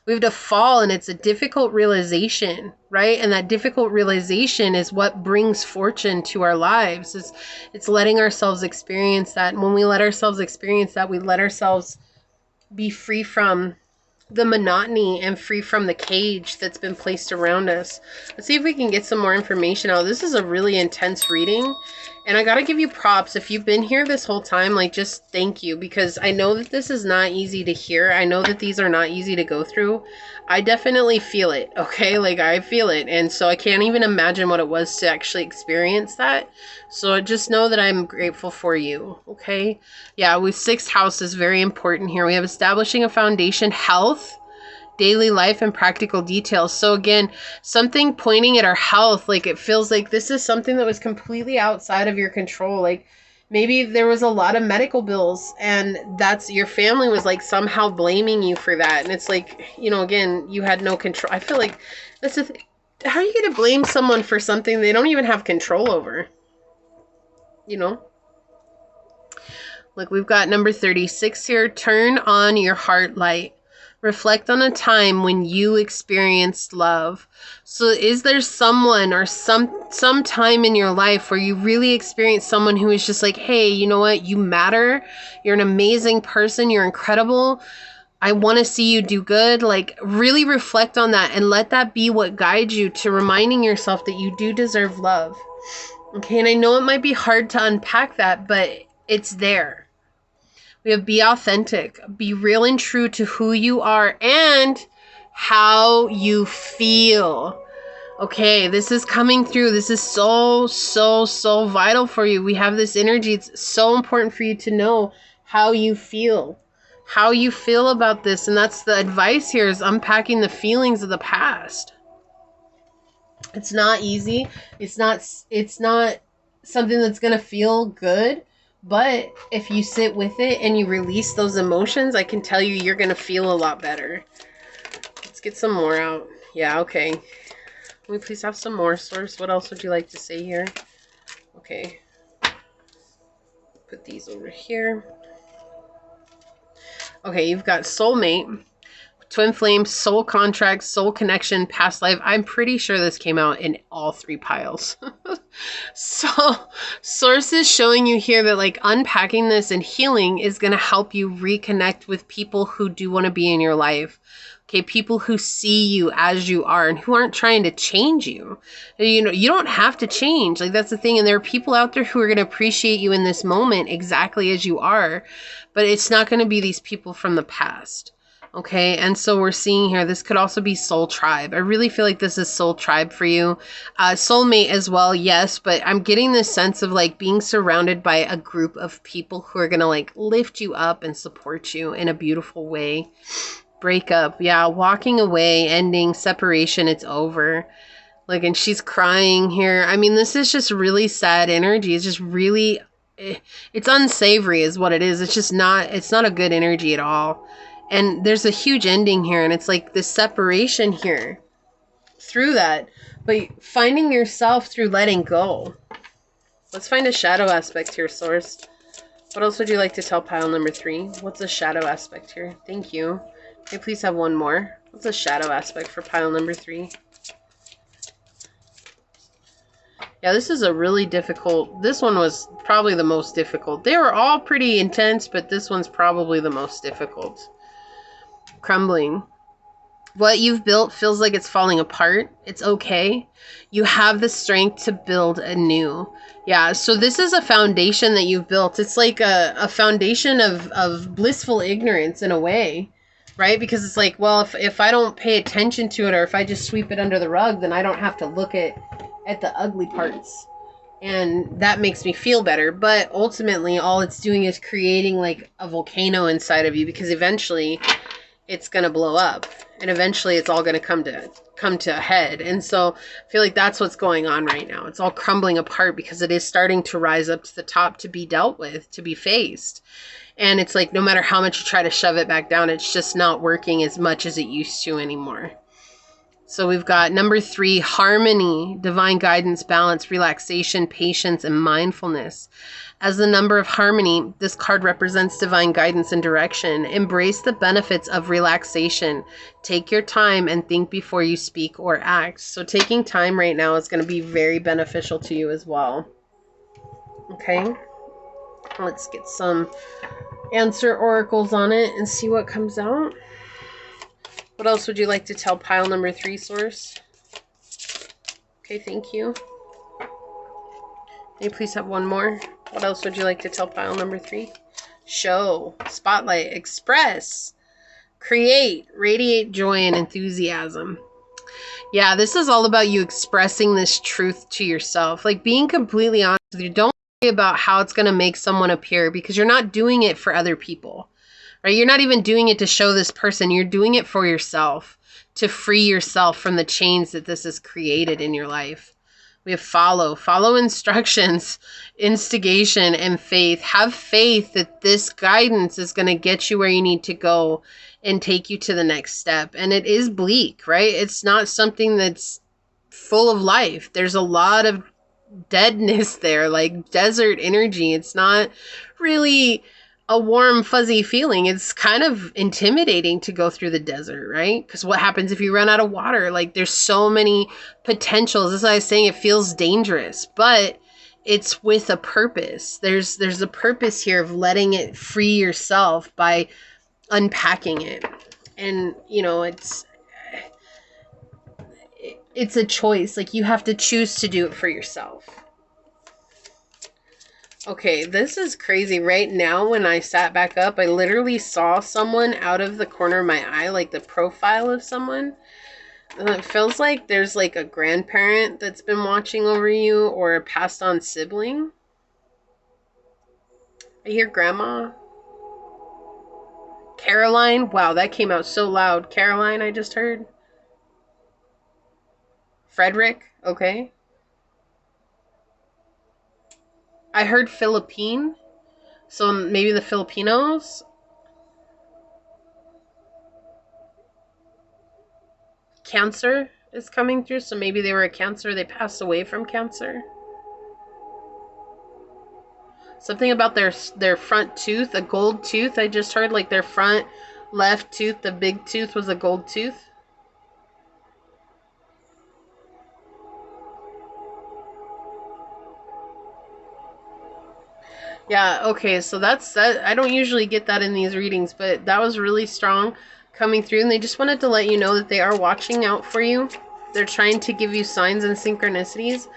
We have to fall, and it's a difficult realization, right? And that difficult realization is what brings fortune to our lives. It's letting ourselves experience that. And when we let ourselves experience that, we let ourselves be free from the monotony and free from the cage that's been placed around us. Let's see if we can get some more information out. This is a really intense reading, and I gotta give you props. If you've been here this whole time, like, just thank you, because I know that this is not easy to hear. I know that these are not easy to go through. I definitely feel it, okay? Like, I feel it, and so I can't even imagine what it was to actually experience that. So just know that I'm grateful for you, okay? Yeah, with 6th house is very important here. We have establishing a foundation, health, daily life, and practical details. So again, something pointing at our health, like it feels like this is something that was completely outside of your control. Like maybe there was a lot of medical bills, and that's your family was like somehow blaming you for that. And it's like, you know, again, you had no control. I feel like this is, how are you going to blame someone for something they don't even have control over? You know? Look, we've got number 36 here. Turn on your heart light. Reflect on a time when you experienced love. So is there someone or some time in your life where you really experienced someone who is just like, hey, you know what? You matter. You're an amazing person. You're incredible. I want to see you do good. Like, really reflect on that and let that be what guides you to reminding yourself that you do deserve love. Okay, and I know it might be hard to unpack that, but it's there. We have be authentic, be real and true to who you are and how you feel. Okay, this is coming through. This is so, so, so vital for you. We have this energy. It's so important for you to know how you feel. How you feel about this. And that's the advice here, is unpacking the feelings of the past. It's not easy. It's not something that's going to feel good. But if you sit with it and you release those emotions, I can tell you you're going to feel a lot better. Let's get some more out. Yeah, okay. Can we please have some more, Source? What else would you like to say here? Okay. Put these over here. Okay, you've got soulmate, twin flame, soul contract, soul connection, past life. I'm pretty sure this came out in all 3 piles. So Source is showing you here that like unpacking this and healing is going to help you reconnect with people who do want to be in your life. Okay, people who see you as you are and who aren't trying to change you. You know, you don't have to change. Like, that's the thing. And there are people out there who are going to appreciate you in this moment exactly as you are. But it's not going to be these people from the past. Okay, and so we're seeing here, this could also be soul tribe. I really feel like this is soul tribe for you. Soulmate as well, yes, but I'm getting this sense of like being surrounded by a group of people who are going to like lift you up and support you in a beautiful way. Breakup, yeah, walking away, ending, separation, it's over. Like, and she's crying here. I mean, this is just really sad energy. It's just really, it's unsavory is what it is. It's just not, it's not a good energy at all. And there's a huge ending here, and it's like this separation here through that, but finding yourself through letting go. Let's find a shadow aspect here, Source. What else would you like to tell pile number 3? What's a shadow aspect here? Thank you. Can I please have one more? What's a shadow aspect for pile number 3? Yeah, this is a really difficult, this one was probably the most difficult. They were all pretty intense, but this one's probably the most difficult. Crumbling. What you've built feels like it's falling apart. It's okay. You have the strength to build anew. Yeah, so this is a foundation that you've built. It's like a foundation of blissful ignorance in a way, right? Because it's like, well, if I don't pay attention to it, or if I just sweep it under the rug, then I don't have to look at at the ugly parts. And that makes me feel better. But ultimately, all it's doing is creating like a volcano inside of you, because eventually it's going to blow up, and eventually it's all going to come to a head. And so I feel like that's what's going on right now. It's all crumbling apart because it is starting to rise up to the top to be dealt with, to be faced. And it's like no matter how much you try to shove it back down, it's just not working as much as it used to anymore. So we've got number 3, harmony, divine guidance, balance, relaxation, patience, and mindfulness. As the number of harmony, this card represents divine guidance and direction. Embrace the benefits of relaxation. Take your time and think before you speak or act. So taking time right now is going to be very beneficial to you as well. Okay, let's get some answer oracles on it and see what comes out. What else would you like to tell pile number 3, source? Okay, thank you. May you please have one more? What else would you like to tell pile number 3? Show, spotlight, express, create, radiate joy and enthusiasm. Yeah, this is all about you expressing this truth to yourself. Like being completely honest with you. Don't worry about how it's going to make someone appear, because you're not doing it for other people. Right? You're not even doing it to show this person. You're doing it for yourself, to free yourself from the chains that this has created in your life. We have follow instructions, instigation, and faith. Have faith that this guidance is going to get you where you need to go and take you to the next step. And it is bleak, right? It's not something that's full of life. There's a lot of deadness there, like desert energy. It's not really a warm, fuzzy feeling. It's kind of intimidating to go through the desert, right? Because what happens if you run out of water? Like there's so many potentials. That's why I was saying it feels dangerous, but it's with a purpose. There's a purpose here of letting it free yourself by unpacking it. And, you know, it's a choice. Like you have to choose to do it for yourself. Okay, this is crazy. Right now, when I sat back up, I literally saw someone out of the corner of my eye, like the profile of someone. And it feels like there's like a grandparent that's been watching over you, or a passed on sibling. I hear grandma. Caroline. Wow, that came out so loud. Caroline, I just heard. Frederick. Okay. I heard Philippine, so maybe the Filipinos. Cancer is coming through, so maybe they were a Cancer. They passed away from cancer. Something about their front tooth, a gold tooth. I just heard like their front left tooth, the big tooth, was a gold tooth. Yeah, okay, so that's that. I don't usually get that in these readings, but that was really strong coming through, and they just wanted to let you know that they are watching out for you. They're trying to give you signs and synchronicities.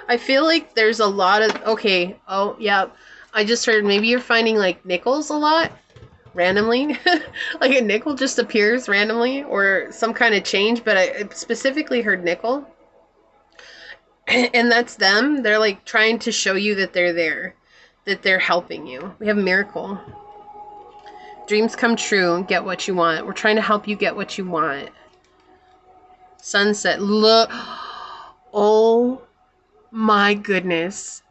I feel like there's a lot of, okay, oh, yeah, I just heard maybe you're finding like nickels a lot, randomly. Like a nickel just appears randomly, or some kind of change, but I specifically heard nickel. And that's them. They're like trying to show you that they're there, that they're helping you. We have miracle. Dreams come true. Get what you want. We're trying to help you get what you want. Sunset. Look. Oh my goodness.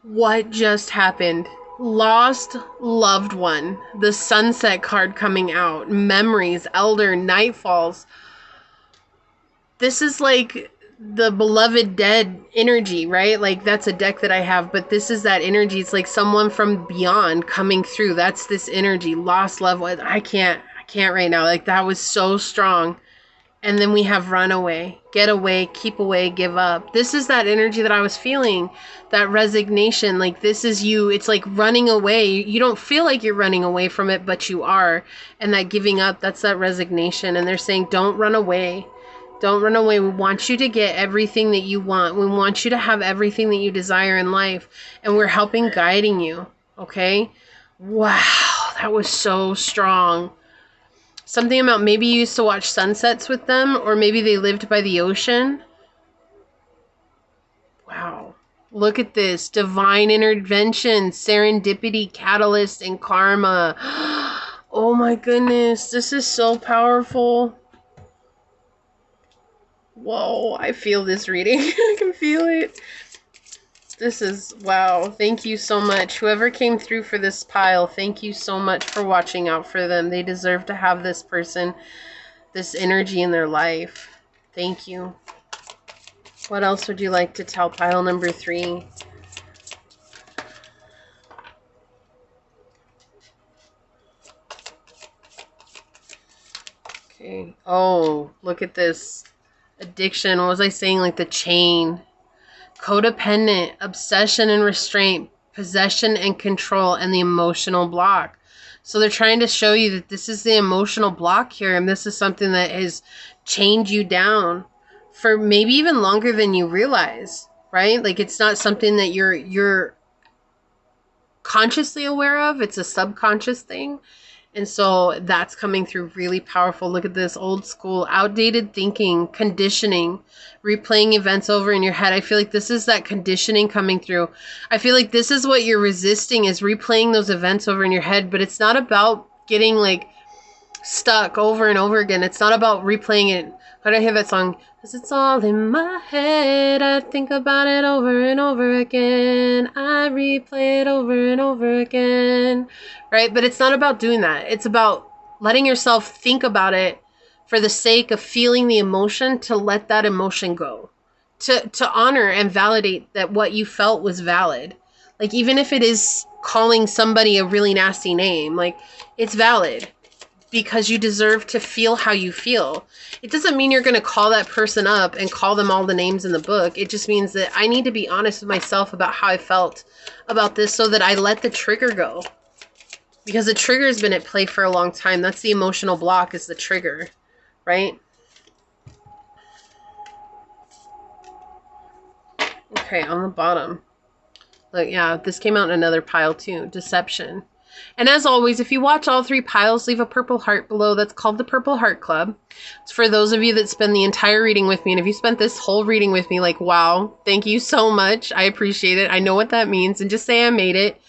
What just happened? Lost loved one. The sunset card coming out. Memories. Elder. Nightfalls. This is like the beloved dead energy, right? Like that's a deck that I have, but this is that energy. It's like someone from beyond coming through. That's this energy. Lost loved one. I can't right now. Like that was so strong. And then we have run away, get away, keep away, give up. This is that energy that I was feeling, that resignation. Like this is you. It's like running away. You don't feel like you're running away from it, but you are. And that giving up, that's that resignation. And they're saying, don't run away. Don't run away. We want you to get everything that you want. We want you to have everything that you desire in life. And we're helping guiding you. Okay? Wow. That was so strong. Something about maybe you used to watch sunsets with them, or maybe they lived by the ocean. Look at this. Divine intervention, serendipity, catalyst, and karma. Oh my goodness. This is so powerful. Whoa, I feel this reading. I can feel it. This is, wow. Thank you so much. Whoever came through for this pile, thank you so much for watching out for them. They deserve to have this person, this energy in their life. Thank you. What else would you like to tell pile number 3? Okay. Oh, look at this. Addiction. What was I saying? Like the chain. Codependent, obsession and restraint, possession and control, and the emotional block. So they're trying to show you that this is the emotional block here, and this is something that has chained you down for maybe even longer than you realize, right? Like it's not something that you're consciously aware of. It's a subconscious thing. And so that's coming through really powerful. Look at this. Old school, outdated thinking, conditioning, replaying events over in your head. I feel like this is that conditioning coming through. I feel like this is what you're resisting, is replaying those events over in your head. But it's not about getting like stuck over and over again. It's not about replaying it. How do I hear that song? Because it's all in my head. I think about it over and over again. I replay it over and over again. Right? But it's not about doing that. It's about letting yourself think about it for the sake of feeling the emotion, to let that emotion go. To honor and validate that what you felt was valid. Like even if it is calling somebody a really nasty name, like it's valid. Because you deserve to feel how you feel. It doesn't mean you're going to call that person up and call them all the names in the book. It just means that I need to be honest with myself about how I felt about this, so that I let the trigger go. Because the trigger has been at play for a long time. That's the emotional block, is the trigger, right? Okay, on the bottom. Look, yeah, this came out in another pile too. Deception. And as always, if you watch all 3 piles, leave a purple heart below. That's called the Purple Heart Club. It's for those of you that spend the entire reading with me. And if you spent this whole reading with me, like, wow, thank you so much. I appreciate it. I know what that means. And just say I made it.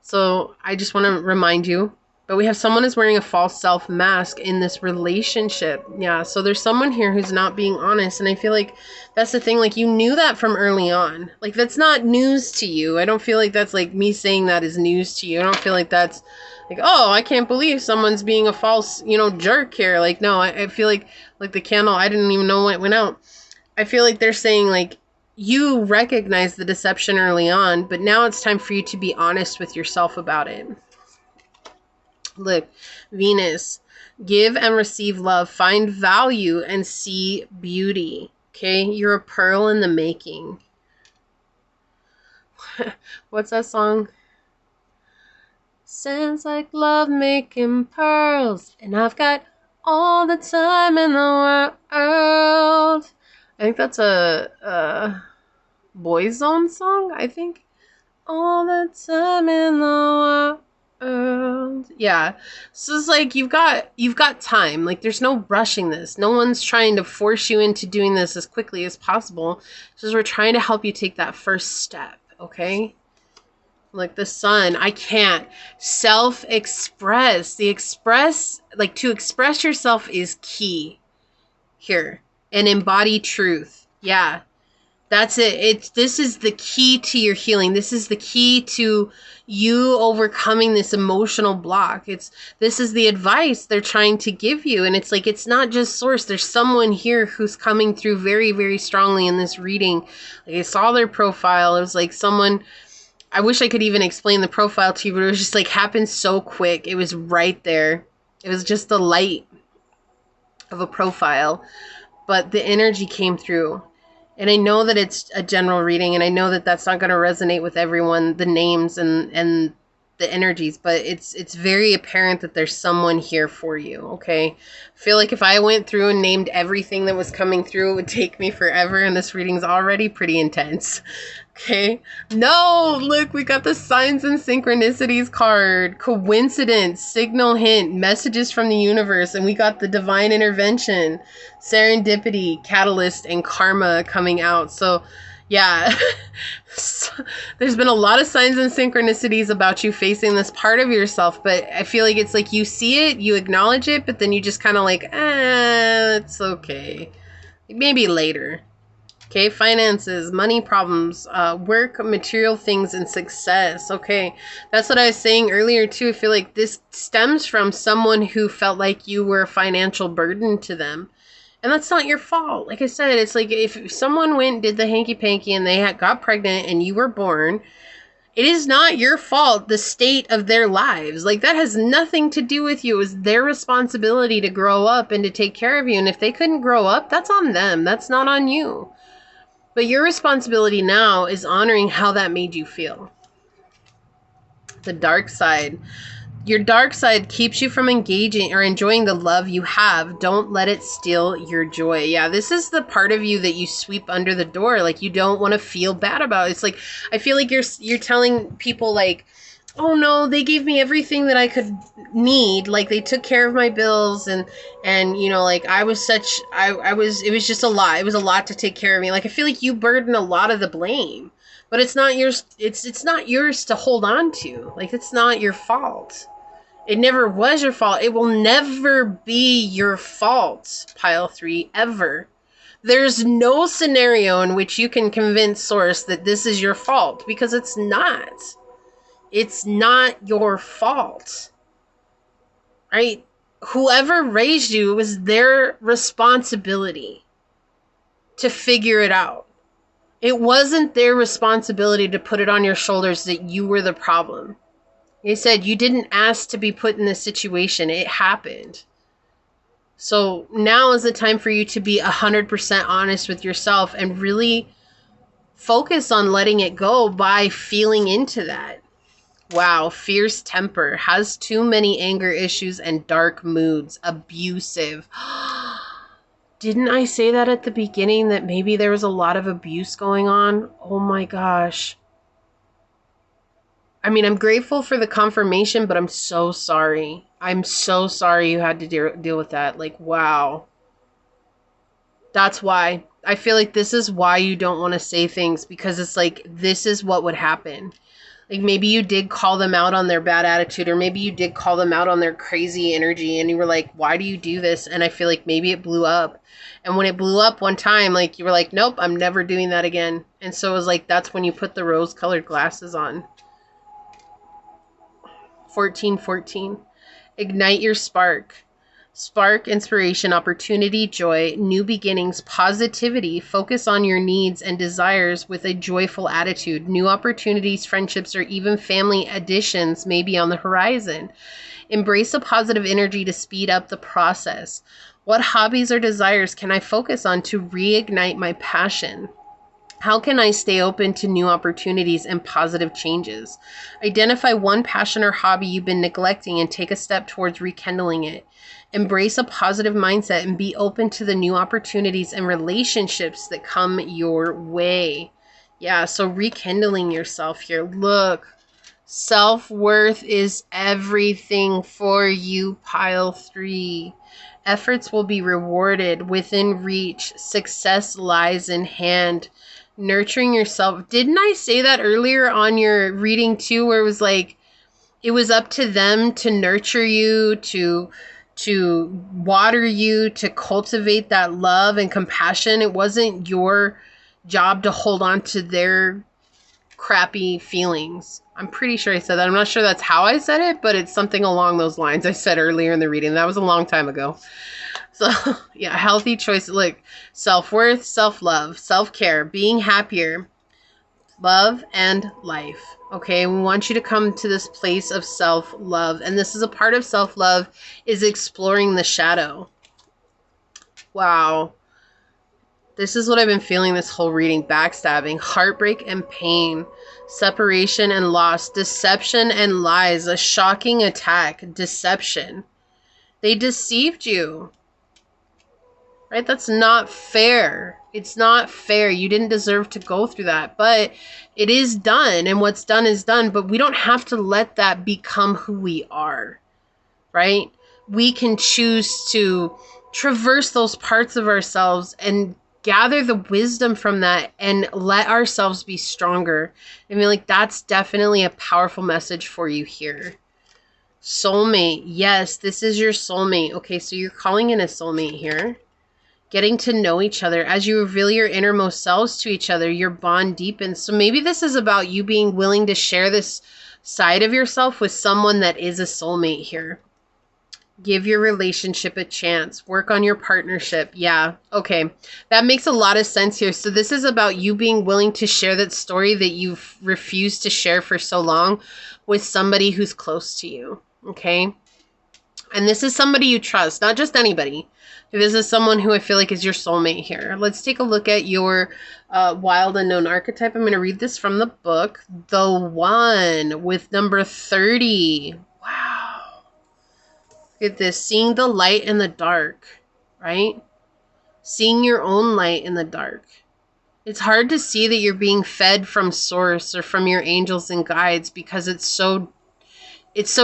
So I just want to remind you. But we have someone who's wearing a false self mask in this relationship. Yeah, so there's someone here who's not being honest. And I feel like that's the thing. Like, you knew that from early on. Like, that's not news to you. I don't feel like that's like me saying that is news to you. I don't feel like that's like, oh, I can't believe someone's being a false, jerk here. Like, no, I feel like the candle, I didn't even know when it went out. I feel like they're saying, like, you recognize the deception early on, but now it's time for you to be honest with yourself about it. Look, Venus, give and receive love, find value and see beauty. Okay, you're a pearl in the making. What's that song? Sounds like love making pearls, and I've got all the time in the world. I think that's a Boyzone song, I think. All the time in the world. Yeah, so it's like you've got time. Like, there's no rushing this. No one's trying to force you into doing this as quickly as possible. Just we're trying to help you take that first step. Okay, like the sun. I can't self-express. To express yourself is key here, and embody truth. Yeah, that's it. This is the key to your healing. This is the key to you overcoming this emotional block. This is the advice they're trying to give you. And it's like, it's not just source. There's someone here who's coming through very, very strongly in this reading. Like, I saw their profile. It was like someone, I wish I could even explain the profile to you, but it was just like happened so quick. It was right there. It was just the light of a profile, but the energy came through. And I know that it's a general reading, and I know that that's not going to resonate with everyone, the names and the energies, but it's very apparent that there's someone here for you, okay? I feel like if I went through and named everything that was coming through, it would take me forever, and this reading's already pretty intense, okay? No, look, we got the signs and synchronicities card, coincidence, signal hint, messages from the universe, and we got the divine intervention, serendipity, catalyst, and karma coming out. So Yeah. There's been a lot of signs and synchronicities about you facing this part of yourself, but I feel like it's like you see it, you acknowledge it, but then you just kind of like, it's okay. Maybe later. Okay, finances, money problems, work, material things, and success. Okay, that's what I was saying earlier too. I feel like this stems from someone who felt like you were a financial burden to them. And that's not your fault. Like I said, it's like if someone went and did the hanky-panky and they got pregnant and you were born, it is not your fault, the state of their lives. Like, that has nothing to do with you. It was their responsibility to grow up and to take care of you. And if they couldn't grow up, that's on them. That's not on you. But your responsibility now is honoring how that made you feel. The dark side. Your dark side keeps you from engaging or enjoying the love you have. Don't let it steal your joy. Yeah, this is the part of you that you sweep under the door. Like, you don't want to feel bad about. It's like, I feel like you're telling people like, oh no, they gave me everything that I could need. Like, they took care of my bills and you know, like I was it was just a lot. It was a lot to take care of me. Like, I feel like you burden a lot of the blame, but it's not yours. It's not yours to hold on to. Like, it's not your fault. It never was your fault. It will never be your fault, pile 3, ever. There's no scenario in which you can convince Source that this is your fault, because it's not. It's not your fault. Right? Whoever raised you, it was their responsibility to figure it out. It wasn't their responsibility to put it on your shoulders that you were the problem. They said you didn't ask to be put in this situation. It happened. So now is the time for you to be 100% honest with yourself and really focus on letting it go by feeling into that. Wow, fierce temper, has too many anger issues and dark moods, abusive. Didn't I say that at the beginning, that maybe there was a lot of abuse going on? Oh my gosh. I mean, I'm grateful for the confirmation, but I'm so sorry. I'm so sorry you had to deal with that. Like, wow. That's why. I feel like this is why you don't want to say things, because it's like, this is what would happen. Like, maybe you did call them out on their bad attitude, or maybe you did call them out on their crazy energy, and you were like, why do you do this? And I feel like maybe it blew up. And when it blew up one time, like, you were like, nope, I'm never doing that again. And so it was like, that's when you put the rose-colored glasses on. 1414. Ignite your spark. Spark, inspiration, opportunity, joy, new beginnings, positivity. Focus on your needs and desires with a joyful attitude. New opportunities, friendships, or even family additions may be on the horizon. Embrace a positive energy to speed up the process. What hobbies or desires can I focus on to reignite my passion? How can I stay open to new opportunities and positive changes? Identify one passion or hobby you've been neglecting and take a step towards rekindling it. Embrace a positive mindset and be open to the new opportunities and relationships that come your way. Yeah, so rekindling yourself here. Look, self-worth is everything for you, pile 3. Efforts will be rewarded, within reach. Success lies in hand. Nurturing yourself. Didn't I say that earlier on your reading too, where it was like, it was up to them to nurture you, to water you, to cultivate that love and compassion. It wasn't your job to hold on to their crappy feelings. I'm pretty sure I said that. I'm not sure that's how I said it, but it's something along those lines I said earlier in the reading. That was a long time ago. So, yeah, healthy choice. Look, self-worth, self-love, self-care, being happier, love, and life. Okay, we want you to come to this place of self-love. And this is a part of self-love, is exploring the shadow. Wow. This is what I've been feeling this whole reading. Backstabbing, heartbreak and pain, separation and loss, deception and lies, a shocking attack, deception. They deceived you. Right? That's not fair. It's not fair. You didn't deserve to go through that. But it is done. And what's done is done. But we don't have to let that become who we are. Right? We can choose to traverse those parts of ourselves and gather the wisdom from that and let ourselves be stronger. I mean, like, that's definitely a powerful message for you here. Soulmate. Yes, this is your soulmate. Okay, so you're calling in a soulmate here. Getting to know each other. As you reveal your innermost selves to each other, your bond deepens. So maybe this is about you being willing to share this side of yourself with someone that is a soulmate here. Give your relationship a chance. Work on your partnership. Yeah, okay. That makes a lot of sense here. So this is about you being willing to share that story that you've refused to share for so long with somebody who's close to you, okay? And this is somebody you trust, not just anybody. This is someone who I feel like is your soulmate here. Let's take a look at your wild unknown archetype. I'm going to read this from the book, The One, with number 30. Wow. Look at this. Seeing the light in the dark, right? Seeing your own light in the dark. It's hard to see that you're being fed from source or from your angels and guides because it's so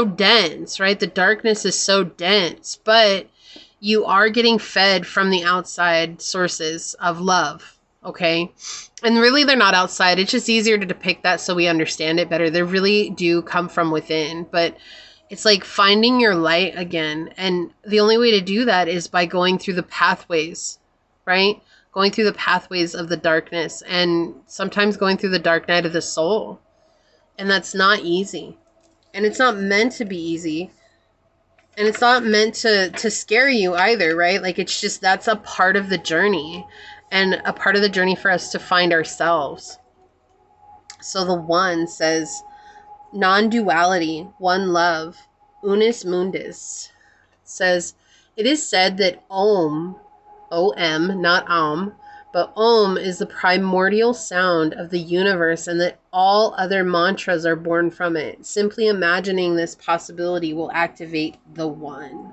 dense, right? The darkness is so dense, but you are getting fed from the outside sources of love, okay? And really, they're not outside. It's just easier to depict that so we understand it better. They really do come from within, but it's like finding your light again. And the only way to do that is by going through the pathways, right? Going through the pathways of the darkness and sometimes going through the dark night of the soul. And that's not easy. And it's not meant to be easy. And it's not meant to scare you either, right? Like, it's just, that's a part of the journey. And a part of the journey for us to find ourselves. So the One says, non-duality, one love, unus mundus. Says, it is said that Om, O-M, not Om, but Om is the primordial sound of the universe and that all other mantras are born from it. Simply imagining this possibility will activate the One.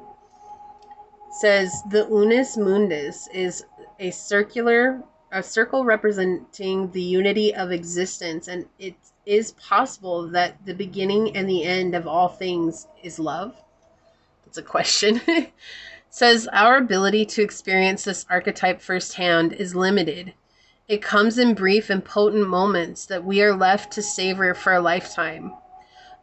Says the unus mundus is a circle representing the unity of existence, and it is possible that the beginning and the end of all things is love. That's a question. Says our ability to experience this archetype firsthand is limited. It comes in brief and potent moments that we are left to savor for a lifetime.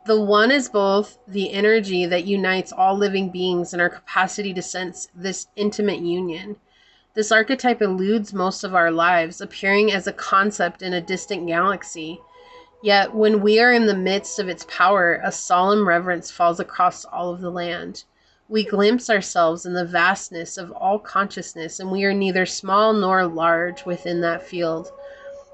The One is both the energy that unites all living beings and our capacity to sense this intimate union. This archetype eludes most of our lives, appearing as a concept in a distant galaxy. Yet when we are in the midst of its power, a solemn reverence falls across all of the land. We glimpse ourselves in the vastness of all consciousness, and we are neither small nor large within that field.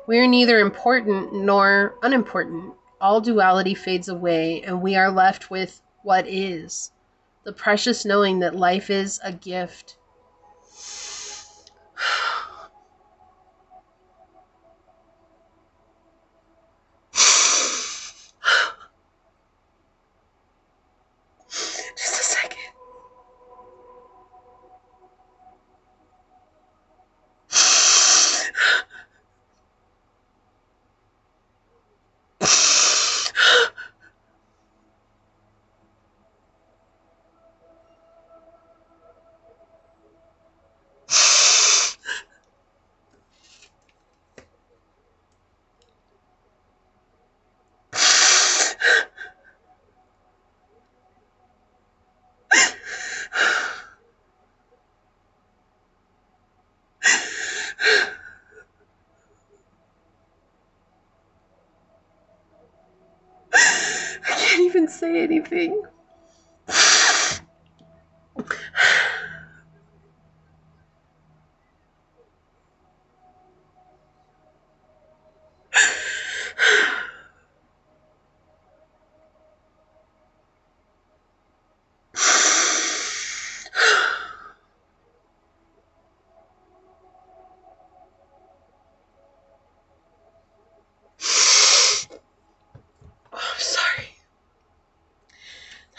We are neither important nor unimportant. All duality fades away, and we are left with what is, the precious knowing that life is a gift. Just a second. I can't even say anything. I'm sorry.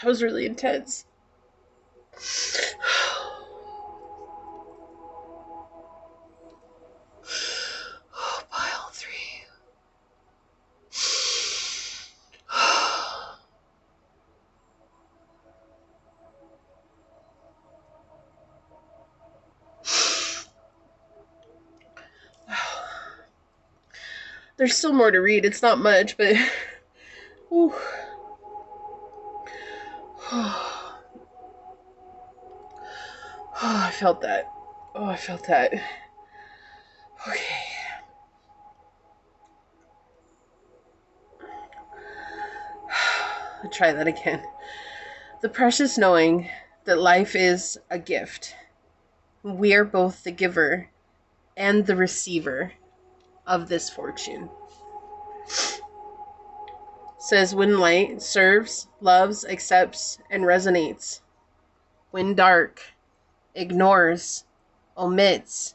That was really intense. Oh, pile 3. There's still more to read. It's not much, but... Ooh. Oh, I felt that. Oh, I felt that. Okay. I'll try that again. The precious knowing that life is a gift. We are both the giver and the receiver of this fortune. Says when light serves, loves, accepts, and resonates. When dark ignores, omits,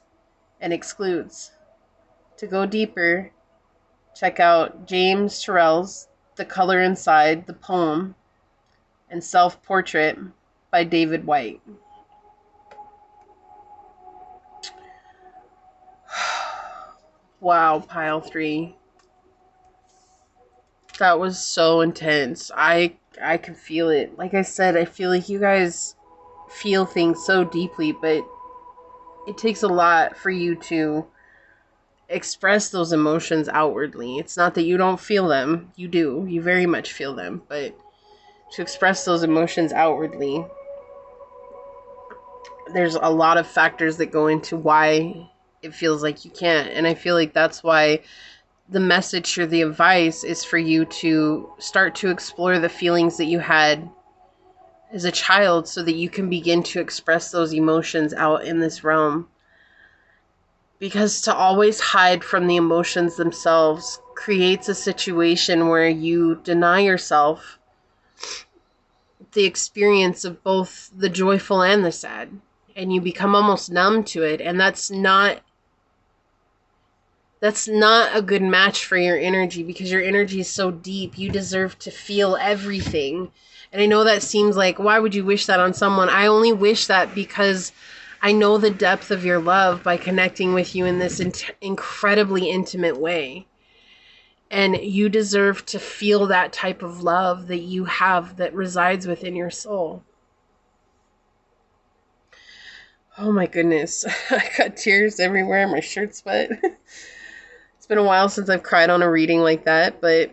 and excludes. To go deeper, check out James Turrell's The Color Inside the Poem and Self-Portrait by David White. Wow, pile 3. That was so intense. I could feel it. Like I said, I feel like you guys feel things so deeply, but it takes a lot for you to express those emotions outwardly. It's not that you don't feel them. You do. You very much feel them. But to express those emotions outwardly, there's a lot of factors that go into why it feels like you can't. And I feel like that's why the message or the advice is for you to start to explore the feelings that you had as a child so that you can begin to express those emotions out in this realm. Because to always hide from the emotions themselves creates a situation where you deny yourself the experience of both the joyful and the sad. And you become almost numb to it. And that's not a good match for your energy, because your energy is so deep. You deserve to feel everything. And I know that seems like, why would you wish that on someone? I only wish that because I know the depth of your love by connecting with you in this incredibly intimate way. And you deserve to feel that type of love that you have that resides within your soul. Oh my goodness. I got tears everywhere. My shirt's wet. It's been a while since I've cried on a reading like that, but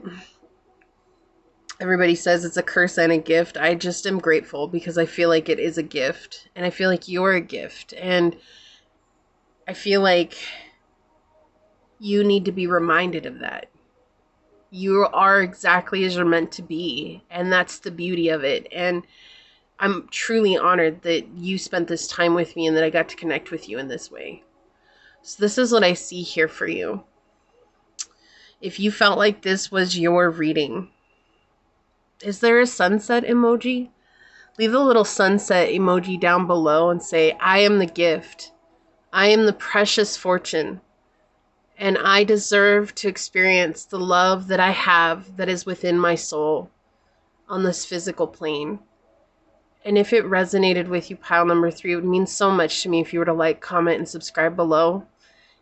everybody says it's a curse and a gift. I just am grateful because I feel like it is a gift, and I feel like you're a gift, and I feel like you need to be reminded of that. You are exactly as you're meant to be, and that's the beauty of it. And I'm truly honored that you spent this time with me and that I got to connect with you in this way. So this is what I see here for you. If you felt like this was your reading, is there a sunset emoji? Leave a little sunset emoji down below and say, I am the gift. I am the precious fortune. And I deserve to experience the love that I have that is within my soul on this physical plane. And if it resonated with you, pile number 3, it would mean so much to me if you were to like, comment, and subscribe below.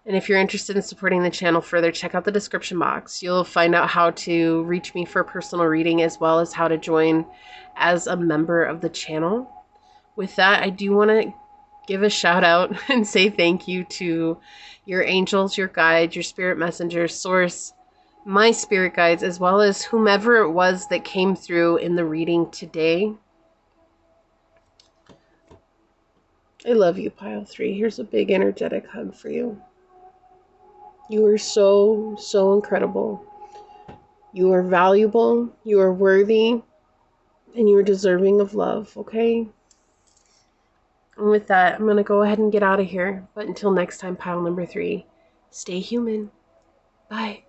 And if you're interested in supporting the channel further, check out the description box. You'll find out how to reach me for a personal reading, as well as how to join as a member of the channel. With that, I do want to give a shout out and say thank you to your angels, your guides, your spirit messengers, source, my spirit guides, as well as whomever it was that came through in the reading today. I love you, pile 3. Here's a big energetic hug for you. You are so, so incredible. You are valuable, you are worthy, and you are deserving of love, okay? And with that, I'm going to go ahead and get out of here. But until next time, pile number 3, stay human. Bye.